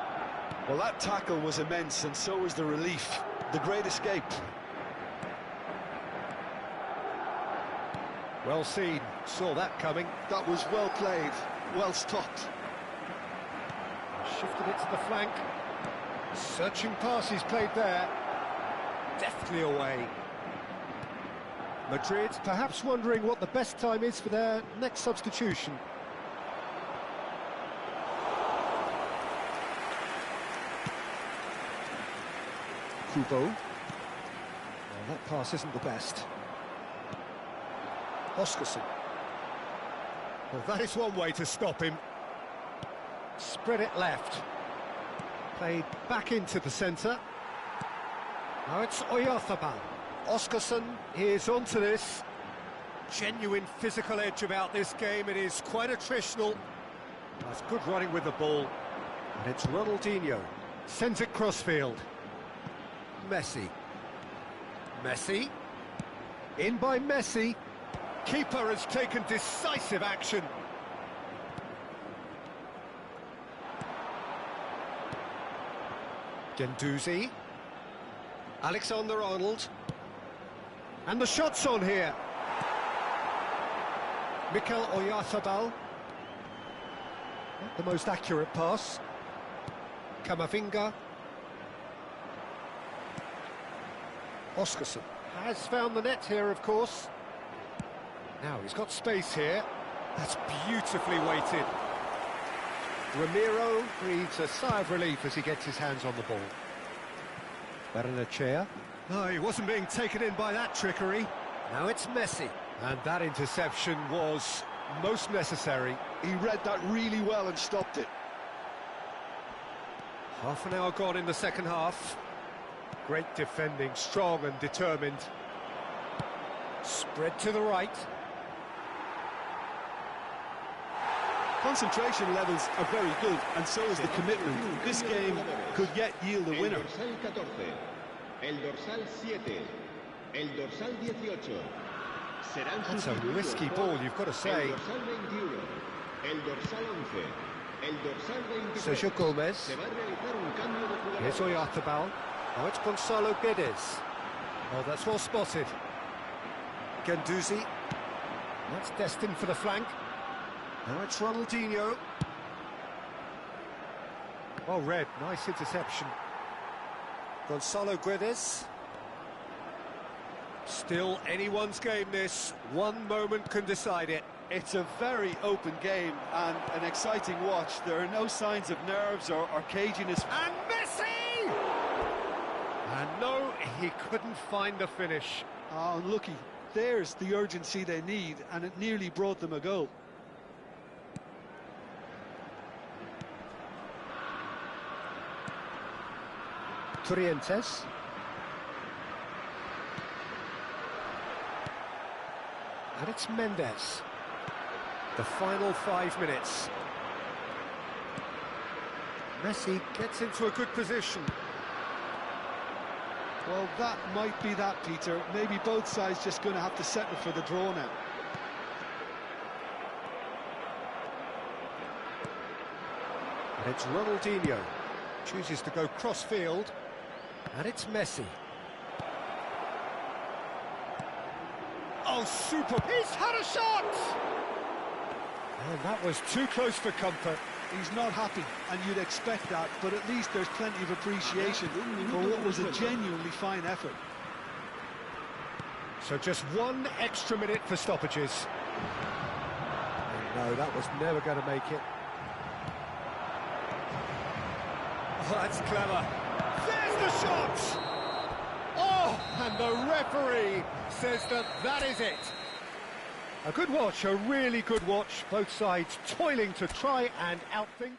Well, that tackle was immense, and so was the relief. The great escape. Well seen, saw that coming. That was well played, well stopped. Shifted it to the flank. Searching pass he's played there. Deftly away. Madrid perhaps wondering what the best time is for their next substitution. Kubo. Well, that pass isn't the best. Oscarson. Well, that is one way to stop him. Spread it left. Played back into the centre. Now it's Oyarzabal. Oscarson is onto this. Genuine physical edge about this game. It is quite attritional. That's good running with the ball. And it's Ronaldinho. Sends it crossfield. Messi. Messi. In by Messi. Keeper has taken decisive action. Gendouzi. Alexander-Arnold. And the shot's on here. Mikel Oyarzabal. Not the most accurate pass. Camavinga. Oscarson has found the net here, of course. Now he's got space here. That's beautifully weighted. Ramiro breathes a sigh of relief as he gets his hands on the ball. Barrenechea. No, he wasn't being taken in by that trickery. Now it's Messi. And that interception was most necessary. He read that really well and stopped it. Half an hour gone in the second half. Great defending, strong and determined. Spread to the right. Concentration levels are very good, and so is the commitment. This game could yet yield a winner. El dorsal 14, el dorsal 7, el dorsal 18. Serán That's a risky ball, you've got to say. El dorsal 21, el dorsal 11, el dorsal 23. Sergio Gomez. Se va a realizar un cambio de jugador. Here's Oyarzabal. Oh, it's Gonzalo Guedes. Oh, that's well spotted. Gendouzi. That's destined for the flank. Now it's Ronaldinho. Well read, nice interception. Gonzalo Guedes. Still anyone's game, this. One moment can decide it. It's a very open game and an exciting watch. There are no signs of nerves or caginess. And Messi! And no, he couldn't find the finish. Oh, unlucky. There's the urgency they need, and it nearly brought them a goal. Trientes. And it's Mendes. The final 5 minutes. Messi gets into a good position. Well, that might be that, Peter. Maybe both sides just going to have to settle for the draw now. And it's Ronaldinho. Chooses to go cross-field. And it's Messi. Oh, super! He's had a shot! And that was too close for comfort. He's not happy, and you'd expect that, but at least there's plenty of appreciation for what was a genuinely fine effort. So just one extra minute for stoppages. And no, that was never going to make it. Oh, that's clever. There's the shot! Oh, and the referee says that that is it. A good watch, a really good watch. Both sides toiling to try and outthink.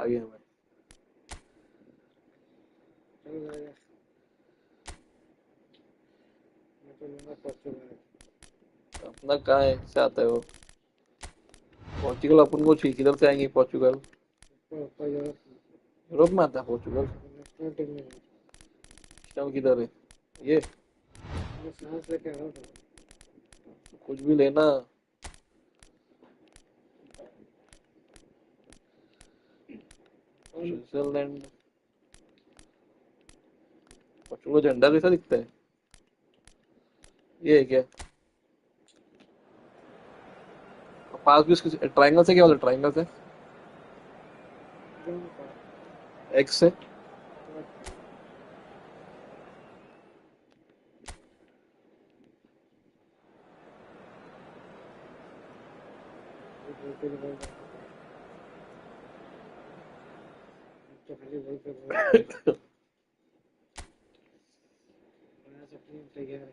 आगे हमें चलो यार, मैं तो लूंगा Portugal. अपना कहाँ है से आता है वो पोर्चुगल अपन को ठीक किधर से आएंगे पोर्चुगल ऊपर यूरोप यूरोप में आता है पोर्चुगल नेशनल टीम में क्यों किधर है ये मैं सांस लेके आ रहा हूँ। कुछ भी लेना स्विट्जरलैंड पोर्चुगल झंडा कैसा दिखता है ये है क्या पास भी उसके ट्रायंगल से क्या होता है ट्रायंगल से एक्स से तो खाली वही कर रहा है। बड़ा सा टीम तैयार है।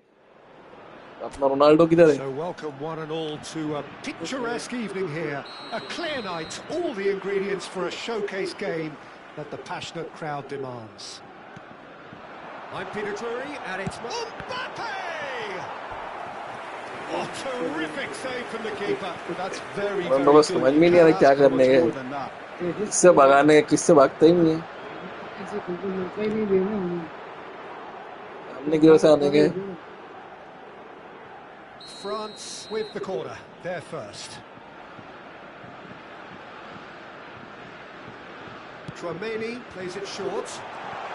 अपना रोनाल्डो किधर है So welcome one and all to a picturesque evening here. A clear night, all the ingredients for a showcase game that the passionate crowd demands. I'm Peter Drury and it's Mbappe! Oh, terrific save from the keeper. That's very, very Ronaldo को good. समझ में नहीं आ रहा क्या करने के किससे भगाने किससे भागता ही नहीं है ऐसे बिल्कुल मौका ही नहीं देना हमें। हमने किधर से आने के France with the corner, they're first. Chouameni plays it short,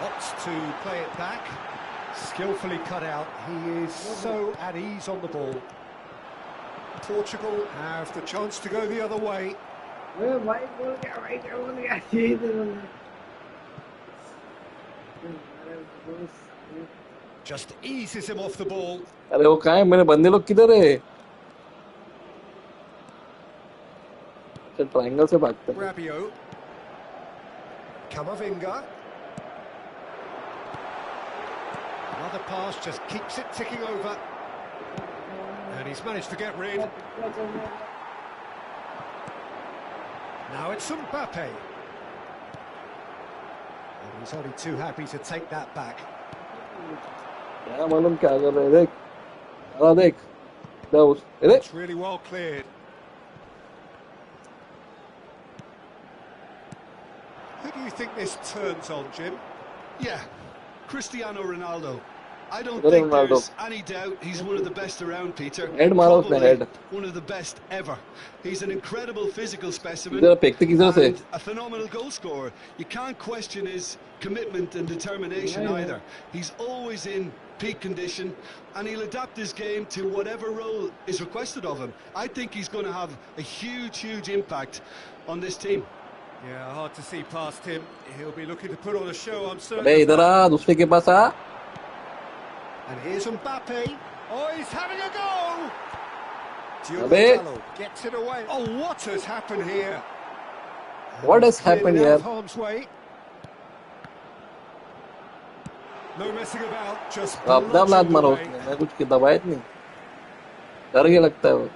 opts to play it back, skillfully cut out. He is so at ease on the ball. Portugal have the chance to go the other way. अरे भाई बोल गया यही तो बोल गया। Just eases him off the ball. अरे वो कहाँ है मेरे बंदे लोग किधर है ट्रायंगल से भागते हैं Rabiot. Camavinga. Another pass just keeps it ticking over. And he's managed to get rid. Now it's Mbappe. And he's only too happy to take that back. क्या मालूम क्या कर रहे देख देख देख It's really well cleared. Who do you think this turns on, Jim? Yeah, Cristiano Ronaldo. I don't Ronaldo. think there's any doubt he's one of the best around, Peter. Head मारो उसने Probably head one of the best ever. He's an incredible physical specimen इधर फेंकते किधर से and a phenomenal goal scorer. You can't question his commitment and determination either. He's always in peak condition and he'll adapt his game to whatever role is requested of him. I think he's going to have a huge impact on this team. Yeah, hard to see past him. He'll be looking to put on a show, I'm certain. अबे इधर आ दूसरे के पास आ And here's Mbappe. Oh, he's having a go! अबे Diallo gets it away. Oh, what has happened here? What has happened Cleared it out here? of harm's way. No messing about, just अब दब लात मारो bludgeoned उसने away. मैं कुछ दबाया नहीं डर के लगता है वो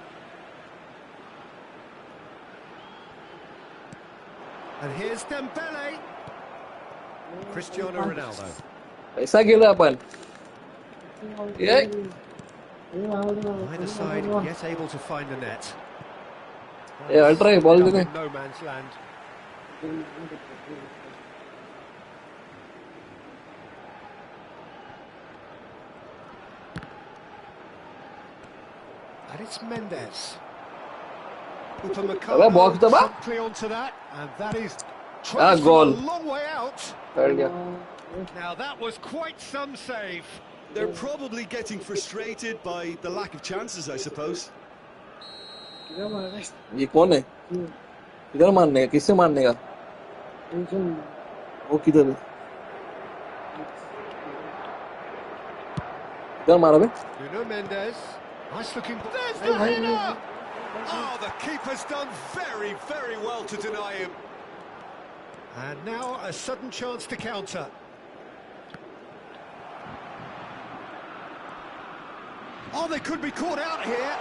And here's Dembele. Cristiano Ronaldo. ऐसा खेला अपन ये Either side yet able to find the net. ये अल्ट्रा है ball they they No man's land. And it's Mendes. अबे बॉक्स दबा Promptly onto that, and that is trying a goal. long way out. कर गया Now that was quite some save. They're probably getting frustrated by the lack of chances, I suppose. ये कौन है किधर मारने का किससे मारने का वो किधर है किधर मारा बे Nuno Mendes. Nice looking. There's the header! Oh, the keeper's done very well to deny him. And now a sudden chance to counter. Oh, they could be caught out here.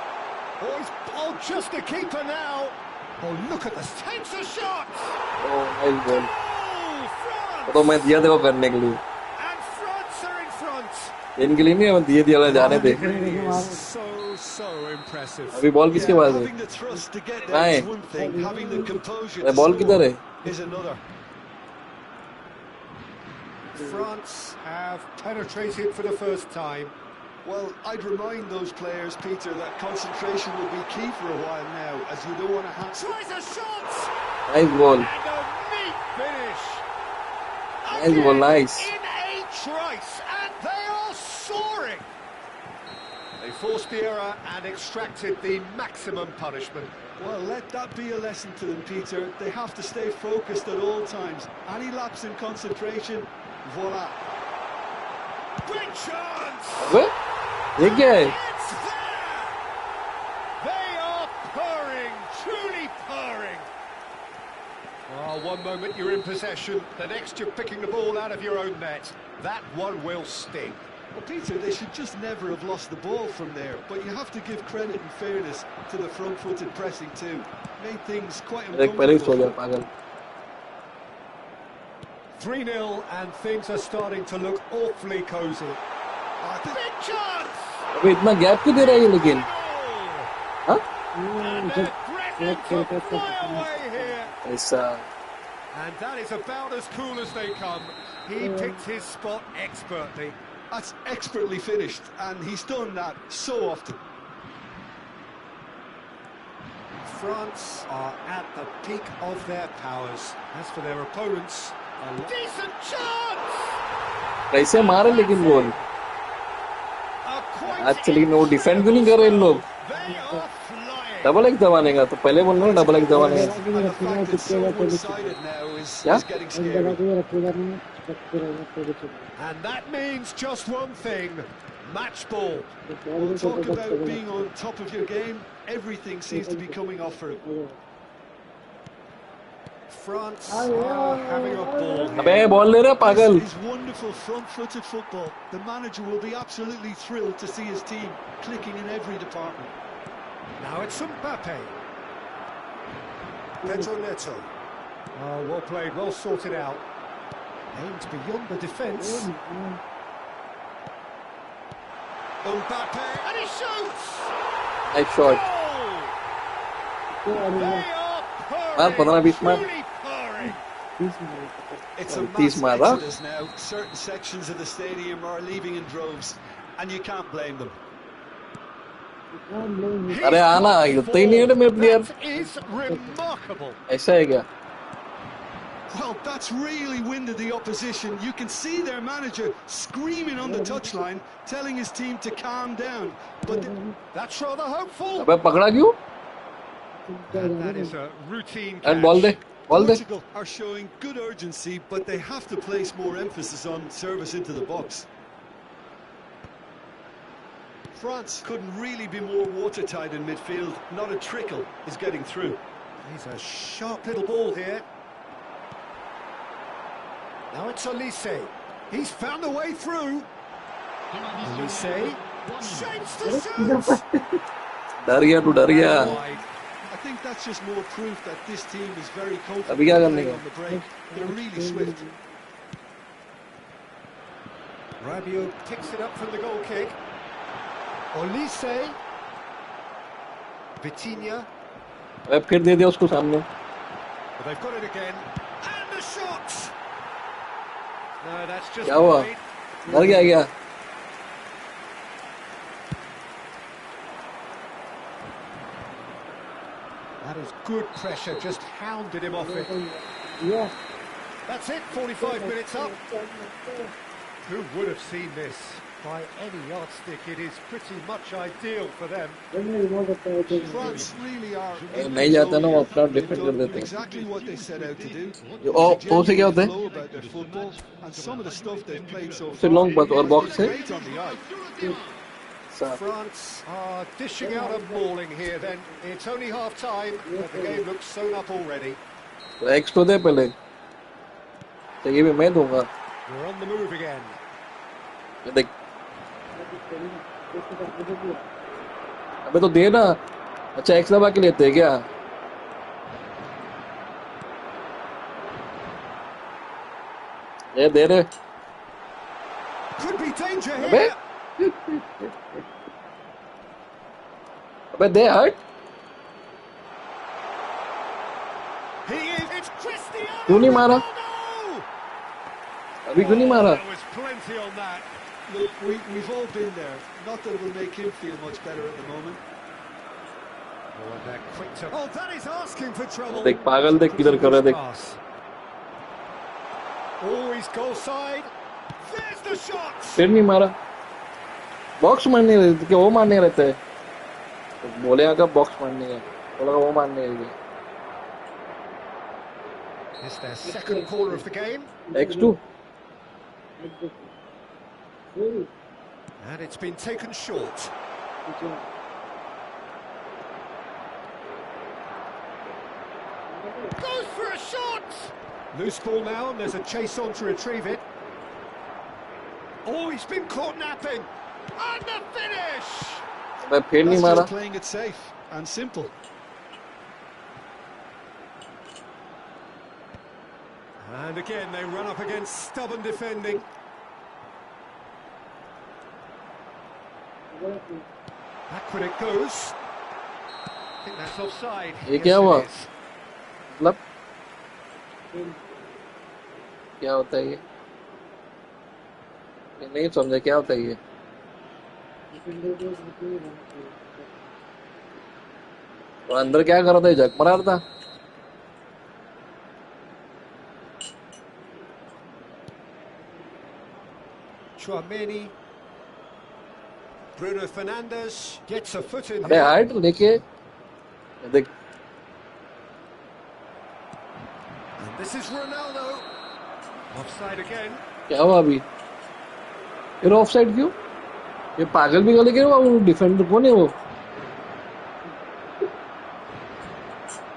Oh, just a keeper now. Oh, look at this. Takes a shot. Oh nice goal Oh, France. तो मैं दिया देखो करने के लिए And France are in front. इनके लिए नहीं मैं दिए दिया जाने दे It really is so impressive. अभी बॉल किसके पास है Having the thrust to get Right. there is one thing, having the composure अरे to बॉल किधर है score is another. France have penetrated for the first time. Well, I'd remind those players, Peter, that concentration will be key for a while now, as you don't want to have... Tries a shot! Nice goal And a neat finish! Nice goal nice In a trice, and they are soaring! They forced the error and extracted the maximum punishment. Well, let that be a lesson to them, Peter. They have to stay focused at all times. Any lapse in concentration, voila. Great chance! अबे ये क्या है It's there! They are purring, truly purring. Oh, one moment you're in possession, the next you're picking the ball out of your own net. That one will sting. Well, Peter, they should just never have lost the ball from there, but you have to give credit and fairness to the front-footed pressing too. Made things quite एक पहले ही सो uncomfortable. गया पागल 3-0 and things are starting to look awfully cosy. Big chance! अबे इतना gap क्यों दे रहा है ये लेकिन हाँ And they're threatening to fly away here. ऐसा And that is about as cool as they come. He picked his spot expertly. That's expertly finished, and he's done that so often. France are at the peak of their powers. As for their opponents, a decent chance! कैसे मारे लेकिन गोल A quite actually वो defend क्यों नहीं कर रहे इन लोग They are flying. Double x दबाने का तो पहले बोल रहे डबल एक्स दबाने का And the fact it's so one-sided now is Yeah? getting scary. And that means just one thing, match ball. We'll talk about being on top of your game. Everything seems to be coming off for him. France are having a ball here. अबे ball ले रहा पागल. This is wonderful front-footed football. The manager will be absolutely thrilled to see his team clicking in every department. Now it's Mbappe. Pedro Neto. Oh, well played, well sorted out. Aimed beyond the defence. Mbappe, and he shoots! Nice shot. Goal! They are Man, 15-20 purring, man. truly purring. It's a These mass man, huh? exodus now. Certain sections of the stadium are leaving in droves, and you can't blame them. अरे आना इतना ही नहीं है मेरे player. That is remarkable. ऐसा है क्या? Well, that's really winded the opposition. You can see their manager screaming on the touchline, telling his team to calm down. But That's rather hopeful. अबे पकड़ा क्यों? And that is a routine And ball catch. They, ball they. Portugal are showing good urgency, but they have to place more emphasis on service into the box. France couldn't really be more watertight in midfield. Not a trickle is getting through. He's a sharp little ball here. Now it's Olise. He's found a way through. Olise shapes the shoot. डर गया तू डर गया. Wide. I think that's just more proof that this team is very अभी confident क्या करने playing का? on the break. They're really swift. Rabiot picks it up from the goal kick. Olise. Vitinha. अबे फिर दे दिया उसको सामने. But they've got it again. And the shot! No, that's just क्या हुआ? wide. डर गया क्या? That is good pressure, just hounded him off it. That's it, 45 minutes up. Who would have seen this? By any yardstick, it is pretty much ideal for them. France really are. नहीं जाता ना वो अपना They've defend कर done देते हैं. exactly what they set out to do. ओ तो उसे क्या होता है? Flow about their football, and some of the stuff they've played so उससे far. लॉन्ग पास और बॉक्स से. Great on the eye. France are dishing out a mauling here then. It's only half time, but the game looks sewn up already. तो x तो दे पहले. तो ये भी मैं दूंगा. We're on the move again. ये देख. अबे तो दे ना. अच्छा एक्स दबा के लेते हैं क्या? ये दे रहे. Could be danger अबे. here. अबे दे हट. He is. It's Cristiano. क्यों नहीं मारा? Ronaldo! अभी क्यों नहीं मारा? There was plenty on that. Look, we've all been there. Not that it will make him feel much better at the moment. Oh, and they're quick to... Oh, that is asking for trouble. देख पागल देख किधर कर रहा है देख. Pass. Always goal side. There's the shot. फिर नहीं मारा. बॉक्स मारने रहते क्या वो मारने रहते हैं. तो बोले आका बॉक्स मारने का. बोला वो मारने रहते. It's their second corner of the game. X2. And it's been taken short. Goes for a shot! Loose ball now, and there's a chase on to retrieve it. Oh, he's been caught napping! And the finish! मैं फिर नहीं That's मारा. just playing it safe and simple. And again, they run up against stubborn defending. Backward it goes. I think that's offside. ये क्या हुआ? it is. मतलब क्या होता है ये? ये नहीं समझा क्या होता है ये? तो अंदर क्या कर रहा था? ये झक मार रहा था. Chouameni. Bruno Fernandes gets a foot in अबे here. हाइट लेके ये देख. And this is Ronaldo. Offside again. क्या हुआ अभी? फिर ऑफसाइड क्यों? ये पागल भी गले क्यों? वो डिफेंडर कौन है वो?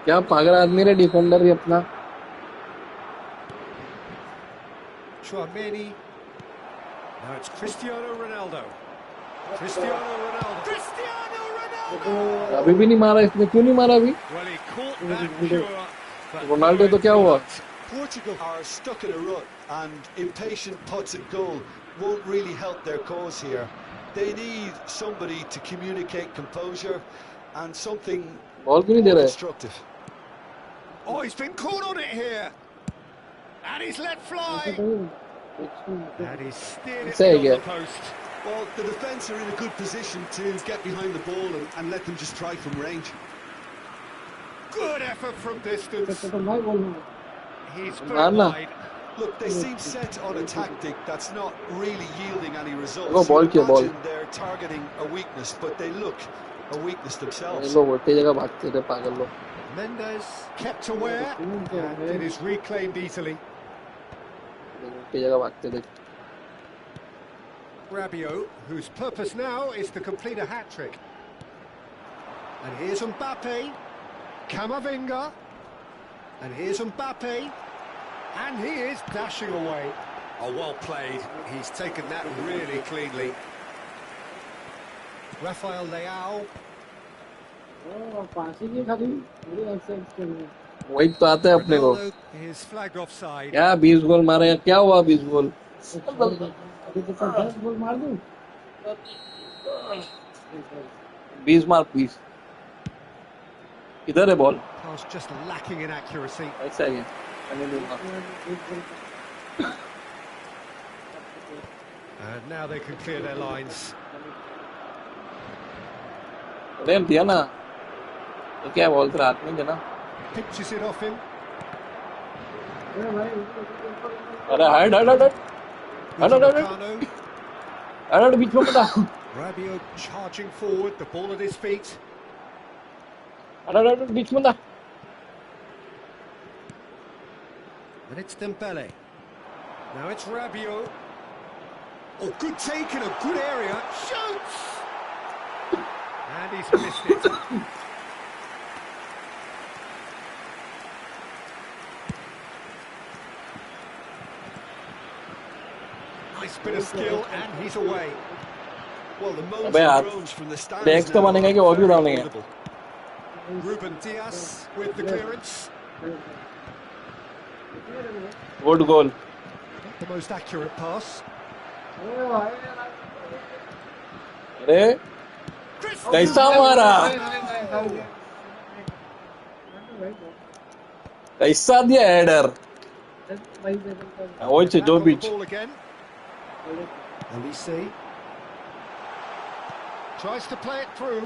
क्या पागल आदमी है डिफेंडर ये अपना? Chouameni. Now it's Cristiano Ronaldo. Cristiano Ronaldo. Cristiano Ronaldo. अभी भी नहीं मारा इसने, क्यों नहीं मारा अभी? Well, he caught that pure. but Ronaldo तो क्या हुआ? Portugal are stuck in a rut, and impatient putts at goal won't really help their cause here. They need somebody to communicate composure and something ball क्यों नहीं दे रहा है? constructive. Oh, he's been caught on it here. And he's let fly. And he's steered it Say beyond again. the post. Well, the defence are in a good position to get behind the ball and let them just try from range. Good effort from distance. He's put Nah, it nah. wide. Look, they seem set on a tactic that's not really yielding any results. Oh, ball You kiya, ball. imagine they're targeting a weakness, but they look a weakness ये themselves. लोग उल्टी जगह भागते थे पागल लोग. Mendes kept aware and it is reclaimed easily. उल्टी जगह भागते थे. Rabiot, whose purpose now is to complete a hat-trick. And here's Mbappe, Camavinga, and here's Mbappe, and he is dashing away. Oh, well played. He's taken that really cleanly. Rafael Leao. वही तो आता है अपने को. Ronaldo is flagged offside. क्या 20 गोल मारे हैं? क्या हुआ 20 गोल? 20 मार 20. इधर है ball. Pass just lacking in accuracy. ऐसा ही है. मैंने दूंगा. And now they can clear their lines. रेम दिया ना. तो क्या बॉल तेरे हाथ में देना. Pitches it off him. अरे हाइड हाइड हाइड हाइड हाइड Upamecano. हाइड बीच में पता. Rabiot charging forward, the ball at his feet. हाइड बीच में था. And it's Dembele. Now it's Rabiot. Oh, good take in a good area. Shoots! And he's missed it. Nice bit of skill, and he's away. Well, the moans अबे यार, and groans from the stands bags तो now बनेंगे are कि और भी very उड़ानेंगे. audible. Ruben Diaz with the clearance. Good goal. Not the most accurate pass. अरे कैसा मारा? कैसा दिया हेडर? वही से जो बीच. Ball again. Olise tries to play it through.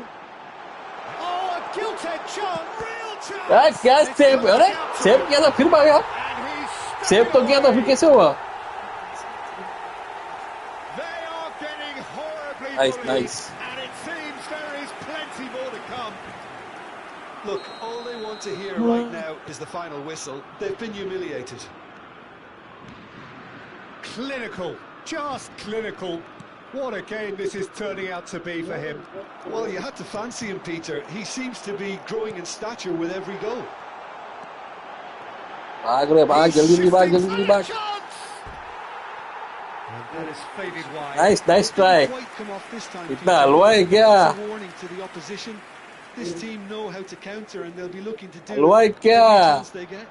Oh, a gilt-edged shot, real chance. यार क्या सेव? अरे सेव किया था फिर भागा. And he's सेव तो किया था फिर कैसे हुआ? They are getting horribly Nice, bullied, nice. and it seems there is plenty more to come. Look, all they want to hear right now is the final whistle. They've been humiliated. Clinical, just clinical. What a game this is turning out to be for him. Well, you had to fancy him, Peter. He seems to be growing in stature with every goal. भाग रे भाग, जल्दी भाग, जल्दी भाग. And that is faded wide. Nice, nice try. Didn't quite come off this time, इतना Peter. हलवा है क्या? It's a warning to the opposition. This team know how to counter, and they'll be looking to do हलवा है every क्या? chance they get.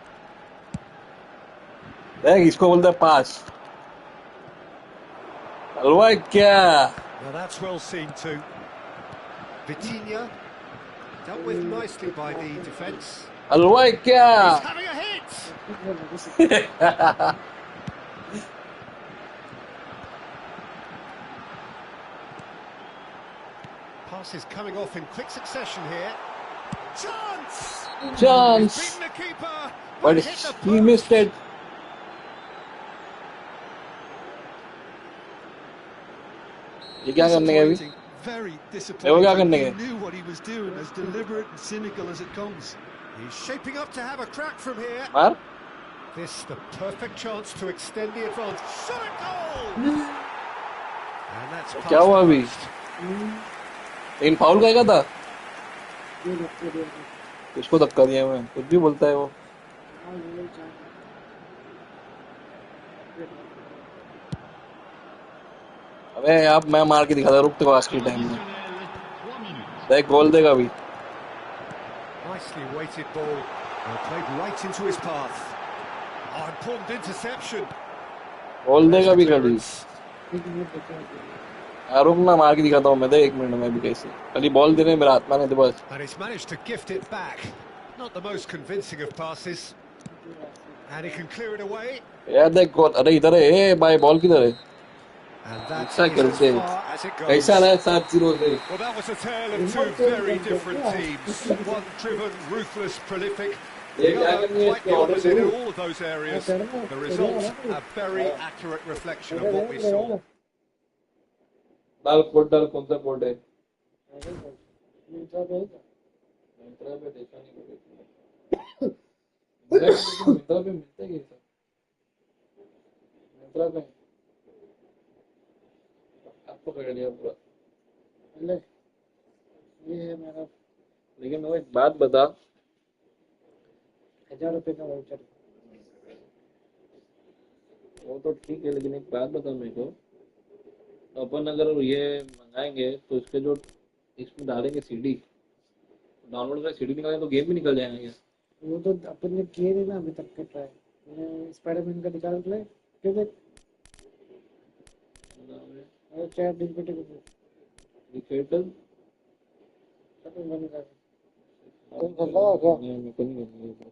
देख इसको बोलते हैं पास. हलवा है क्या? Well, that's well seen too. Vitinha dealt with nicely by the defence. हलवा है क्या? He's having a hit. Pass is coming off in quick succession here. Chance! Chance. He's beaten the keeper, But but hit the he post. missed it. ये क्या करने के अभी? Very देखो क्या disappointing. करने He के? knew what he was doing, as deliberate and cynical as it comes. He's shaping up to have a crack from here. मार. This the perfect chance to extend the advantage. Shot at goal! And that's क्या हुआ अभी? इन foul का था? किसको धक्का दिया मैं? कुछ भी बोलता है वो। अबे आप मैं मार के दिखा था, रुक तो आखिरी टाइम में। देख गोल देगा अभी। Nicely weighted ball. Played right into his path. Oh, important interception. गोल देगा अभी कभी। रुक ना मार के दिखाता हूँ मैं, दे 1 मिनट में भी कैसे। खाली बॉल दे रहे मेरा हाथ में नहीं तो बस। And he's managed to gift it back. Not the most convincing of passes. And he can clear it away. यार देख गोल, अरे इधर है, ए भाई बॉल किधर है? And that ऐसा is as खेलते far as it goes. कैसा ना 7-0 से। Well, that was a tale of two very different teams. One driven, ruthless, prolific. The other quite the opposite in all of those areas. The result, a very accurate reflection of what we saw. डाल code डाल, कौन सा code है? मिंत्रा पे देखा नहीं कोई। मिंत्रा पे मिलता है क्या? मिंत्रा पे आपको पकड़ लिया पूरा। ले ये है मेरा। लेकिन वो एक बात बता, 1000 रुपए का वाउचर। वो तो ठीक है, लेकिन एक बात बता मेरे को, अपन अगर ये मंगाएंगे तो इसके जो इसमें डालेंगे सीडी, डाउनलोड करके सीडी निकालेंगे तो गेम भी निकल जाएगा क्या? वो तो अपन ने किए नहीं ना अभी तक के ट्राई। मैंने स्पाइडरमैन का निकाल ले क्यों देख। अरे चैट डिस्प्ले को डिफेटल अपन बंद कर। कौन कर रहा है क्या? नहीं मैं नहीं कर रहा।